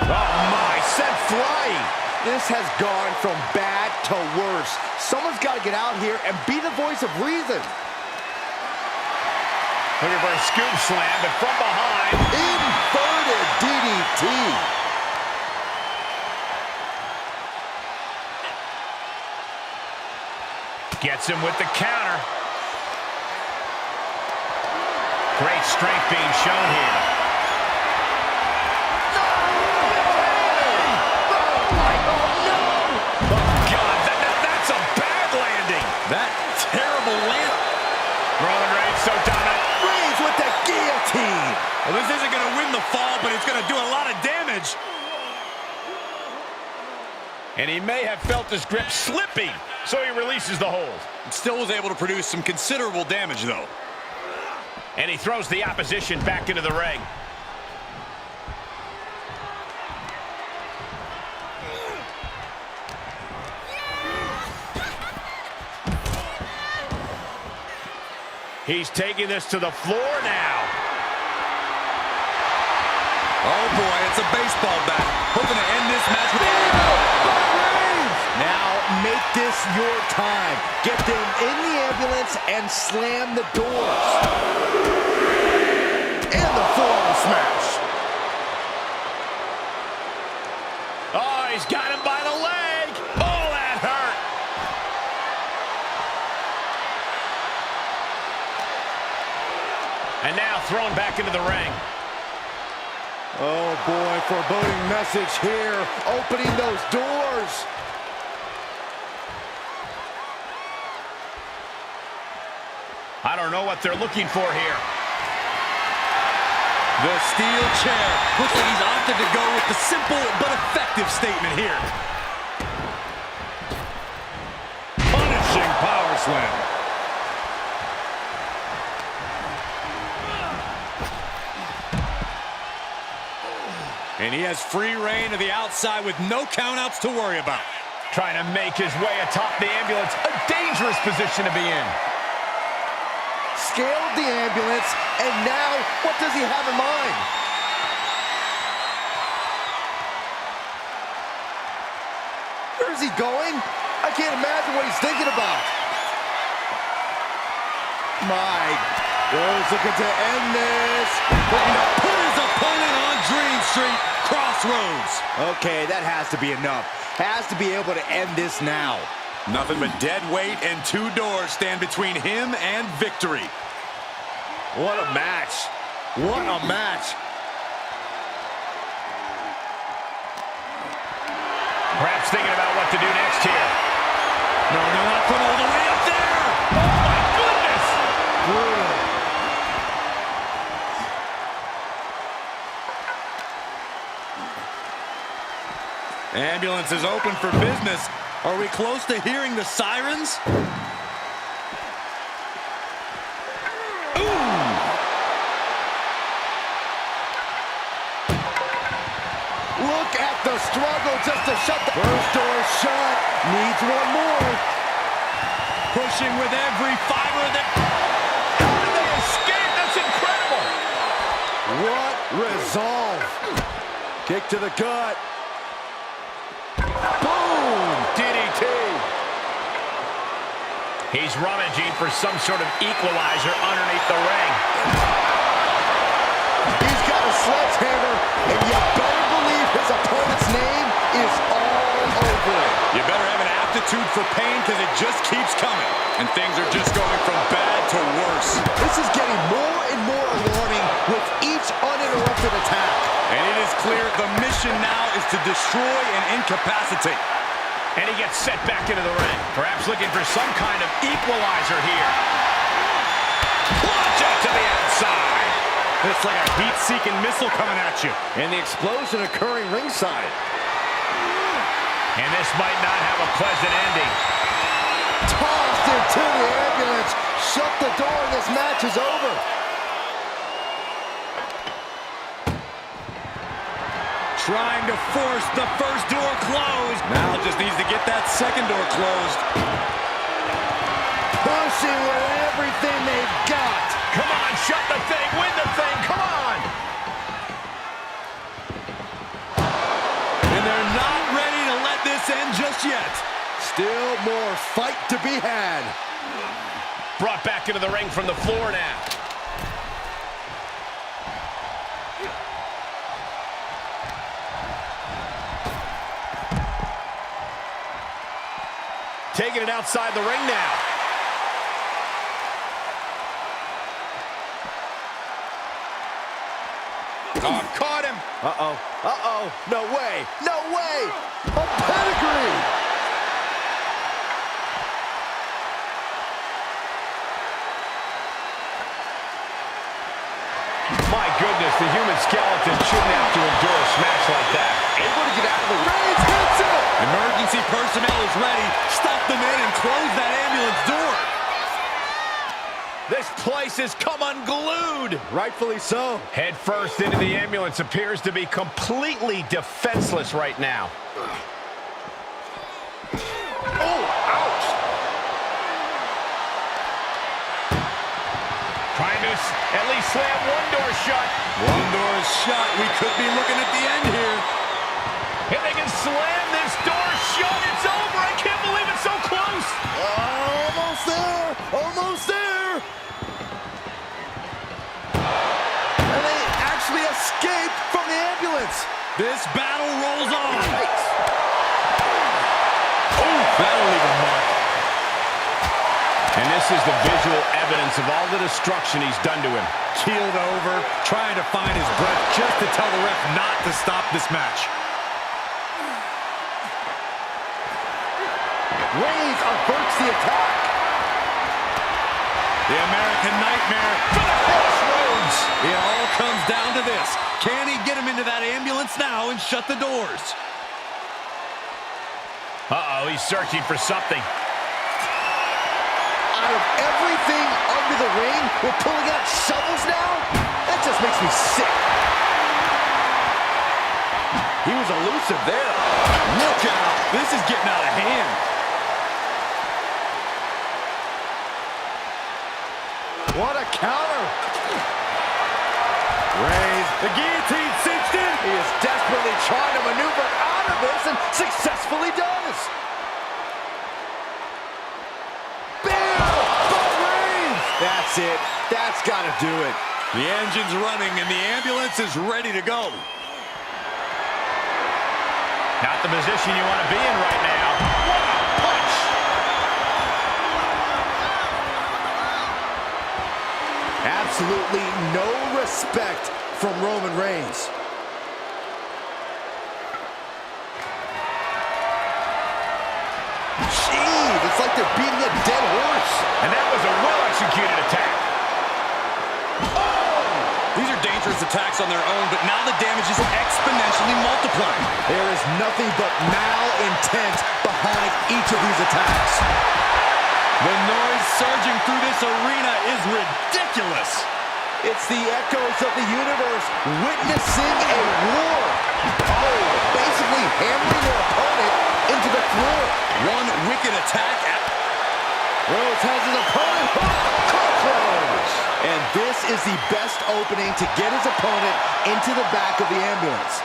Oh my, sent flying. This has gone from bad to worse. Someone's got to get out here and be the voice of reason. Looking for a scoop slam, but from behind. Inverted DDT. Gets him with the counter. Great strength being shown here. That terrible land. Roman Reigns so dominant. Reigns with the guillotine. Well, this isn't going to win the fall, but it's going to do a lot of damage. And he may have felt his grip slipping, so he releases the hold. Still was able to produce some considerable damage, though. And he throws the opposition back into the ring. He's taking this to the floor now. Oh, boy, it's a baseball bat. Hoping to end this match with... Now make this your time. Get them in the ambulance and slam the doors. And the forearm smash. Oh, he's got him by the leg. Oh, that hurt. And now thrown back into the ring. Oh boy, foreboding message here. Opening those doors. I don't know what they're looking for here. The steel chair. Looks like he's opted to go with the simple but effective statement here. Punishing power slam. And he has free reign to the outside with no countouts to worry about. Trying to make his way atop the ambulance. A dangerous position to be in. Scaled the ambulance, and now what does he have in mind? Where is he going? I can't imagine what he's thinking about. My, Rhodes looking to end this. Looking to put his opponent on Dream Street, Crossroads. Okay, that has to be enough. Has to be able to end this now. Nothing but dead weight and two doors stand between him and victory. What a match. What a match. Perhaps thinking about what to do next here. No, not from all the way up there. Oh, my goodness. Brutal. Ambulance is open for business. Are we close to hearing the sirens? Look at the struggle just to shut the first door shut. Needs one more. Pushing with every fiber of their... How did they escape? That's incredible. What resolve. Kick to the gut. Boom! DDT. He's rummaging for some sort of equalizer underneath the ring. He's got a sledgehammer, and you better believe his opponent's name is all over it. You better have an aptitude for pain because it just keeps coming. And things are just going from bad to worse. This is getting more and more alarming with each uninterrupted attack. And it is clear the mission now is to destroy and incapacitate. And he gets set back into the ring. Perhaps looking for some kind of equalizer here. Launch out to the outside. It's like a heat-seeking missile coming at you. And the explosion occurring ringside. And this might not have a pleasant ending. Tossed into the ambulance. Shut the door and this match is over. Trying to force the first door closed. Now just needs to get that second door closed. Pushing with everything they've got. Come on, shut the thing, win the thing, come on! And they're not ready to let this end just yet. Still more fight to be had. Brought back into the ring from the floor now. Taking it outside the ring now. Oh, caught him. Uh-oh. Uh-oh. No way. No way. A pedigree. My goodness, the human skeleton shouldn't have to endure a smash like that. Able to get out of the ring. Hits it. Emergency personnel is ready. Stop them in and close that ambulance door. This place has come unglued. Rightfully so. Head first into the ambulance, appears to be completely defenseless right now. Oh, ouch. Trying to at least slam one door shut. One door is shut. We could be looking at the end here. And they can slam this door shut. It's over. I can't believe it's so close. Almost there! Almost there! And they actually escaped from the ambulance! This battle rolls on. Yikes. Oh, that'll leave a mark. And this is the visual evidence of all the destruction he's done to him. Keeled over, trying to find his breath just to tell the ref not to stop this match. Reigns averts the attack. The American Nightmare for the finish, Rhodes. It all comes down to this. Can he get him into that ambulance now and shut the doors? Uh-oh, he's searching for something. Out of everything under the ring, we're pulling out shovels now? That just makes me sick. He was elusive there. Look out. This is getting out of hand. What a counter. Reigns, the guillotine cinched in. He is desperately trying to maneuver out of this and successfully does. Bam! By Reigns! That's it. That's got to do it. The engine's running and the ambulance is ready to go. Not the position you want to be in right now. What a punch! Absolutely no respect from Roman Reigns. Jeez, it's like they're beating a dead horse. And that was a well-executed attack. These are dangerous attacks on their own, but now the damage is exponentially multiplying. There is nothing but malintent behind each of these attacks. The noise surging through this arena is ridiculous. It's the echoes of the universe witnessing a war. Oh, basically hammering their opponent into the floor. One wicked attack at... Rhodes has his opponent close. And this is the best opening to get his opponent into the back of the ambulance.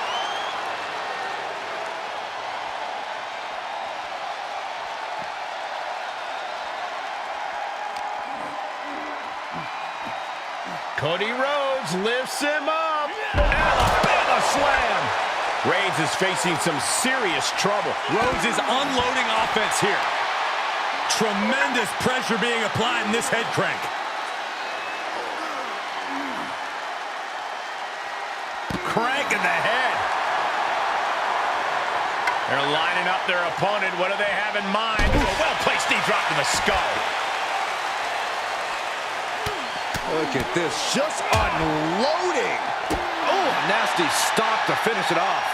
Cody Rhodes lifts him up. Alabama slam. Reigns is facing some serious trouble. Rhodes is unloading offense here. Tremendous pressure being applied in this head crank. Crank in the head. They're lining up their opponent. What do they have in mind? Ooh, a well-placed knee drop to the skull. Look at this, just unloading. Oh, nasty stop to finish it off.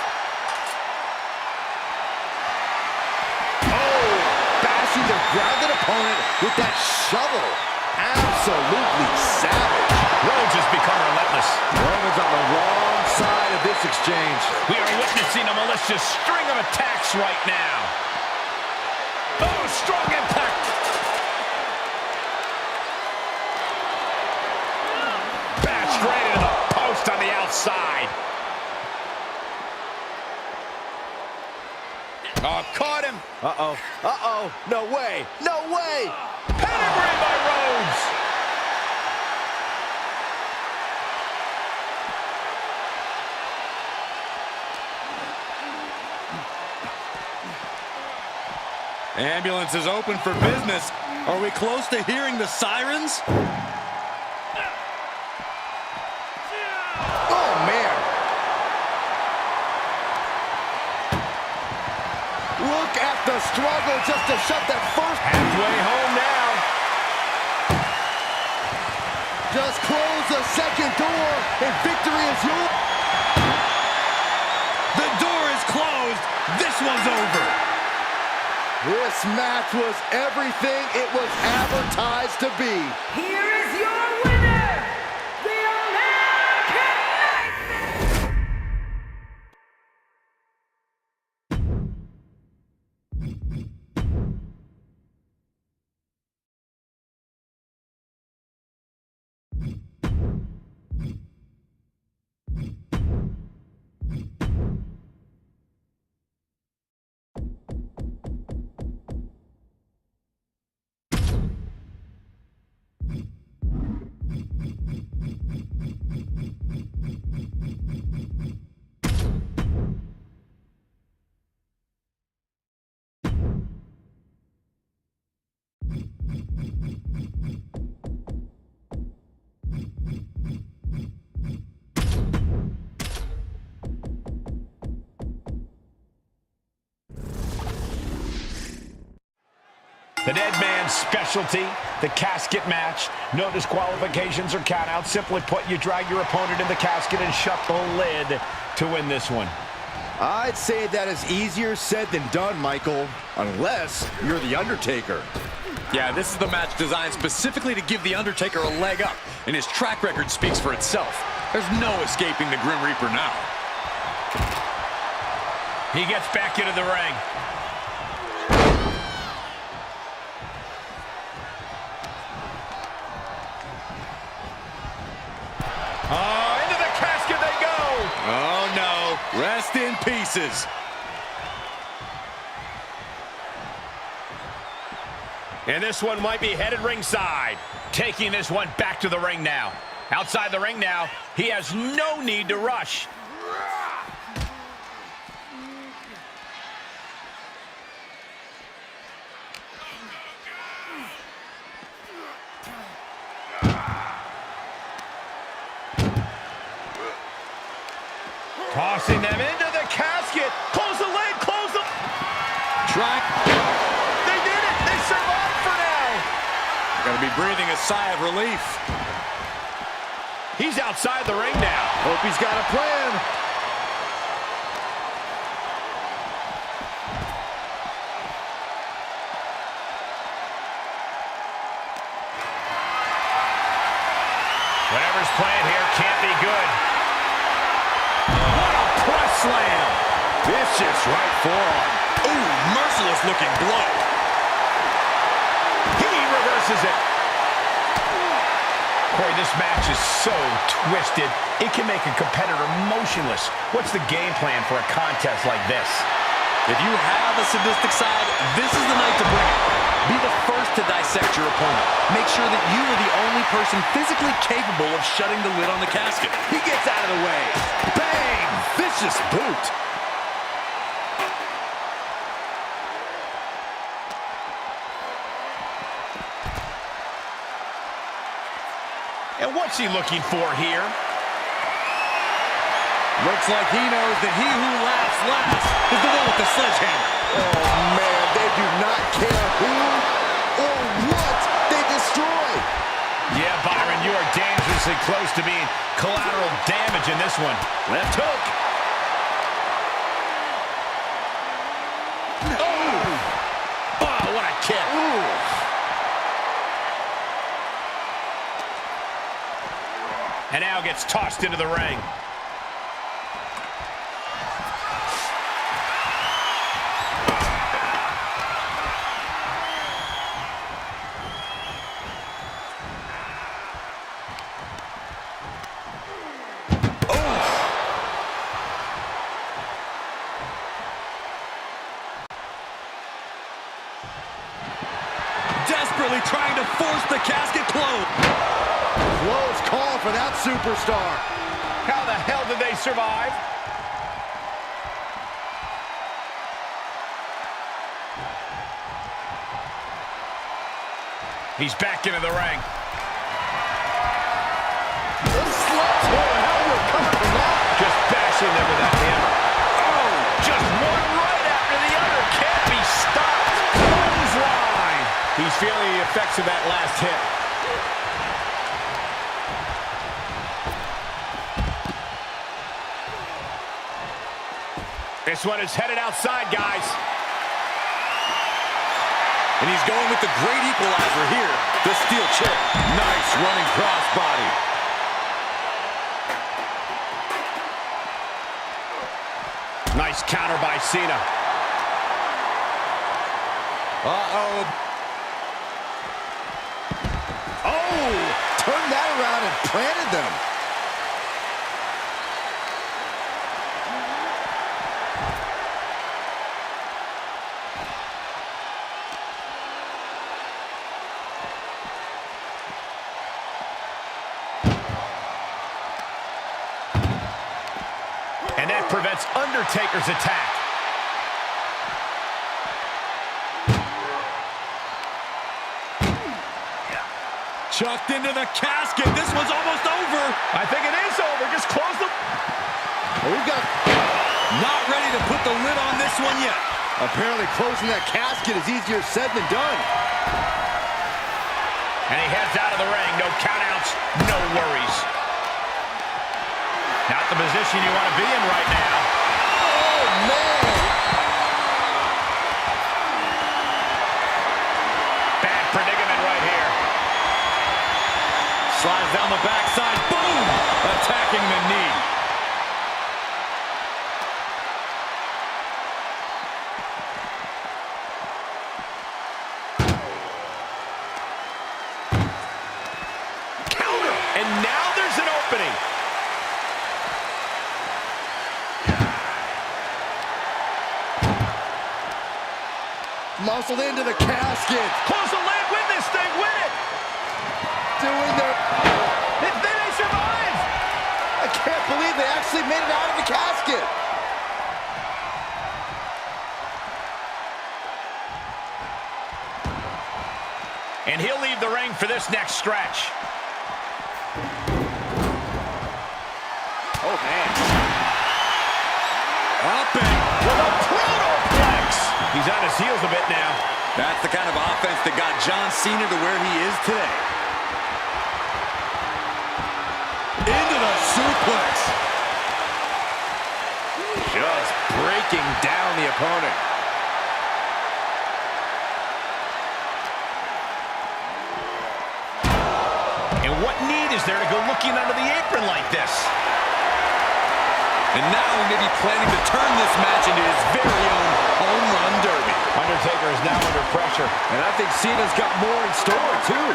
Oh, bashing their grounded opponent with that shovel. Absolutely savage. Rhodes has become relentless. Roman's on the wrong side of this exchange. We are witnessing a malicious string of attacks right now. Oh, strong impact. Bashed right into the post on the outside. Oh, caught him. Uh-oh, uh-oh, no way, no way. Pedigree by Rhodes. Ambulance is open for business. Are we close to hearing the sirens? Oh, man. Look at the struggle just to shut that first. Halfway home now. Just close the second door, and victory is yours. The door is closed. This one's over. This match was everything it was advertised to be. Here is your winner, the American Nightmare! The dead man's specialty, the casket match. No disqualifications or countouts. Simply put, you drag your opponent in the casket and shut the lid to win this one. I'd say that is easier said than done, Michael, unless you're the Undertaker. Yeah, this is the match designed specifically to give the Undertaker a leg up, and his track record speaks for itself. There's no escaping the Grim Reaper now. He gets back into the ring. Oh, into the casket they go. Oh, no. Rest in pieces. And this one might be headed ringside. Taking this one back to the ring now. Outside the ring now, he has no need to rush. Tossing them into the casket. Close the lid, close the... Track. They did it. They survived for now. Gotta be breathing a sigh of relief. He's outside the ring now. Hope he's got a plan. Whatever's playing here can't be good. What a press slam. Vicious right forearm. Ooh, merciless looking blow. He reverses it. Corey, this match is so twisted, it can make a competitor motionless. What's the game plan for a contest like this? If you have a sadistic side, this is the night to bring it. Be the first to dissect your opponent. Make sure that you are the only person physically capable of shutting the lid on the casket. He gets out of the way. Bang! Vicious boot. And what's he looking for here? Looks like he knows that he who laughs last is the one with the sledgehammer. Oh, man, they do not care who or what they destroy. Yeah, Byron, you are dangerously close to being collateral damage in this one. Left hook. Oh! Oh, what a kick. Ooh. And now gets tossed into the ring. Desperately trying to force the casket closed. Close call for that superstar. How the hell did they survive? He's back into the ring. The sledgehammer, how do you recover from that? Just bashing them with that hammer. Oh, just one right after the other. Can't be stopped. Clothesline. He's feeling the effects of that last hit. This one is headed outside, guys. And he's going with the great equalizer here. The steel chair. Nice running crossbody. Nice counter by Cena. Uh-oh. Oh, turned that around and planted them. And that prevents Undertaker's attack. Chucked into the casket. This one's almost over. I think it is over. Just close the... We've got... Not ready to put the lid on this one yet. Apparently closing that casket is easier said than done. And he heads out of the ring. No countouts, no worries. Not the position you want to be in right now. Oh, man. Bad predicament right here. Slides down the backside. Boom! Attacking the knee. Counter! And now there's an opening. Muscled into the casket. Close the lid, win this thing, win it! Doing their... They survive! I can't believe they actually made it out of the casket. And he'll leave the ring for this next stretch. Oh, man. Up and With a protoplex! He's on his heels a bit now. that's the kind of offense that got John Cena to where he is today. Into the suplex. Just breaking down the opponent. And what need is there to go looking under the apron like this? And now he may be planning to turn this match into his very own home run derby. Undertaker is now under pressure. And I think Cena's got more in store, too.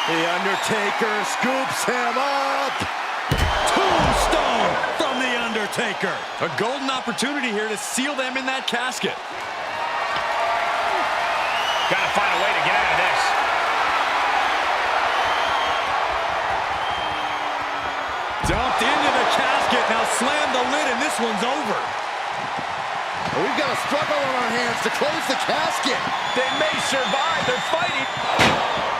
The Undertaker scoops him up. Tombstone from The Undertaker. A golden opportunity here to seal them in that casket. Gotta find a way to get out of this. Dumped into the casket. Now slam the lid and this one's over. We've got a struggle on our hands to close the casket. They may survive. They're fighting.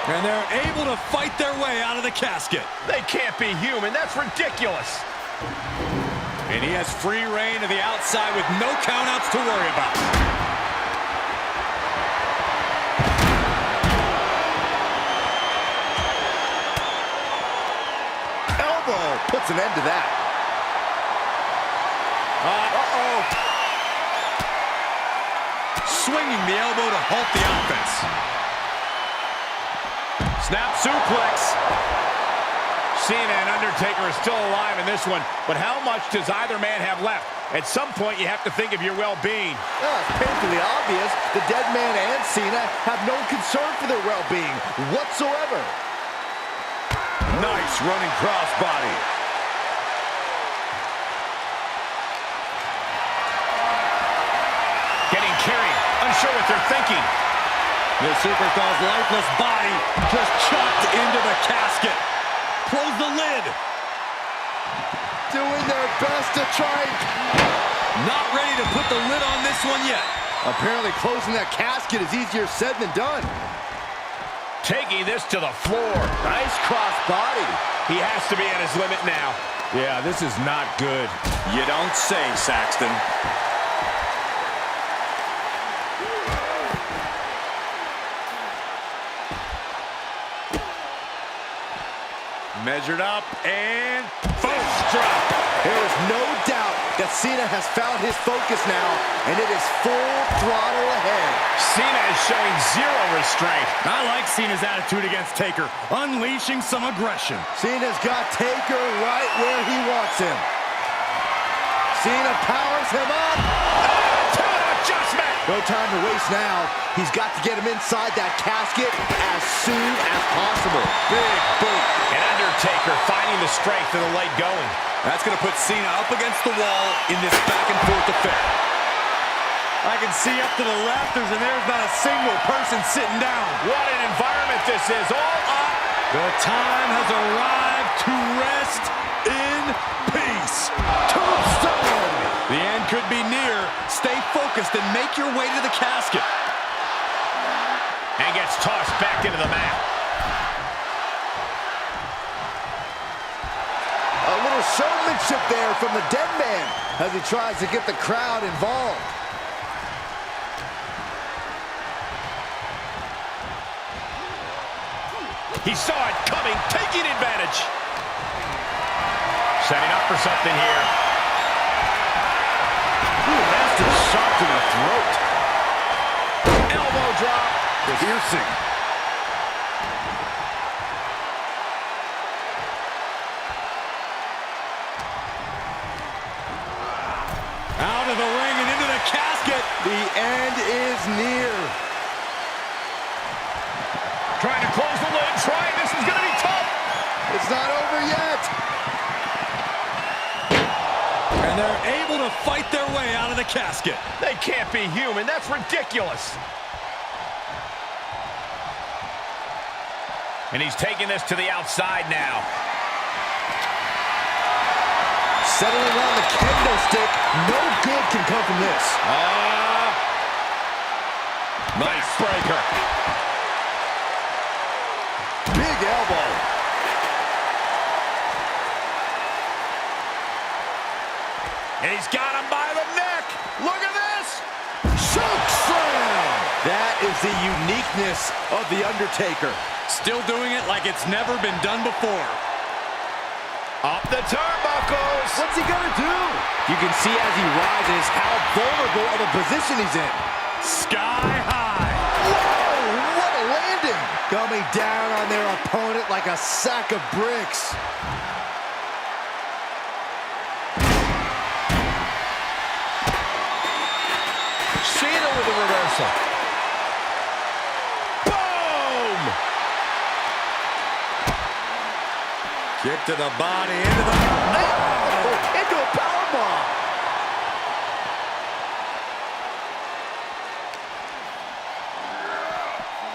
And they're able to fight their way out of the casket. They can't be human. That's ridiculous. And he has free reign to the outside with no countouts to worry about. Elbow puts an end to that. Uh-oh. Swinging the elbow to halt the offense. Snap suplex. Cena and Undertaker are still alive in this one, but how much does either man have left? At some point, you have to think of your well-being. It's painfully obvious the dead man and Cena have no concern for their well-being whatsoever. Nice running crossbody. Getting carried, unsure what they're thinking. The Superstar's lifeless body just chucked into the casket. Close the lid. Doing their best to try. Not ready to put the lid on this one yet. Apparently closing that casket is easier said than done. Taking this to the floor. Nice cross body. He has to be at his limit now. Yeah, this is not good. You don't say, Saxton. Measured up and Fist drop. There is no doubt that Cena has found his focus now, and it is full throttle ahead. Cena is showing zero restraint. I like Cena's attitude against Taker, unleashing some aggression. Cena's got Taker right where he wants him. Cena powers him up. To an adjustment. No time to waste now. He's got to get him inside that casket as soon as possible. Big boot. And Undertaker finding the strength of the leg going. That's going to put Cena up against the wall in this back-and-forth affair. I can see up to the rafters, and there's not a single person sitting down. What an environment this is. All up. The time has arrived to rest in peace. Tombstone! The end could be near. Stay focused and make your way to the casket. And gets tossed back into the mat. A little of showmanship there from the dead man as he tries to get the crowd involved. He saw it coming, taking advantage. Setting up for something here. Ooh, nasty shot to the throat. Elbow drop. Piercing. Out of the ring and into the casket. The end is near. Trying to close the lid, this is going to be tough. It's not over yet. And they're able to fight their way out of the casket. They can't be human, that's ridiculous. And he's taking this to the outside now. Settling on the kendo stick. No good can come from this. Nice breaker. Big elbow. And he's got him by the neck. Look at this. Choke slam. That is the uniqueness of the Undertaker. Still doing it like it's never been done before. Up the turnbuckles. What's he gonna do? You can see as he rises how vulnerable of a position he's in. Sky high. Whoa, what a landing. Coming down on their opponent like a sack of bricks. Cena with a reversal. Boom! Kick to the body, into the... Oh, into a powerbomb.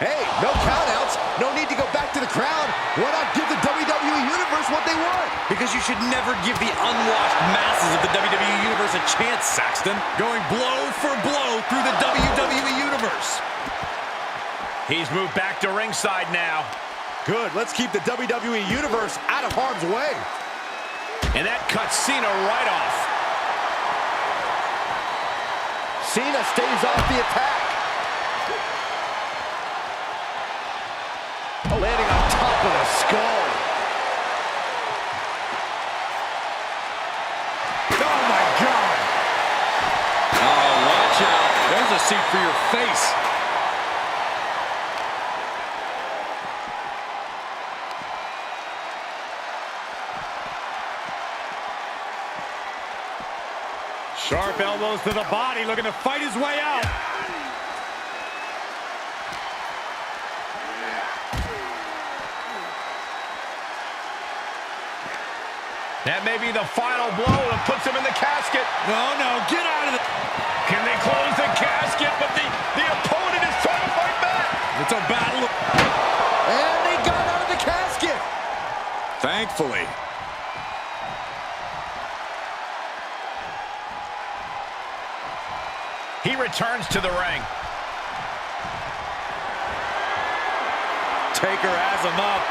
Hey, no countouts. No need to go back to the crowd. Why not give the WWE Universe what they want? Because you should never give the unwashed masses of the WWE Universe a chance, Saxton. Going blow for blow through the WWE Universe. He's moved back to ringside now. Good, let's keep the WWE Universe out of harm's way. And that cuts Cena right off. Cena stays off the attack. Landing on top of the skull. Oh, my God. Oh, watch out. There's a seat for your face. Sharp elbows to the body, looking to fight his way out. That may be the final blow that puts him in the casket. No, get out of the... Can they close the casket? But the opponent is trying to fight back. It's a battle. And they got out of the casket. Thankfully. He returns to the ring. Taker has him up.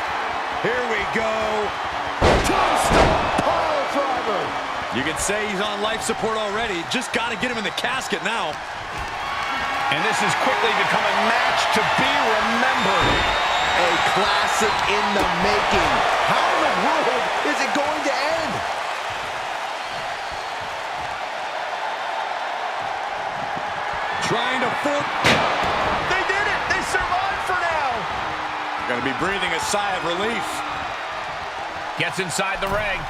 Here we go. Tombstone pile driver. You can say he's on life support already. Just got to get him in the casket now. And this has quickly become a match to be remembered. A classic in the making. How in the world is it going to end? Trying to force. They did it. They survived for now. Gonna be breathing a sigh of relief. Gets inside the ring.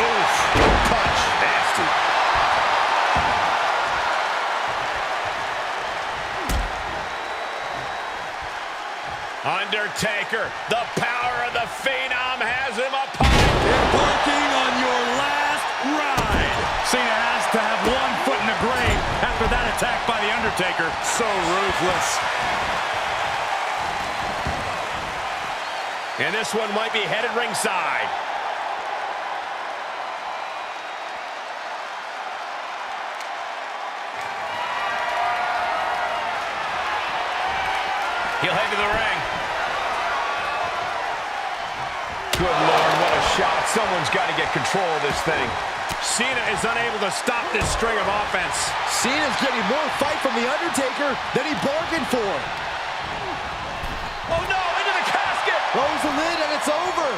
Oof. Punch. Nasty. Undertaker, the power of the Phenom has him upon. Embarking on your last ride. Cena has to have one foot in the grave after that attack by the Undertaker. So ruthless. And this one might be headed ringside. He'll head to the ring. shot. Someone's got to get control of this thing. Cena is unable to stop this string of offense. Cena's getting more fight from The Undertaker than he bargained for. Oh no, into the casket! Close the lid and it's over.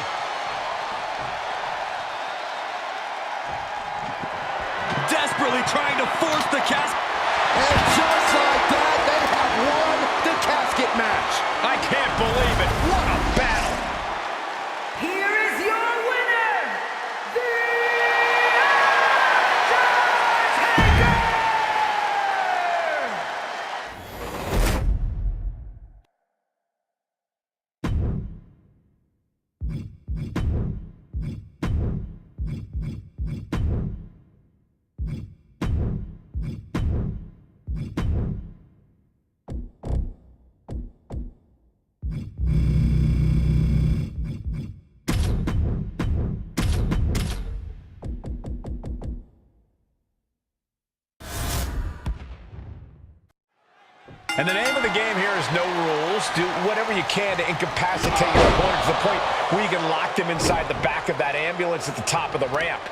Desperately trying to force the casket. And just like that, they have won the casket match. I can't believe it. What a battle. Here is your winner, The And the name of the game here is no rules. Do whatever you can to incapacitate your opponent to the point where you can lock them inside the back of that ambulance at the top of the ramp.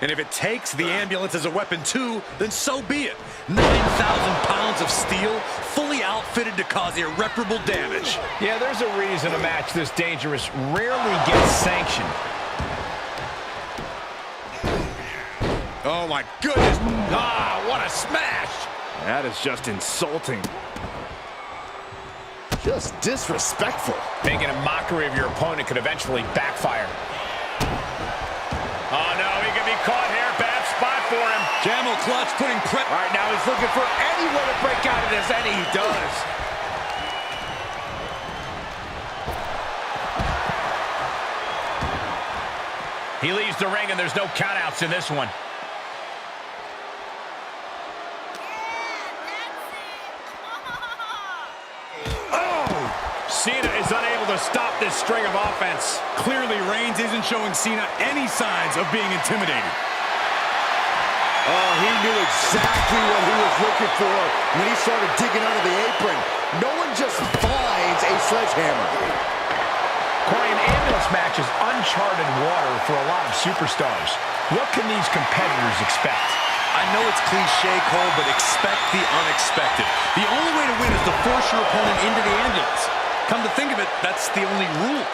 And if it takes the ambulance as a weapon too, then so be it. 9,000 pounds of steel, fully outfitted to cause irreparable damage. Yeah, there's a reason a match this dangerous rarely gets sanctioned. Oh my goodness. Ah, what a smash. That is just insulting. Just disrespectful. Making a mockery of your opponent could eventually backfire. Oh no, he could be caught here. Bad spot for him. Camel clutch putting prep. All right, now he's looking for any way to break out of this, and he does. He leaves the ring, and there's no countouts in this one. Cena is unable to stop this string of offense. Clearly, Reigns isn't showing Cena any signs of being intimidated. Oh, he knew exactly what he was looking for when he started digging under the apron. No one just finds a sledgehammer. Corey, an ambulance match is uncharted water for a lot of superstars. What can these competitors expect? I know it's cliche, Cole, but expect the unexpected. The only way to win is to force your opponent into the ambulance. Come to think of it, that's the only rule.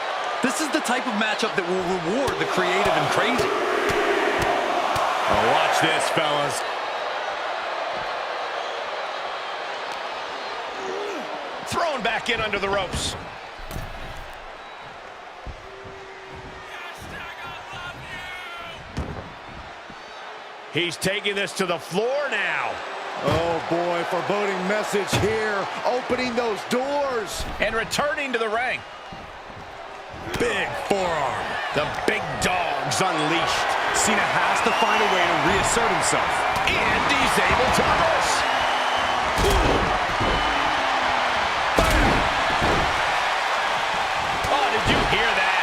This is the type of matchup that will reward the creative and crazy. Oh, watch this, fellas. Thrown back in under the ropes. He's taking this to the floor now. Oh boy, foreboding message here. Opening those doors. And returning to the ring. Big forearm. The big dog's unleashed. Cena has to find a way to reassert himself. And he's able to reverse. Oh, did you hear that?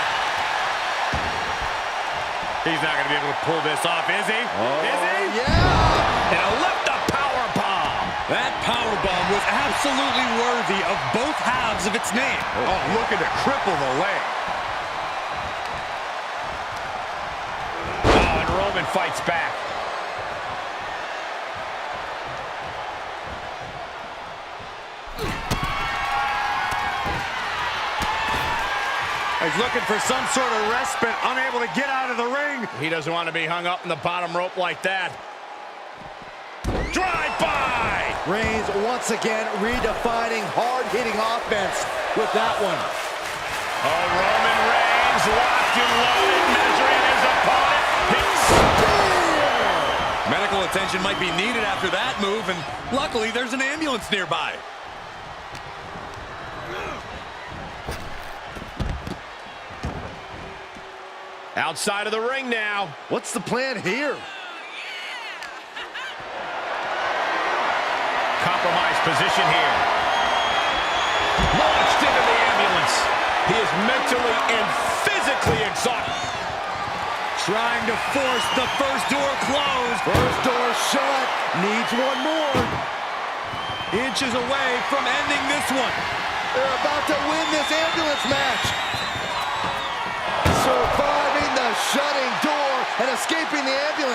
He's not going to be able to pull this off, is he? Oh, Is he? yeah! And a lift-up power bomb. That powerbomb was absolutely worthy of both halves of its name. Oh, looking to cripple the leg. Oh, and Roman fights back. He's looking for some sort of respite, unable to get out of the ring. He doesn't want to be hung up in the bottom rope like that. Drive-by! Reigns once again redefining hard-hitting offense with that one. Oh, Roman Reigns locked and loaded, measuring his opponent. Medical attention might be needed after that move, and luckily there's an ambulance nearby. Outside of the ring now. What's the plan here? Compromised position here. Launched into the ambulance. He is mentally and physically exhausted. Trying to force the first door closed. First door shut. Needs one more. Inches away from ending this one. They're about to win this ambulance match. Surviving the shot.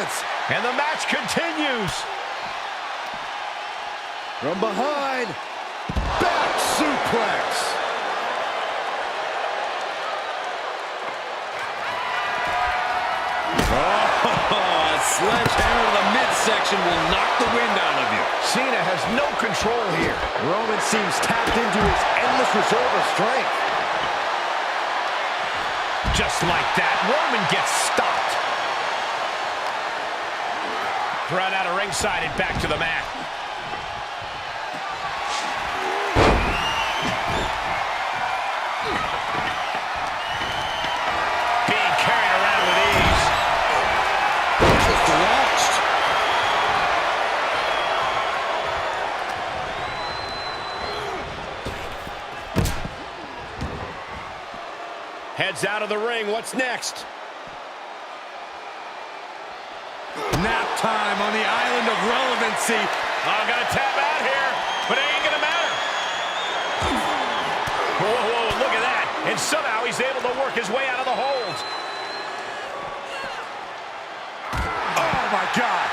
ambulance. And the match continues. From behind, back suplex. Oh, a sledgehammer to the midsection will knock the wind out of you. Cena has no control here. Roman seems tapped into his endless reserve of strength. Just like that, Roman gets stopped. Thrown out of ringside and back to the mat. Being carried around with ease. Just launched. Heads out of the ring. What's next? Nap time on the island of relevancy. I'm gonna tap out here, but it ain't gonna matter. Whoa, whoa, look at that. And somehow he's able to work his way out of the hold. Oh, my God.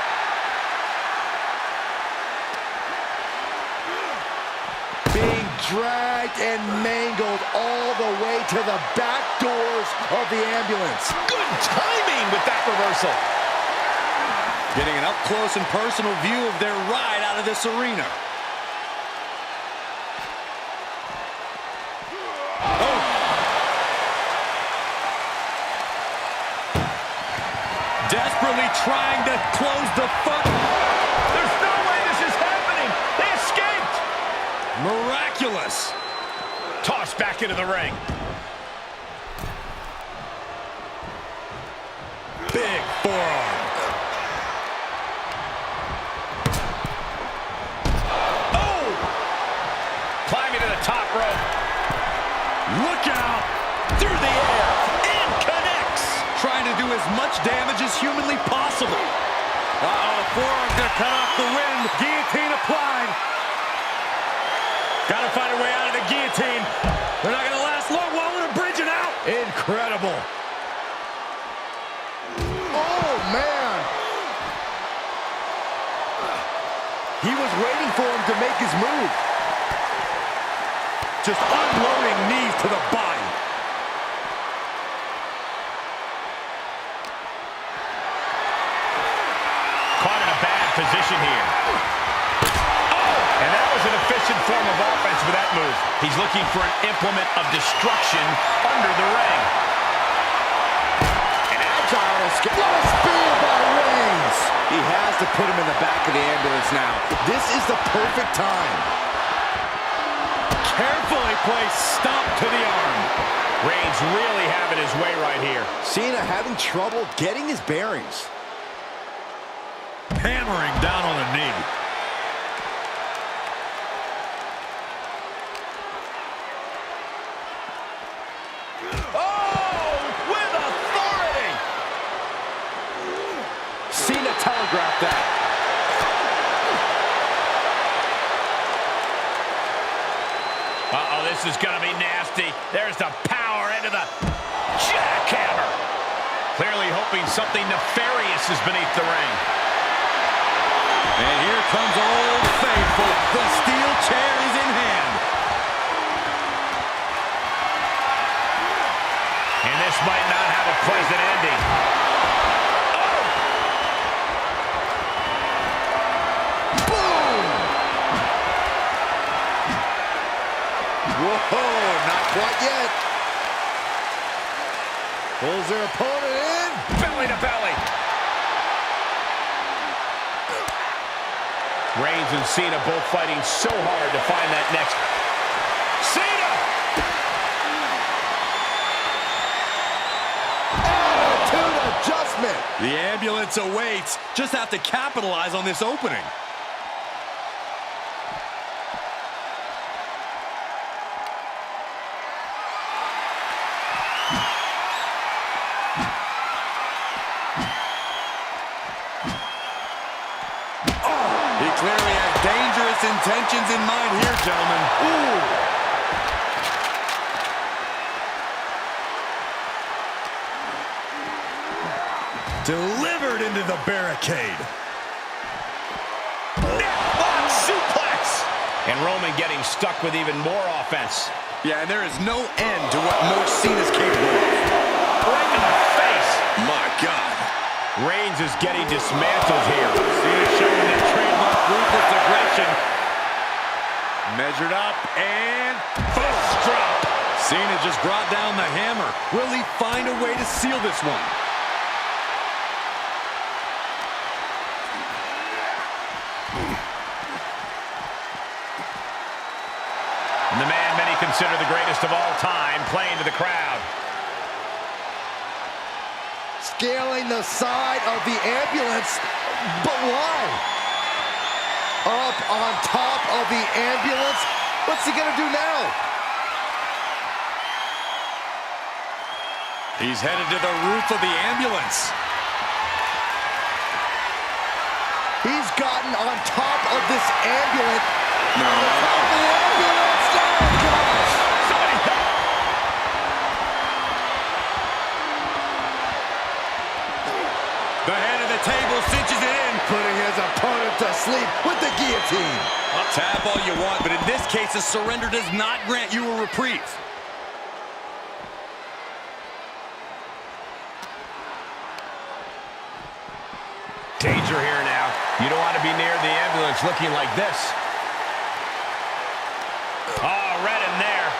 Being dragged and mangled all the way to the back doors of the ambulance. Good timing with that reversal. Getting an up-close and personal view of their ride out of this arena. Oh. Desperately trying to close the foot. There's no way this is happening. They escaped. Miraculous. Tossed back into the ring. Big forearm. Climbing to the top rope. Look out! Through the air. And connects. Trying to do as much damage as humanly possible. Uh-oh, the forearm's gonna cut off the wind. Guillotine applied. Gotta find a way out of the guillotine. They're not gonna last long. While we're bridging out. Incredible. Oh, man. He was waiting for him to make his move. Just unloading knees to the body. Caught in a bad position here. Oh! And that was an efficient form of offense with that move. He's looking for an implement of destruction under the ring. An agile escape. What a spear by Reigns. He has to put him in the back of the ambulance now. This is the perfect time. Carefully placed stomp to the arm. Reigns really having his way right here. Cena having trouble getting his bearings. Hammering down on the knee. Oh! With authority! Cena telegraphed that. Uh-oh, this is gonna be nasty. There's the power into the jackhammer. Clearly hoping something nefarious is beneath the ring. And here comes Old Faithful. The steel chair is in hand. And this might not have a pleasant ending. Whoa, not quite yet. Pulls their opponent in. Belly to belly. Reigns and Cena both fighting so hard to find that next. Cena! Attitude adjustment. The ambulance awaits. Just have to capitalize on this opening. Clearly has dangerous intentions in mind here, gentlemen. Ooh. Delivered into the barricade. Neckbot suplex. And Roman getting stuck with even more offense. Yeah, and there is no end to what Mo Cena's capable of. Right in the face. My God. Reigns is getting dismantled here. Cena showing that trademark ruthless aggression. Measured up and Fist drop. Cena just brought down the hammer. Will he find a way to seal this one? And the man many consider the greatest of all time playing to the crowd. Scaling the side of the ambulance, but why? Up on top of the ambulance. What's he gonna do now? He's headed to the roof of the ambulance. He's gotten on top of this ambulance. No. On the top of the ambulance. Oh, gosh. Somebody help. The head of the table cinches it in. Putting his opponent to sleep with the guillotine. I'll tap all you want, but in this case, a surrender does not grant you a reprieve. Danger here now. You don't want to be near the ambulance looking like this. Oh, right in there.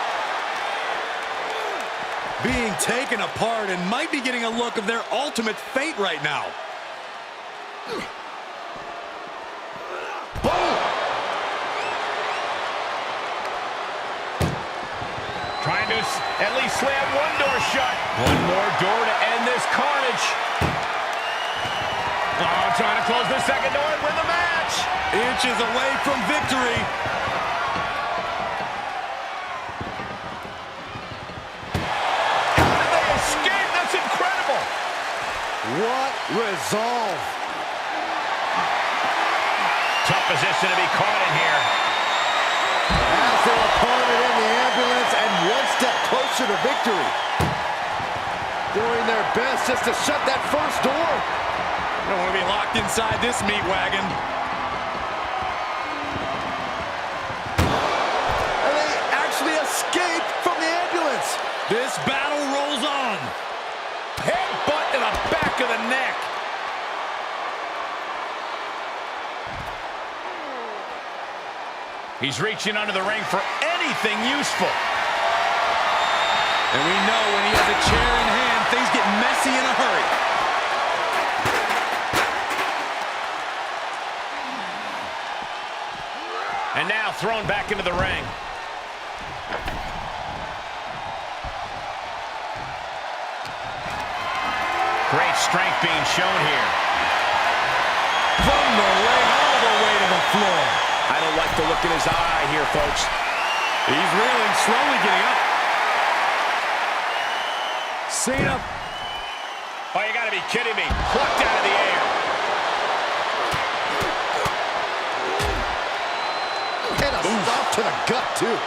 Being taken apart and might be getting a look of their ultimate fate right now. Boom! Trying to at least slam one door shut. One more door to end this carnage. Oh, trying to close the second door and win the match. Inches away from victory. How did they escape? That's incredible. What resolve. Tough position to be caught in here. Has their opponent in the ambulance and one step closer to victory. Doing their best just to shut that first door. Don't want to be locked inside this meat wagon. And they actually escaped from the ambulance. This battle rolls on. Headbutt to the back of the neck. He's reaching under the ring for anything useful. And we know when he has a chair in hand, things get messy in a hurry. And now thrown back into the ring. Great strength being shown here. From the ring all the way to the floor. I don't like the look in his eye here, folks. He's reeling, slowly getting up. Cena. Oh, you gotta be kidding me. Plucked out of the air. And a stop to the gut, too.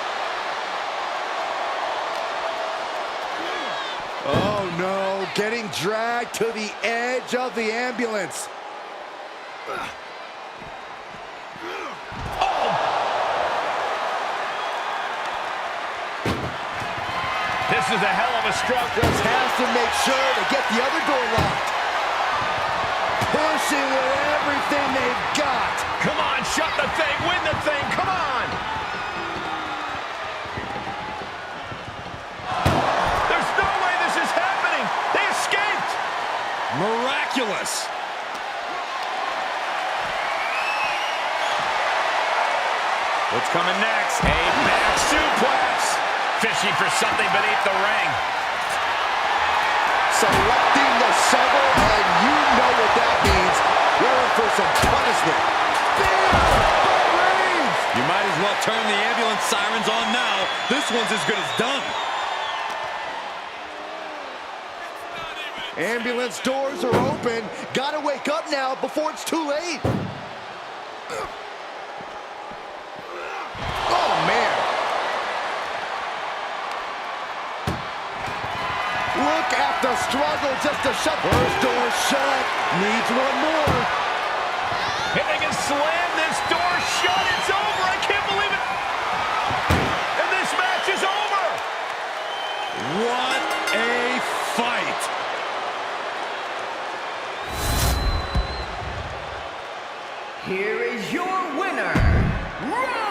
Oh, no. Getting dragged to the edge of the ambulance. This is a hell of a struggle. Just has to make sure to get the other door locked. Pushing with everything they've got. Come on, shut the thing, win the thing, come on! There's no way this is happening! They escaped! Miraculous. What's coming next? A back suplex! Fishing for something beneath the ring. Selecting the shovel, and you know what that means. We're in for some punishment. You might as well turn the ambulance sirens on now. This one's as good as done. Ambulance doors are open. Gotta wake up now before it's too late. Oh, man. Look at the struggle just to shut first door shut. Needs one more. If they can slam this door shut, it's over. I can't believe it. And this match is over. What a fight. Here is your winner, Roman.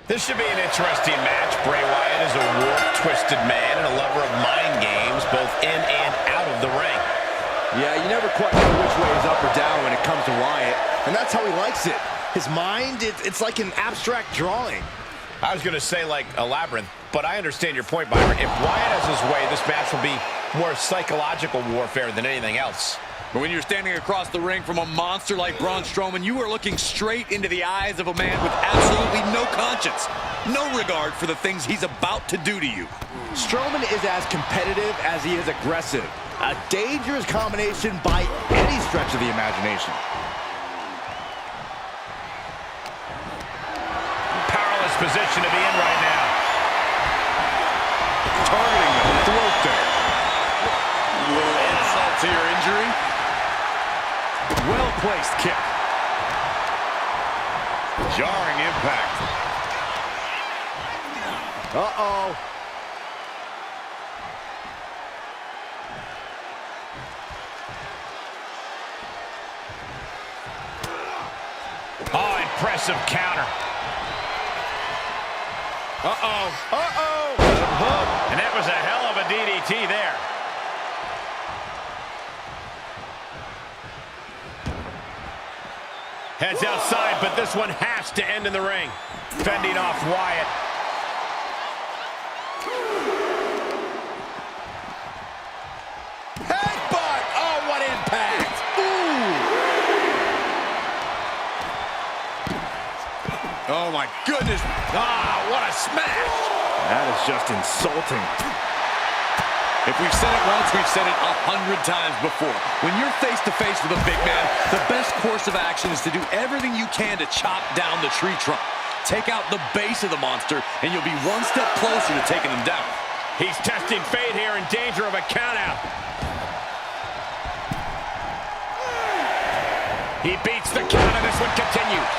This should be an interesting match. Bray Wyatt is a warped, twisted man and a lover of mind games, both in and out of the ring. Yeah, you never quite know which way is up or down when it comes to Wyatt. And that's how he likes it. His mind, it's like an abstract drawing. I was going to say like a labyrinth, but I understand your point, Byron. If Wyatt has his way, this match will be more psychological warfare than anything else. But when you're standing across the ring from a monster like Braun Strowman, you are looking straight into the eyes of a man with absolutely no conscience, no regard for the things he's about to do to you. Strowman is as competitive as he is aggressive. A dangerous combination by any stretch of the imagination. Powerless position to be in right now. Targeting the throat there. A little insult to your injury. Well-placed kick. Jarring impact. Uh-oh. Oh, impressive counter. Uh-oh. Uh-oh. And that was a hell of a DDT there. Heads outside, but this one has to end in the ring. Fending off Wyatt. Headbutt! Oh, what impact! Ooh! Oh, my goodness. Ah, what a smash! That is just insulting. If we've said it once, we've said it 100 times before. When you're face-to-face with a big man, the best course of action is to do everything you can to chop down the tree trunk. Take out the base of the monster, and you'll be one step closer to taking him down. He's testing fate here, in danger of a countout. He beats the count, and this one continues.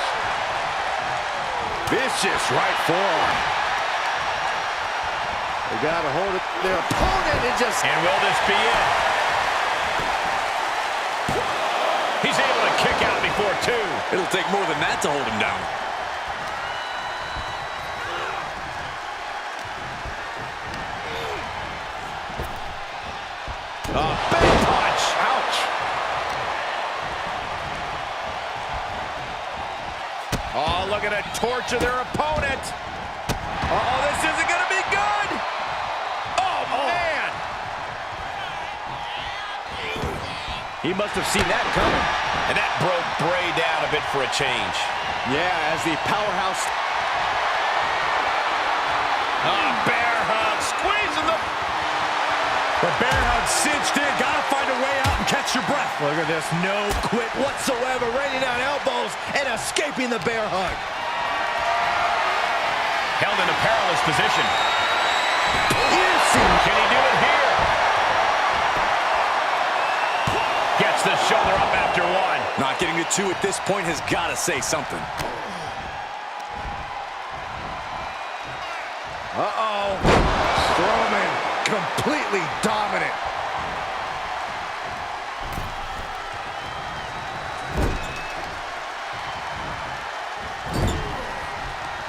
Vicious right forearm. They got to hold it. Their opponent and just... And will this be it? He's able to kick out before two. It'll take more than that to hold him down. Big punch. Ouch. Oh, look at it. Torture their opponent. Uh-oh, this isn't going to be good. Oh, man. He must have seen that coming. And that broke Bray down a bit for a change. Yeah, as the powerhouse... Bear hug. Squeezing the... The bear hug cinched in. Gotta find a way out and catch your breath. Look at this. No quit whatsoever. Raining down elbows and escaping the bear hug. Held in a perilous position. Can he do it here? Gets the shoulder up after one. Not getting to two at this point has got to say something. Uh-oh. Strowman completely dominant.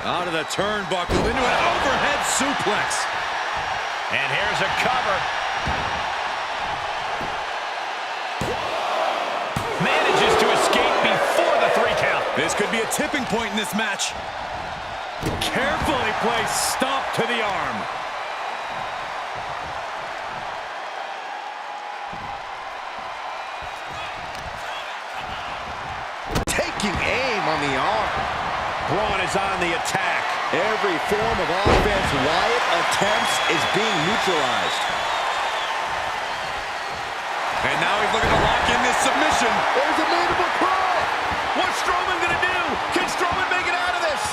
Out of the turnbuckle into an overhead suplex. And here's a cover. Manages to escape before the 3 count. This could be a tipping point in this match. Carefully placed stomp to the arm. Taking aim on the arm. Braun is on the attack. Every form of offense Wyatt attempts is being neutralized. And now he's looking to lock in this submission. There's a mandible claw. What's Strowman gonna do? Can Strowman make it out of this?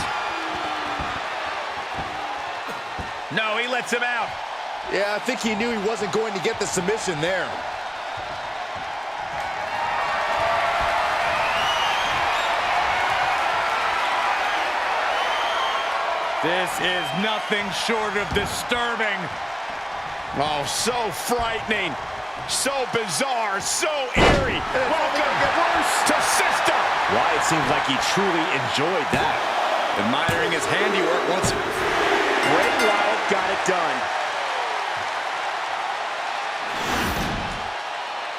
No, he lets him out. Yeah, I think he knew he wasn't going to get the submission there. This is nothing short of disturbing. Oh, so frightening. So bizarre, so eerie. Welcome to System. Wyatt seems like he truly enjoyed that. Admiring his handiwork once. Bray Wyatt got it done.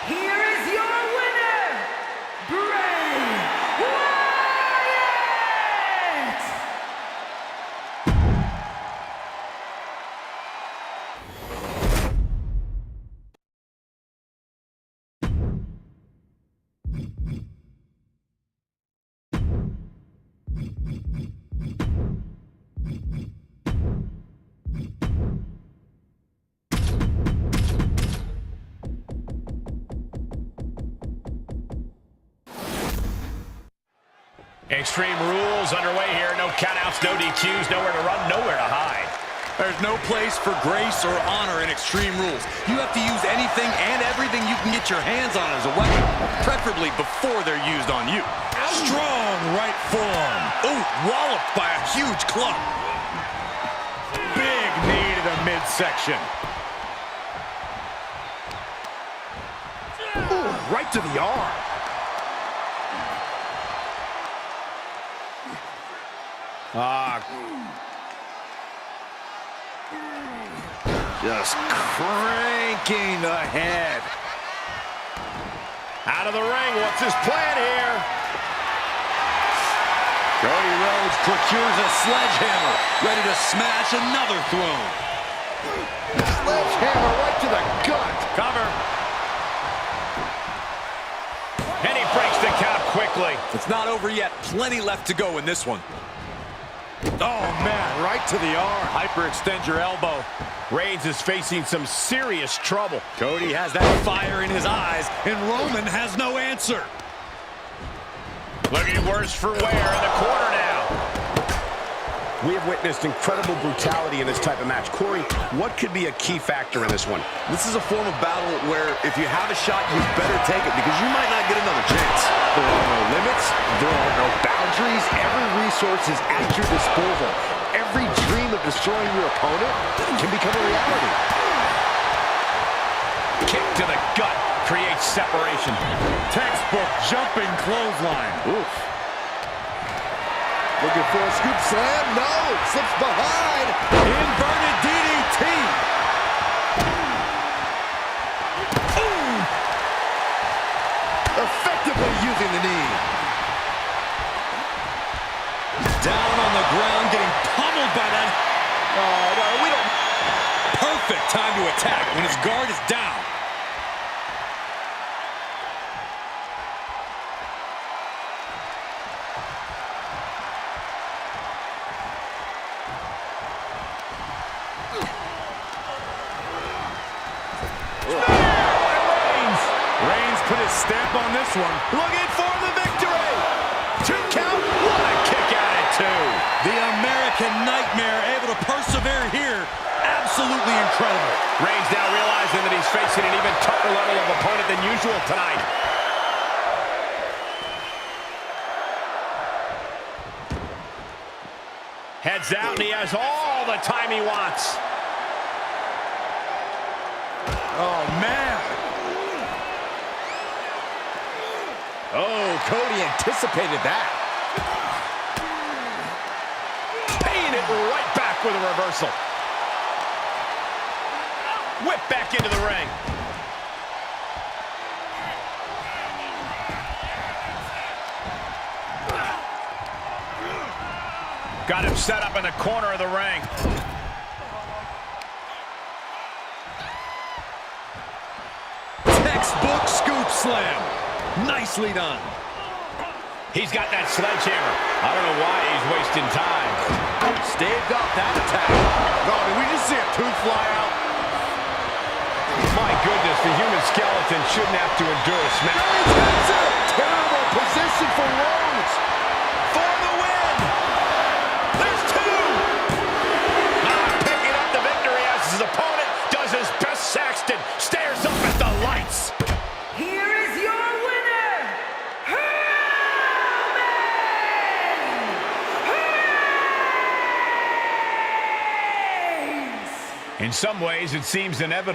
Here is your winner, Bray Wyatt! Extreme Rules underway here. No countouts, no DQs, nowhere to run, nowhere to hide. There's no place for grace or honor in Extreme Rules. You have to use anything and everything you can get your hands on as a weapon, preferably before they're used on you. Strong right forearm. Ooh, walloped by a huge club. Big knee to the midsection. Ooh, right to the arm. Just cranking the head. Out of the ring, what's his plan here? Cody Rhodes procures a sledgehammer, ready to smash another throne. Sledgehammer right to the gut. Cover. And he breaks the count quickly. It's not over yet. Plenty left to go in this one. Oh, man, right to the arm. Hyperextend your elbow. Reigns is facing some serious trouble. Cody has that fire in his eyes, and Roman has no answer. Looking worse for wear in the corner now. We have witnessed incredible brutality in this type of match. Corey, what could be a key factor in this one? This is a form of battle where if you have a shot, you better take it because you might not get another chance. There are no limits. There are no boundaries. Every resource is at your disposal. Every dream of destroying your opponent can become a reality. Kick to the gut creates separation. Textbook jumping clothesline. Oof. Looking for a scoop slam. No, slips behind. Inverted DDT. Ooh. Effectively using the knee. Down on the ground, getting pummeled by that. Oh, no, we don't. Perfect time to attack when his guard is down. Reigns put his stamp on this one. Looking for the victory. 2 count. What a kick out at 2. The American Nightmare able to persevere here. Absolutely incredible. Reigns now realizing that he's facing an even tougher level of opponent than usual tonight. Heads out, and he has all the time he wants. Oh, man. Oh, Cody anticipated that. Paying it right back with a reversal. Whip back into the ring. Got him set up in the corner of the ring. Textbook scoop slam. Nicely done. He's got that sledgehammer. I don't know why he's wasting time. Staved off that attack. Oh, did we just see a tooth fly out? My goodness, the human skeleton shouldn't have to endure a smash. That's a terrible position for Rhodes. For the win! There's two! Picking up the victory as his opponent does his best Saxton. Stares up at the lights. Here is your winner, Roman Reigns! In some ways, it seems inevitable.